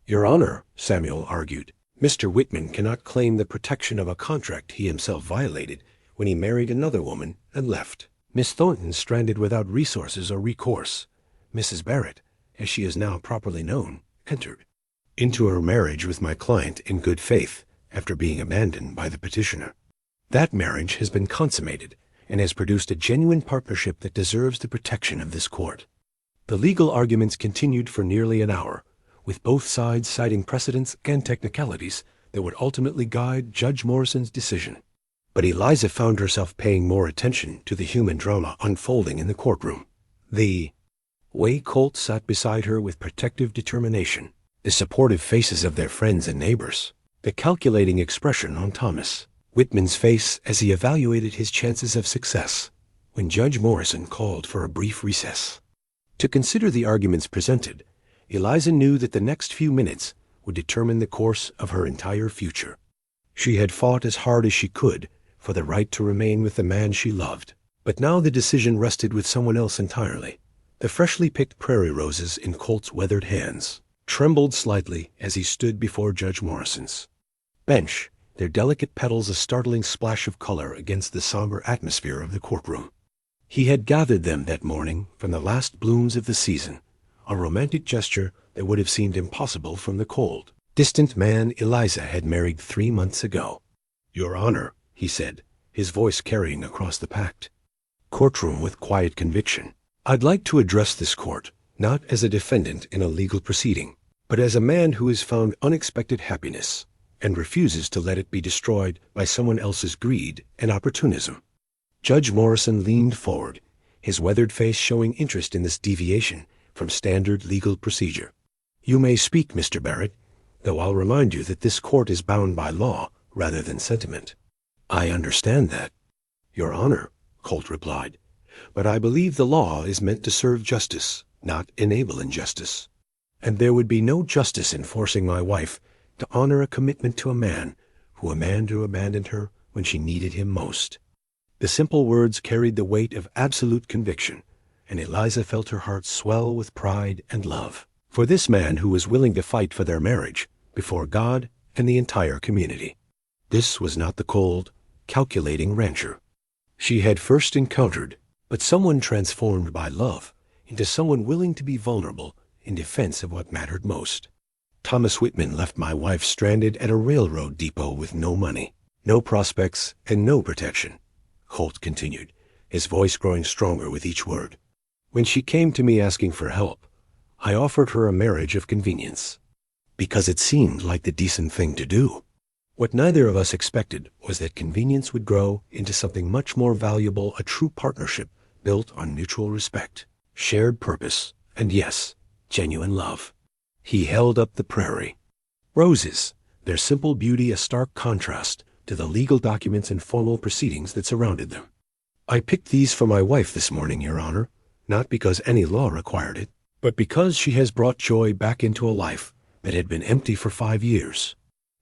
"Your Honor," Samuel argued, "Mr. Whitman cannot claim the protection of a contract he himself violated when he married another woman and left. Miss Thornton, stranded without resources or recourse, Mrs. Barrett, as she is now properly known, entered into her marriage with my client in good faith after being abandoned by the petitioner. That marriage has been consummated and has produced a genuine partnership that deserves the protection of this court." The legal arguments continued for nearly an hour, with both sides citing precedents and technicalities that would ultimately guide Judge Morrison's decision. But Eliza found herself paying more attention to the human drama unfolding in the courtroom. The way Colt sat beside her with protective determination, the supportive faces of their friends and neighbors, the calculating expression on Thomas Whitman's face as he evaluated his chances of success when Judge Morrison called for a brief recess to consider the arguments presented. Eliza knew that the next few minutes would determine the course of her entire future. She had fought as hard as she could for the right to remain with the man she loved, but now the decision rested with someone else entirely. The freshly picked prairie roses in Colt's weathered hands trembled slightly as he stood before Judge Morrison's bench, their delicate petals a startling splash of color against the somber atmosphere of the courtroom. He had gathered them that morning from the last blooms of the season, a romantic gesture that would have seemed impossible from the cold, distant man Eliza had married 3 months ago. "Your Honor," he said, his voice carrying across the packed courtroom with quiet conviction, "I'd like to address this court not as a defendant in a legal proceeding, but as a man who has found unexpected happiness and refuses to let it be destroyed by someone else's greed and opportunism." Judge Morrison leaned forward, his weathered face showing interest in this deviation from standard legal procedure. "You may speak, Mr. Barrett, though I'll remind you that this court is bound by law rather than sentiment." "I understand that, Your Honor," Colt replied, "but I believe the law is meant to serve justice, not enable injustice. And there would be no justice in forcing my wife to honor a commitment to a man who abandoned her when she needed him most." The simple words carried the weight of absolute conviction, and Eliza felt her heart swell with pride and love for this man who was willing to fight for their marriage before God and the entire community. This was not the cold, calculating rancher she had first encountered, but someone transformed by love into someone willing to be vulnerable in defense of what mattered most. "Thomas Whitman left my wife stranded at a railroad depot with no money, no prospects, and no protection," Colt continued, his voice growing stronger with each word. "When she came to me asking for help, I offered her a marriage of convenience, because it seemed like the decent thing to do. What neither of us expected was that convenience would grow into something much more valuable, a true partnership built on mutual respect, shared purpose, and yes, genuine love." He held up the prairie roses, their simple beauty a stark contrast to the legal documents and formal proceedings that surrounded them. "I picked these for my wife this morning, Your Honor, not because any law required it, but because she has brought joy back into a life that had been empty for 5 years.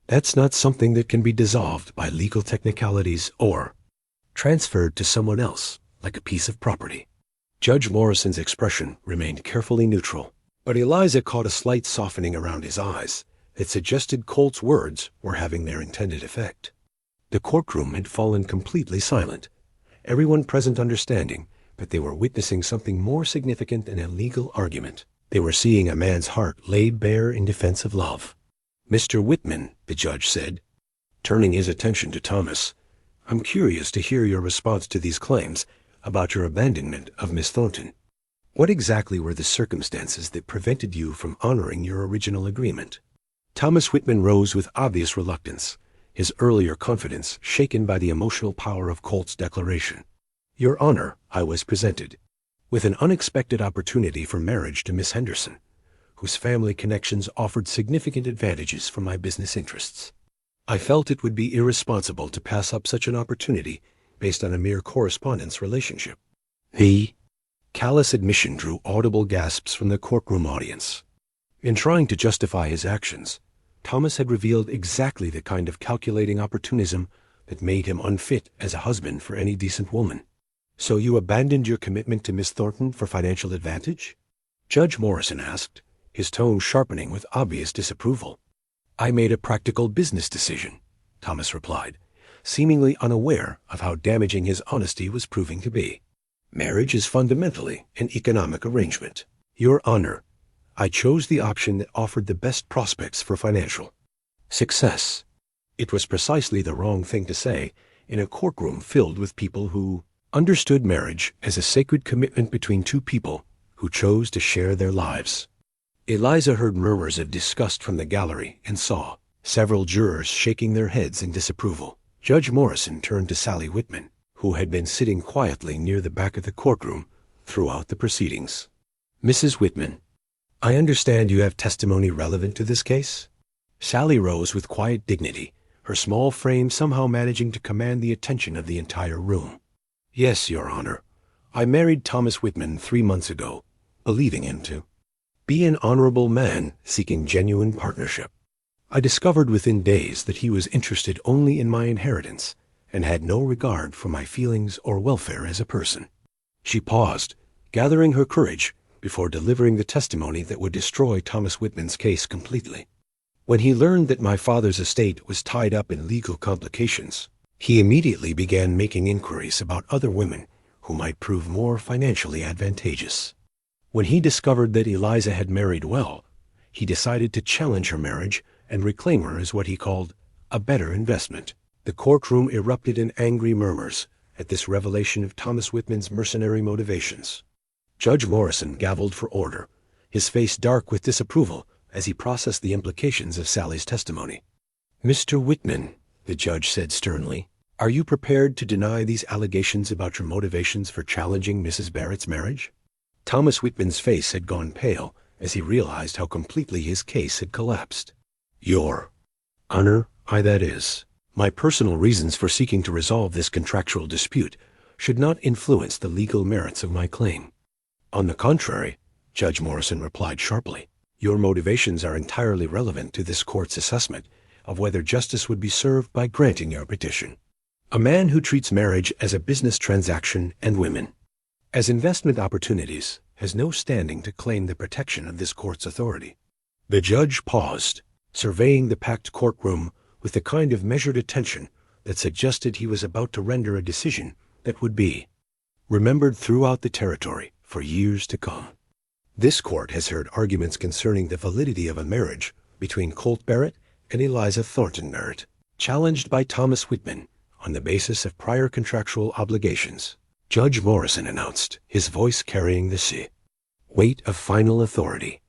That's not something that can be dissolved by legal technicalities or transferred to someone else like a piece of property." Judge Morrison's expression remained carefully neutral, but Eliza caught a slight softening around his eyes that suggested Colt's words were having their intended effect. The courtroom had fallen completely silent, everyone present understanding that they were witnessing something more significant than a legal argument. They were seeing a man's heart laid bare in defense of love. "Mr. Whitman," the judge said, turning his attention to Thomas, "I'm curious to hear your response to these claims about your abandonment of Miss Thornton." What exactly were the circumstances that prevented you from honoring your original agreement? Thomas Whitman rose with obvious reluctance, his earlier confidence shaken by the emotional power of Colt's declaration. Your Honor, I was presented with an unexpected opportunity for marriage to Miss Henderson, whose family connections offered significant advantages for my business interests. I felt it would be irresponsible to pass up such an opportunity based on a mere correspondence relationship. The callous admission drew audible gasps from the courtroom audience. In trying to justify his actions, Thomas had revealed exactly the kind of calculating opportunism that made him unfit as a husband for any decent woman. So you abandoned your commitment to Miss Thornton for financial advantage? Judge Morrison asked, his tone sharpening with obvious disapproval. I made a practical business decision, Thomas replied, seemingly unaware of how damaging his honesty was proving to be. Marriage is fundamentally an economic arrangement. Your Honor, I chose the option that offered the best prospects for financial success. It was precisely the wrong thing to say in a courtroom filled with people who understood marriage as a sacred commitment between two people who chose to share their lives. Eliza heard murmurs of disgust from the gallery and saw several jurors shaking their heads in disapproval. Judge Morrison turned to Sally Whitman, who had been sitting quietly near the back of the courtroom throughout the proceedings. Mrs. Whitman, I understand you have testimony relevant to this case? Sally rose with quiet dignity, her small frame somehow managing to command the attention of the entire room. Yes, Your Honor. I married Thomas Whitman 3 months ago, believing him to be an honorable man seeking genuine partnership. I discovered within days that he was interested only in my inheritance and had no regard for my feelings or welfare as a person. She paused, gathering her courage before delivering the testimony that would destroy Thomas Whitman's case completely. When he learned that my father's estate was tied up in legal complications, he immediately began making inquiries about other women who might prove more financially advantageous. When he discovered that Eliza had married well, he decided to challenge her marriage and reclaim her as what he called a better investment. The courtroom erupted in angry murmurs at this revelation of Thomas Whitman's mercenary motivations. Judge Morrison gavelled for order, his face dark with disapproval as he processed the implications of Sally's testimony. Mr. Whitman, the judge said sternly, are you prepared to deny these allegations about your motivations for challenging Mrs. Barrett's marriage? Thomas Whitman's face had gone pale as he realized how completely his case had collapsed. Your Honor, that is. My personal reasons for seeking to resolve this contractual dispute should not influence the legal merits of my claim. On the contrary, Judge Morrison replied sharply, your motivations are entirely relevant to this court's assessment of whether justice would be served by granting your petition. A man who treats marriage as a business transaction and women as investment opportunities has no standing to claim the protection of this court's authority. The judge paused, surveying the packed courtroom with the kind of measured attention that suggested he was about to render a decision that would be remembered throughout the territory for years to come. This court has heard arguments concerning the validity of a marriage between Colt Barrett and Eliza Thornton Barrett, challenged by Thomas Whitman on the basis of prior contractual obligations. Judge Morrison announced, his voice carrying the weight of final authority.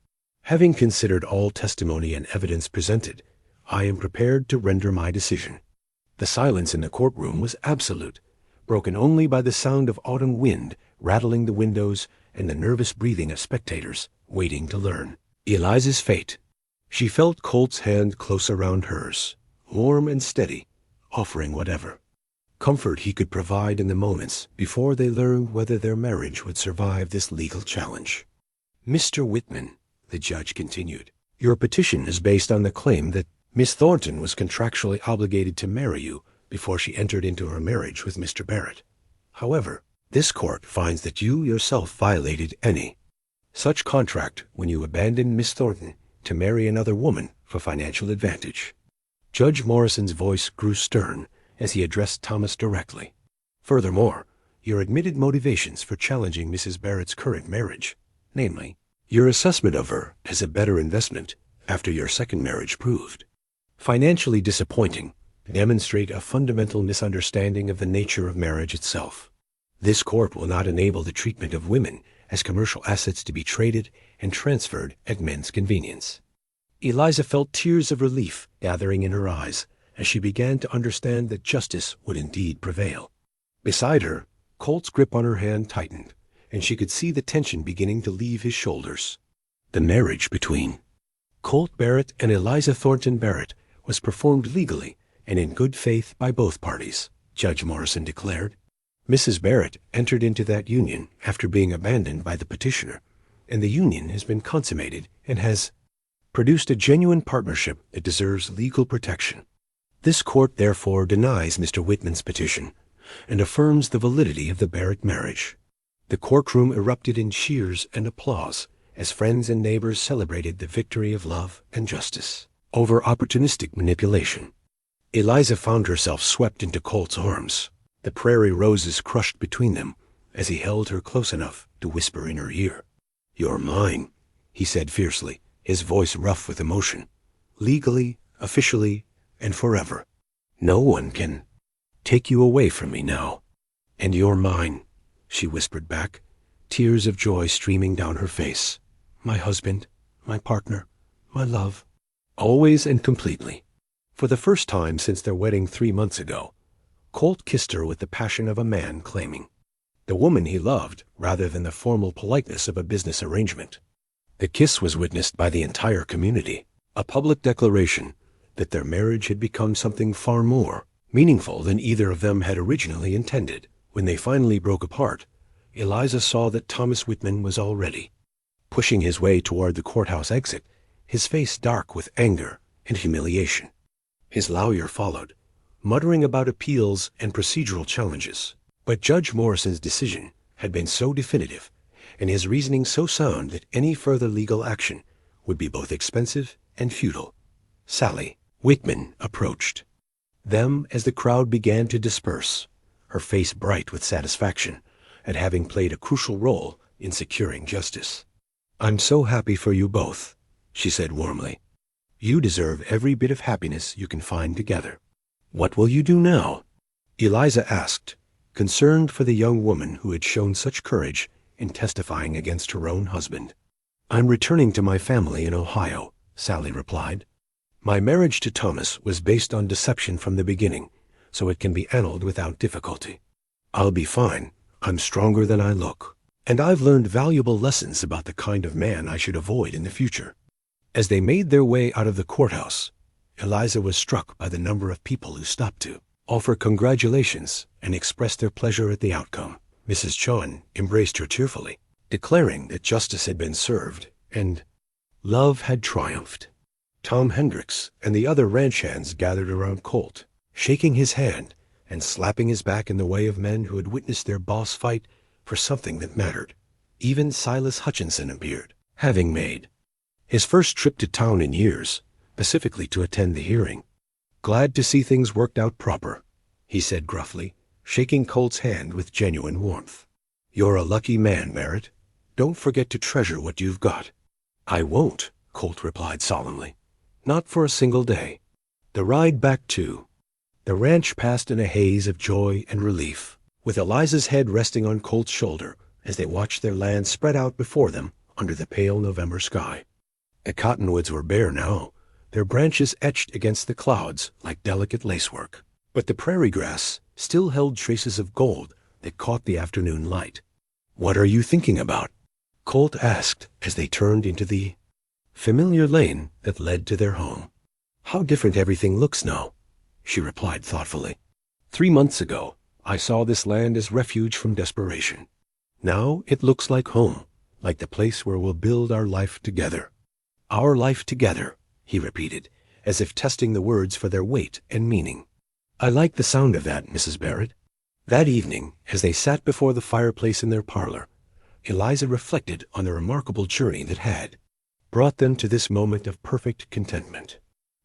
Having considered all testimony and evidence presented, I am prepared to render my decision. The silence in the courtroom was absolute, broken only by the sound of autumn wind rattling the windows and the nervous breathing of spectators waiting to learn Eliza's fate. She felt Colt's hand close around hers, warm and steady, offering whatever comfort he could provide in the moments before they learned whether their marriage would survive this legal challenge. Mr. Whitman, the judge continued, your petition is based on the claim that Miss Thornton was contractually obligated to marry you before she entered into her marriage with Mr. Barrett. However, this court finds that you yourself violated any such contract when you abandoned Miss Thornton to marry another woman for financial advantage. Judge Morrison's voice grew stern as he addressed Thomas directly. Furthermore, your admitted motivations for challenging Mrs. Barrett's current marriage, namely, your assessment of her as a better investment after your second marriage proved financially disappointing, demonstrate a fundamental misunderstanding of the nature of marriage itself. This court will not enable the treatment of women as commercial assets to be traded and transferred at men's convenience. Eliza felt tears of relief gathering in her eyes as she began to understand that justice would indeed prevail. Beside her, Colt's grip on her hand tightened, and she could see the tension beginning to leave his shoulders. The marriage between Colt Barrett and Eliza Thornton Barrett was performed legally and in good faith by both parties, Judge Morrison declared. Mrs. Barrett entered into that union after being abandoned by the petitioner, and the union has been consummated and has produced a genuine partnership that deserves legal protection. This court therefore denies Mr. Whitman's petition and affirms the validity of the Barrett marriage. The courtroom erupted in cheers and applause as friends and neighbors celebrated the victory of love and justice over opportunistic manipulation. Eliza found herself swept into Colt's arms, the prairie roses crushed between them as he held her close enough to whisper in her ear. "You're mine," he said fiercely, his voice rough with emotion. "Legally, officially, and forever. No one can take you away from me now. And you're mine," she whispered back, tears of joy streaming down her face. "My husband, my partner, my love, always and completely." For the first time since their wedding 3 months ago, Colt kissed her with the passion of a man claiming the woman he loved rather than the formal politeness of a business arrangement. The kiss was witnessed by the entire community, a public declaration that their marriage had become something far more meaningful than either of them had originally intended. When they finally broke apart, Eliza saw that Thomas Whitman was already pushing his way toward the courthouse exit, his face dark with anger and humiliation. His lawyer followed, muttering about appeals and procedural challenges. But Judge Morrison's decision had been so definitive, and his reasoning so sound that any further legal action would be both expensive and futile. Sally Whitman approached them as the crowd began to disperse, her face bright with satisfaction at having played a crucial role in securing justice. "I'm so happy for you both," she said warmly. "You deserve every bit of happiness you can find together." "What will you do now?" Eliza asked, concerned for the young woman who had shown such courage in testifying against her own husband. "I'm returning to my family in Ohio," Sally replied. "My marriage to Thomas was based on deception from the beginning, so it can be annulled without difficulty. I'll be fine. I'm stronger than I look. And I've learned valuable lessons about the kind of man I should avoid in the future." As they made their way out of the courthouse, Eliza was struck by the number of people who stopped to offer congratulations and express their pleasure at the outcome. Mrs. Chon embraced her cheerfully, declaring that justice had been served and love had triumphed. Tom Hendricks and the other ranch hands gathered around Colt, shaking his hand and slapping his back in the way of men who had witnessed their boss fight for something that mattered. Even Silas Hutchinson appeared, having made his first trip to town in years, specifically to attend the hearing. "Glad to see things worked out proper," he said gruffly, shaking Colt's hand with genuine warmth. "You're a lucky man, Barrett. Don't forget to treasure what you've got." "I won't," Colt replied solemnly. "Not for a single day." The ride back to the ranch passed in a haze of joy and relief, with Eliza's head resting on Colt's shoulder as they watched their land spread out before them under the pale November sky. The cottonwoods were bare now, their branches etched against the clouds like delicate lacework. But the prairie grass still held traces of gold that caught the afternoon light. "What are you thinking about?" Colt asked as they turned into the familiar lane that led to their home. "How different everything looks now," she replied thoughtfully. 3 months ago, I saw this land as refuge from desperation. Now it looks like home, like the place where we'll build our life together." "Our life together," he repeated, as if testing the words for their weight and meaning. "I like the sound of that, Mrs. Barrett." That evening, as they sat before the fireplace in their parlor, Eliza reflected on the remarkable journey that had brought them to this moment of perfect contentment.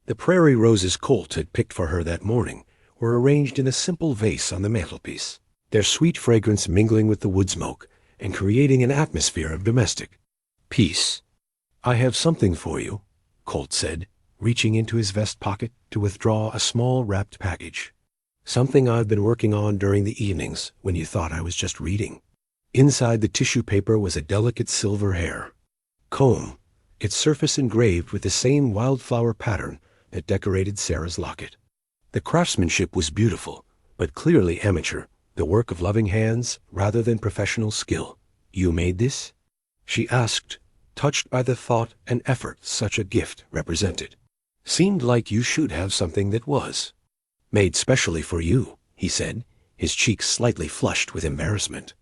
The prairie roses Colt had picked for her that morning were arranged in a simple vase on the mantelpiece, their sweet fragrance mingling with the wood smoke and creating an atmosphere of domestic peace. "I have something for you," Colt said, reaching into his vest pocket to withdraw a small wrapped package. "Something I've been working on during the evenings when you thought I was just reading." Inside the tissue paper was a delicate silver hair comb, its surface engraved with the same wildflower pattern that decorated Sarah's locket. The craftsmanship was beautiful, but clearly amateur, the work of loving hands rather than professional skill. "You made this?" she asked, touched by the thought and effort such a gift represented. "Seemed like you should have something that was." "Made specially for you," he said, his cheeks slightly flushed with embarrassment.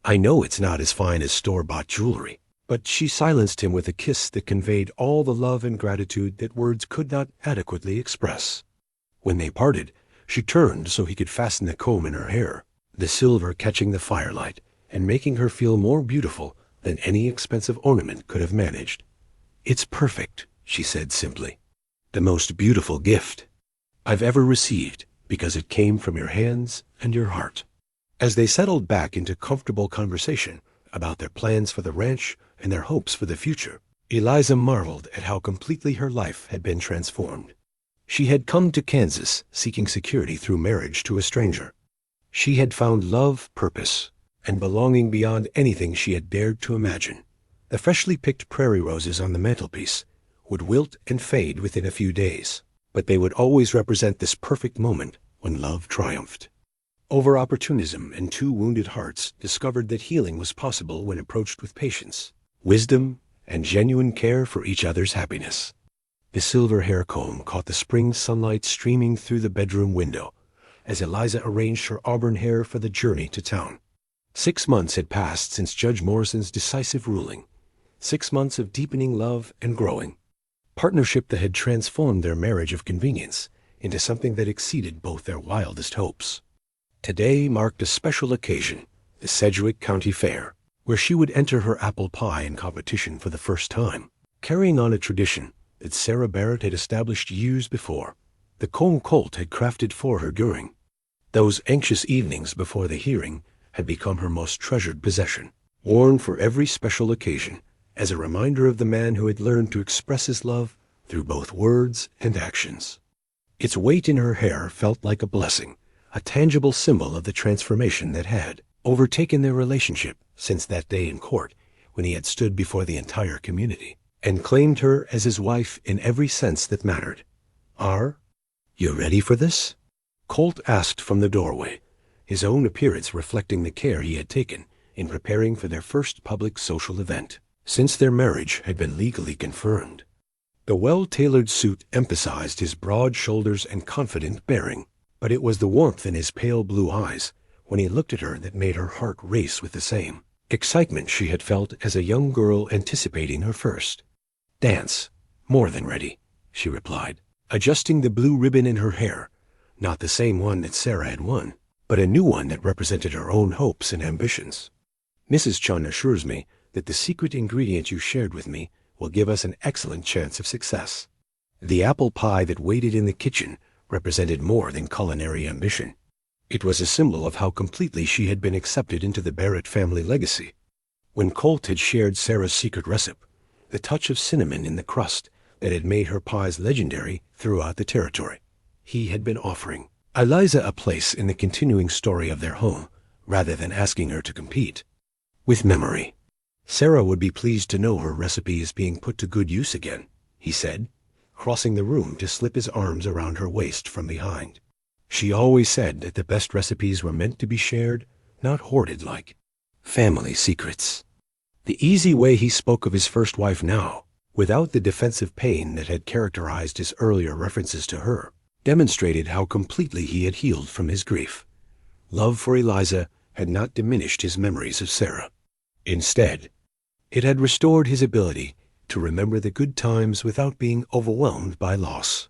"I know it's not as fine as store-bought jewelry." But she silenced him with a kiss that conveyed all the love and gratitude that words could not adequately express. When they parted, she turned so he could fasten the comb in her hair, the silver catching the firelight and making her feel more beautiful than any expensive ornament could have managed. "It's perfect," she said simply. "The most beautiful gift I've ever received, because it came from your hands and your heart." As they settled back into comfortable conversation about their plans for the ranch and their hopes for the future, Eliza marveled at how completely her life had been transformed. She had come to Kansas seeking security through marriage to a stranger. She had found love, purpose, and belonging beyond anything she had dared to imagine. The freshly picked prairie roses on the mantelpiece would wilt and fade within a few days, but they would always represent this perfect moment when love triumphed. Over-opportunism and two wounded hearts discovered that healing was possible when approached with patience, wisdom, and genuine care for each other's happiness. The silver hair comb caught the spring sunlight streaming through the bedroom window as Eliza arranged her auburn hair for the journey to town. 6 months had passed since Judge Morrison's decisive ruling. 6 months of deepening love and growing. Partnership that had transformed their marriage of convenience into something that exceeded both their wildest hopes. Today marked a special occasion, the Sedgwick County Fair, where she would enter her apple pie in competition for the first time, carrying on a tradition that Sarah Barrett had established years before. The comb Colt had crafted for her during those anxious evenings before the hearing had become her most treasured possession, worn for every special occasion as a reminder of the man who had learned to express his love through both words and actions. Its weight in her hair felt like a blessing, a tangible symbol of the transformation that had overtaken their relationship since that day in court when he had stood before the entire community and claimed her as his wife in every sense that mattered. "Are you ready for this?" Colt asked from the doorway, his own appearance reflecting the care he had taken in preparing for their first public social event since their marriage had been legally confirmed. The well-tailored suit emphasized his broad shoulders and confident bearing, but it was the warmth in his pale blue eyes when he looked at her that made her heart race with the same excitement she had felt as a young girl anticipating her first dance. "More than ready," she replied, adjusting the blue ribbon in her hair, not the same one that Sarah had won, but a new one that represented her own hopes and ambitions. "Mrs. Chun assures me that the secret ingredient you shared with me will give us an excellent chance of success." The apple pie that waited in the kitchen represented more than culinary ambition. It was a symbol of how completely she had been accepted into the Barrett family legacy. When Colt had shared Sarah's secret recipe, the touch of cinnamon in the crust that had made her pies legendary throughout the territory, he had been offering Eliza a place in the continuing story of their home, rather than asking her to compete with memory. "Sarah would be pleased to know her recipe is being put to good use again," he said, crossing the room to slip his arms around her waist from behind. "She always said that the best recipes were meant to be shared, not hoarded like family secrets." The easy way he spoke of his first wife now, without the defensive pain that had characterized his earlier references to her, demonstrated how completely he had healed from his grief. Love for Eliza had not diminished his memories of Sarah. Instead, it had restored his ability to remember the good times without being overwhelmed by loss.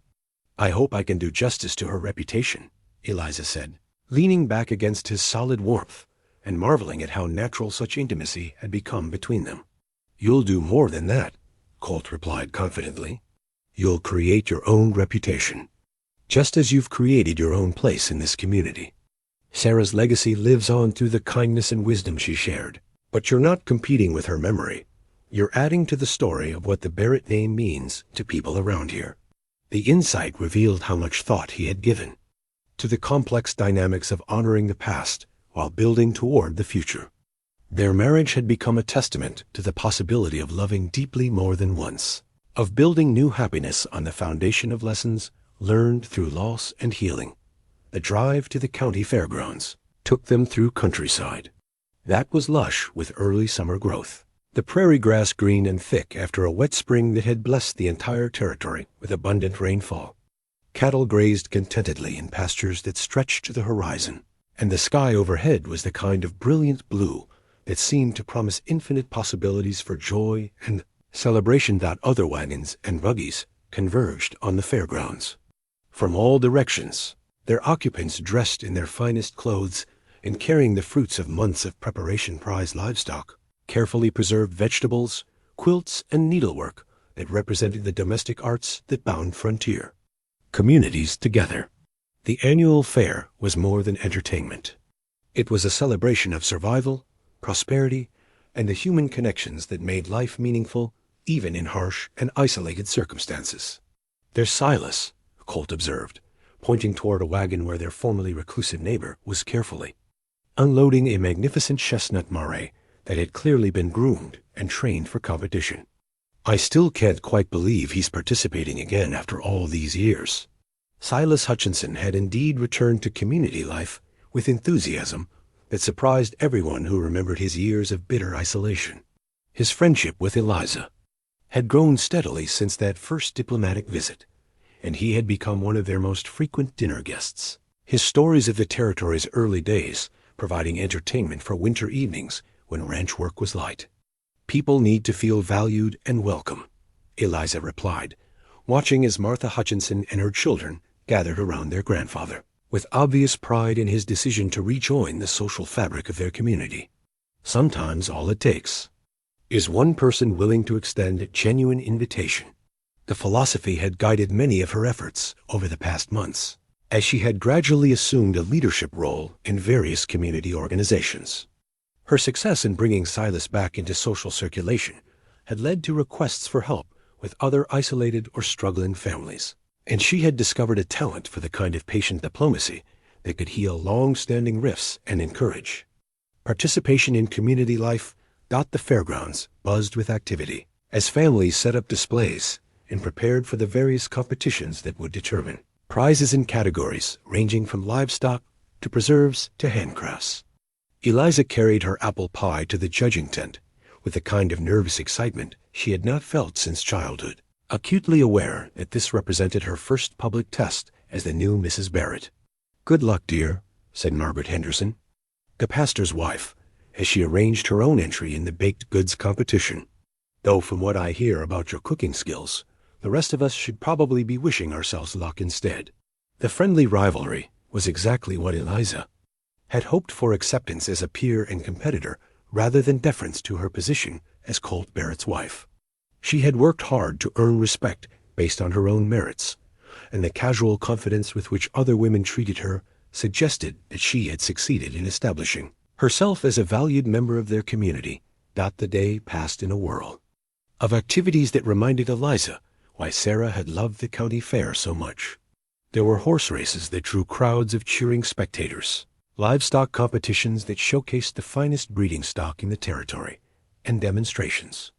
"I hope I can do justice to her reputation," Eliza said, leaning back against his solid warmth and marveling at how natural such intimacy had become between them. "You'll do more than that," Colt replied confidently. "You'll create your own reputation, just as you've created your own place in this community. Sarah's legacy lives on through the kindness and wisdom she shared, but you're not competing with her memory. You're adding to the story of what the Barrett name means to people around here." The insight revealed how much thought he had given to the complex dynamics of honoring the past while building toward the future. Their marriage had become a testament to the possibility of loving deeply more than once, of building new happiness on the foundation of lessons learned through loss and healing. The drive to the county fairgrounds took them through countryside that was lush with early summer growth, the prairie grass green and thick after a wet spring that had blessed the entire territory with abundant rainfall. Cattle grazed contentedly in pastures that stretched to the horizon, and the sky overhead was the kind of brilliant blue that seemed to promise infinite possibilities for joy and celebration. Other wagons and buggies converged on the fairgrounds. From all directions, their occupants dressed in their finest clothes and carrying the fruits of months of preparation prized livestock, carefully preserved vegetables, quilts, and needlework that represented the domestic arts that bound frontier communities together. The annual fair was more than entertainment. It was a celebration of survival, prosperity, and the human connections that made life meaningful even in harsh and isolated circumstances. "There's Silas," Colt observed, pointing toward a wagon where their formerly reclusive neighbor was carefully unloading a magnificent chestnut marais that had clearly been groomed and trained for competition. "I still can't quite believe he's participating again after all these years." Silas Hutchinson had indeed returned to community life with enthusiasm that surprised everyone who remembered his years of bitter isolation. His friendship with Eliza had grown steadily since that first diplomatic visit, and he had become one of their most frequent dinner guests. His stories of the territory's early days providing entertainment for winter evenings when ranch work was light. "People need to feel valued and welcome," Eliza replied, watching as Martha Hutchinson and her children gathered around their grandfather, with obvious pride in his decision to rejoin the social fabric of their community. "Sometimes all it takes is one person willing to extend a genuine invitation." The philosophy had guided many of her efforts over the past months, as she had gradually assumed a leadership role in various community organizations. Her success in bringing Silas back into social circulation had led to requests for help with other isolated or struggling families, and she had discovered a talent for the kind of patient diplomacy that could heal long-standing rifts and encourage participation in community life. The fairgrounds buzzed with activity as families set up displays and prepared for the various competitions that would determine prizes in categories ranging from livestock to preserves to handcrafts. Eliza carried her apple pie to the judging tent with a kind of nervous excitement she had not felt since childhood, acutely aware that this represented her first public test as the new Mrs. Barrett. "Good luck, dear," said Margaret Henderson, the pastor's wife, as she arranged her own entry in the baked goods competition. "Though from what I hear about your cooking skills, the rest of us should probably be wishing ourselves luck instead." The friendly rivalry was exactly what Eliza had hoped for, acceptance as a peer and competitor rather than deference to her position as Colt Barrett's wife. She had worked hard to earn respect based on her own merits, and the casual confidence with which other women treated her suggested that she had succeeded in establishing herself as a valued member of their community. The day passed in a whirl of activities that reminded Eliza why Sarah had loved the county fair so much. There were horse races that drew crowds of cheering spectators, livestock competitions that showcased the finest breeding stock in the territory, and demonstrations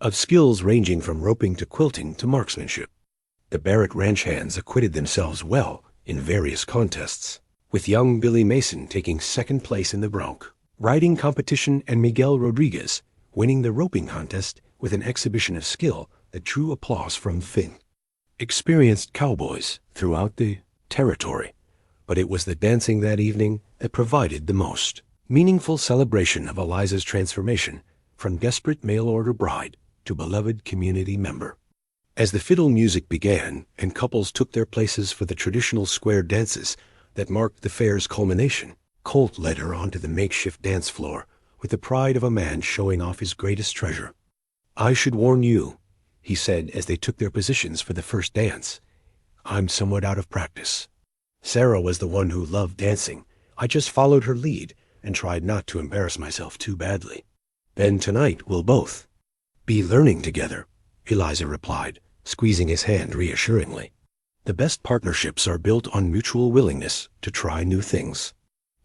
of skills ranging from roping to quilting to marksmanship. The Barrett ranch hands acquitted themselves well in various contests, with young Billy Mason taking second place in the bronc riding competition and Miguel Rodriguez winning the roping contest with an exhibition of skill that drew applause from experienced cowboys throughout the territory. But it was the dancing that evening that provided the most meaningful celebration of Eliza's transformation from desperate mail-order bride to beloved community member. As the fiddle music began and couples took their places for the traditional square dances that marked the fair's culmination, Colt led her onto the makeshift dance floor with the pride of a man showing off his greatest treasure. "I should warn you," he said as they took their positions for the first dance, "I'm somewhat out of practice. Sarah was the one who loved dancing. I just followed her lead and tried not to embarrass myself too badly." "Then tonight we'll both be learning together," Eliza replied, squeezing his hand reassuringly. "The best partnerships are built on mutual willingness to try new things."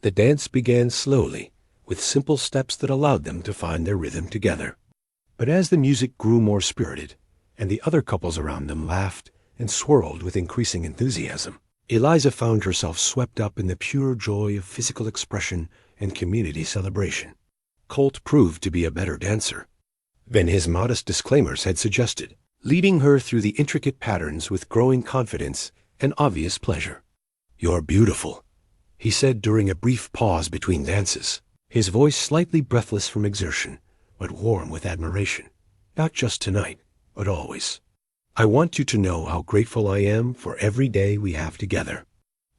The dance began slowly, with simple steps that allowed them to find their rhythm together. But as the music grew more spirited, and the other couples around them laughed and swirled with increasing enthusiasm, Eliza found herself swept up in the pure joy of physical expression and community celebration. Colt proved to be a better dancer than his modest disclaimers had suggested, leading her through the intricate patterns with growing confidence and obvious pleasure. "You're beautiful," he said during a brief pause between dances, his voice slightly breathless from exertion, but warm with admiration. "Not just tonight, but always. I want you to know how grateful I am for every day we have together.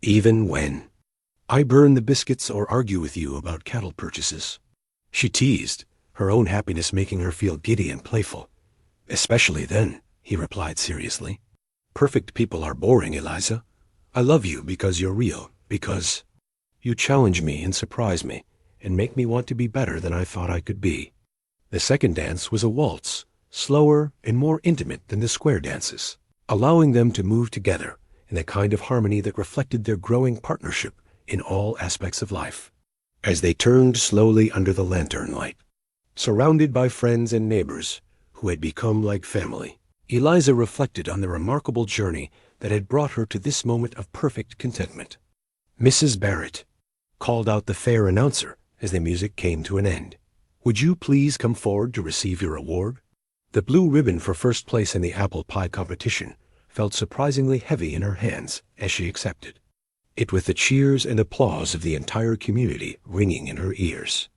Even when I burn the biscuits or argue with you about cattle purchases." She teased, her own happiness making her feel giddy and playful. "Especially then," he replied seriously. "Perfect people are boring, Eliza. I love you because you're real, because you challenge me and surprise me, and make me want to be better than I thought I could be." The second dance was a waltz, slower and more intimate than the square dances, allowing them to move together in a kind of harmony that reflected their growing partnership in all aspects of life. As they turned slowly under the lantern light, surrounded by friends and neighbors who had become like family, Eliza reflected on the remarkable journey that had brought her to this moment of perfect contentment. "Mrs. Barrett," called out the fair announcer as the music came to an end, "would you please come forward to receive your award?" The blue ribbon for first place in the apple pie competition felt surprisingly heavy in her hands as she accepted it, with the cheers and applause of the entire community ringing in her ears.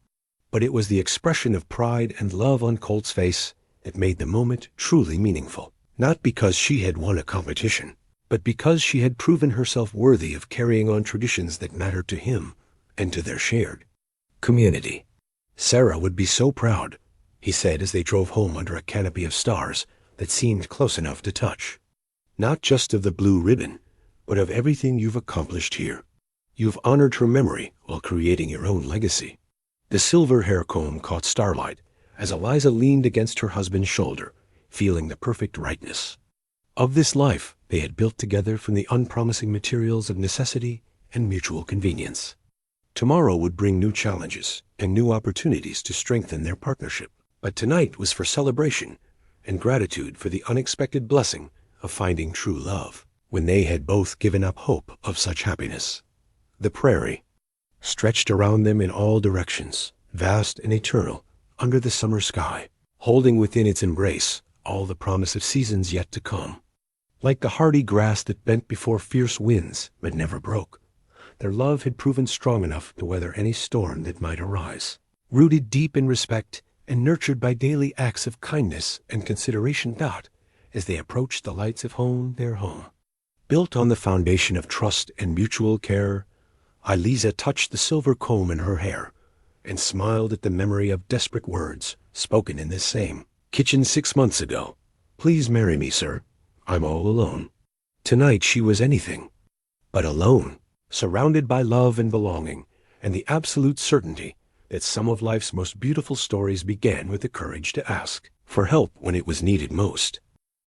But it was the expression of pride and love on Colt's face that made the moment truly meaningful, not because she had won a competition, but because she had proven herself worthy of carrying on traditions that mattered to him and to their shared community. "Sarah would be so proud," he said as they drove home under a canopy of stars that seemed close enough to touch. "Not just of the blue ribbon, but of everything you've accomplished here. You've honored her memory while creating your own legacy." The silver hair comb caught starlight as Eliza leaned against her husband's shoulder, feeling the perfect rightness of this life they had built together from the unpromising materials of necessity and mutual convenience. Tomorrow would bring new challenges and new opportunities to strengthen their partnership, but tonight was for celebration and gratitude for the unexpected blessing of finding true love, when they had both given up hope of such happiness. The prairie stretched around them in all directions, vast and eternal, under the summer sky, holding within its embrace all the promise of seasons yet to come. Like the hardy grass that bent before fierce winds but never broke, their love had proven strong enough to weather any storm that might arise. Rooted deep in respect and nurtured by daily acts of kindness and consideration, as they approached the lights of home, their home. Built on the foundation of trust and mutual care, Eliza touched the silver comb in her hair and smiled at the memory of desperate words spoken in this same kitchen 6 months ago. "Please marry me, sir. I'm all alone." Tonight she was anything but alone, surrounded by love and belonging, and the absolute certainty that some of life's most beautiful stories began with the courage to ask for help when it was needed most.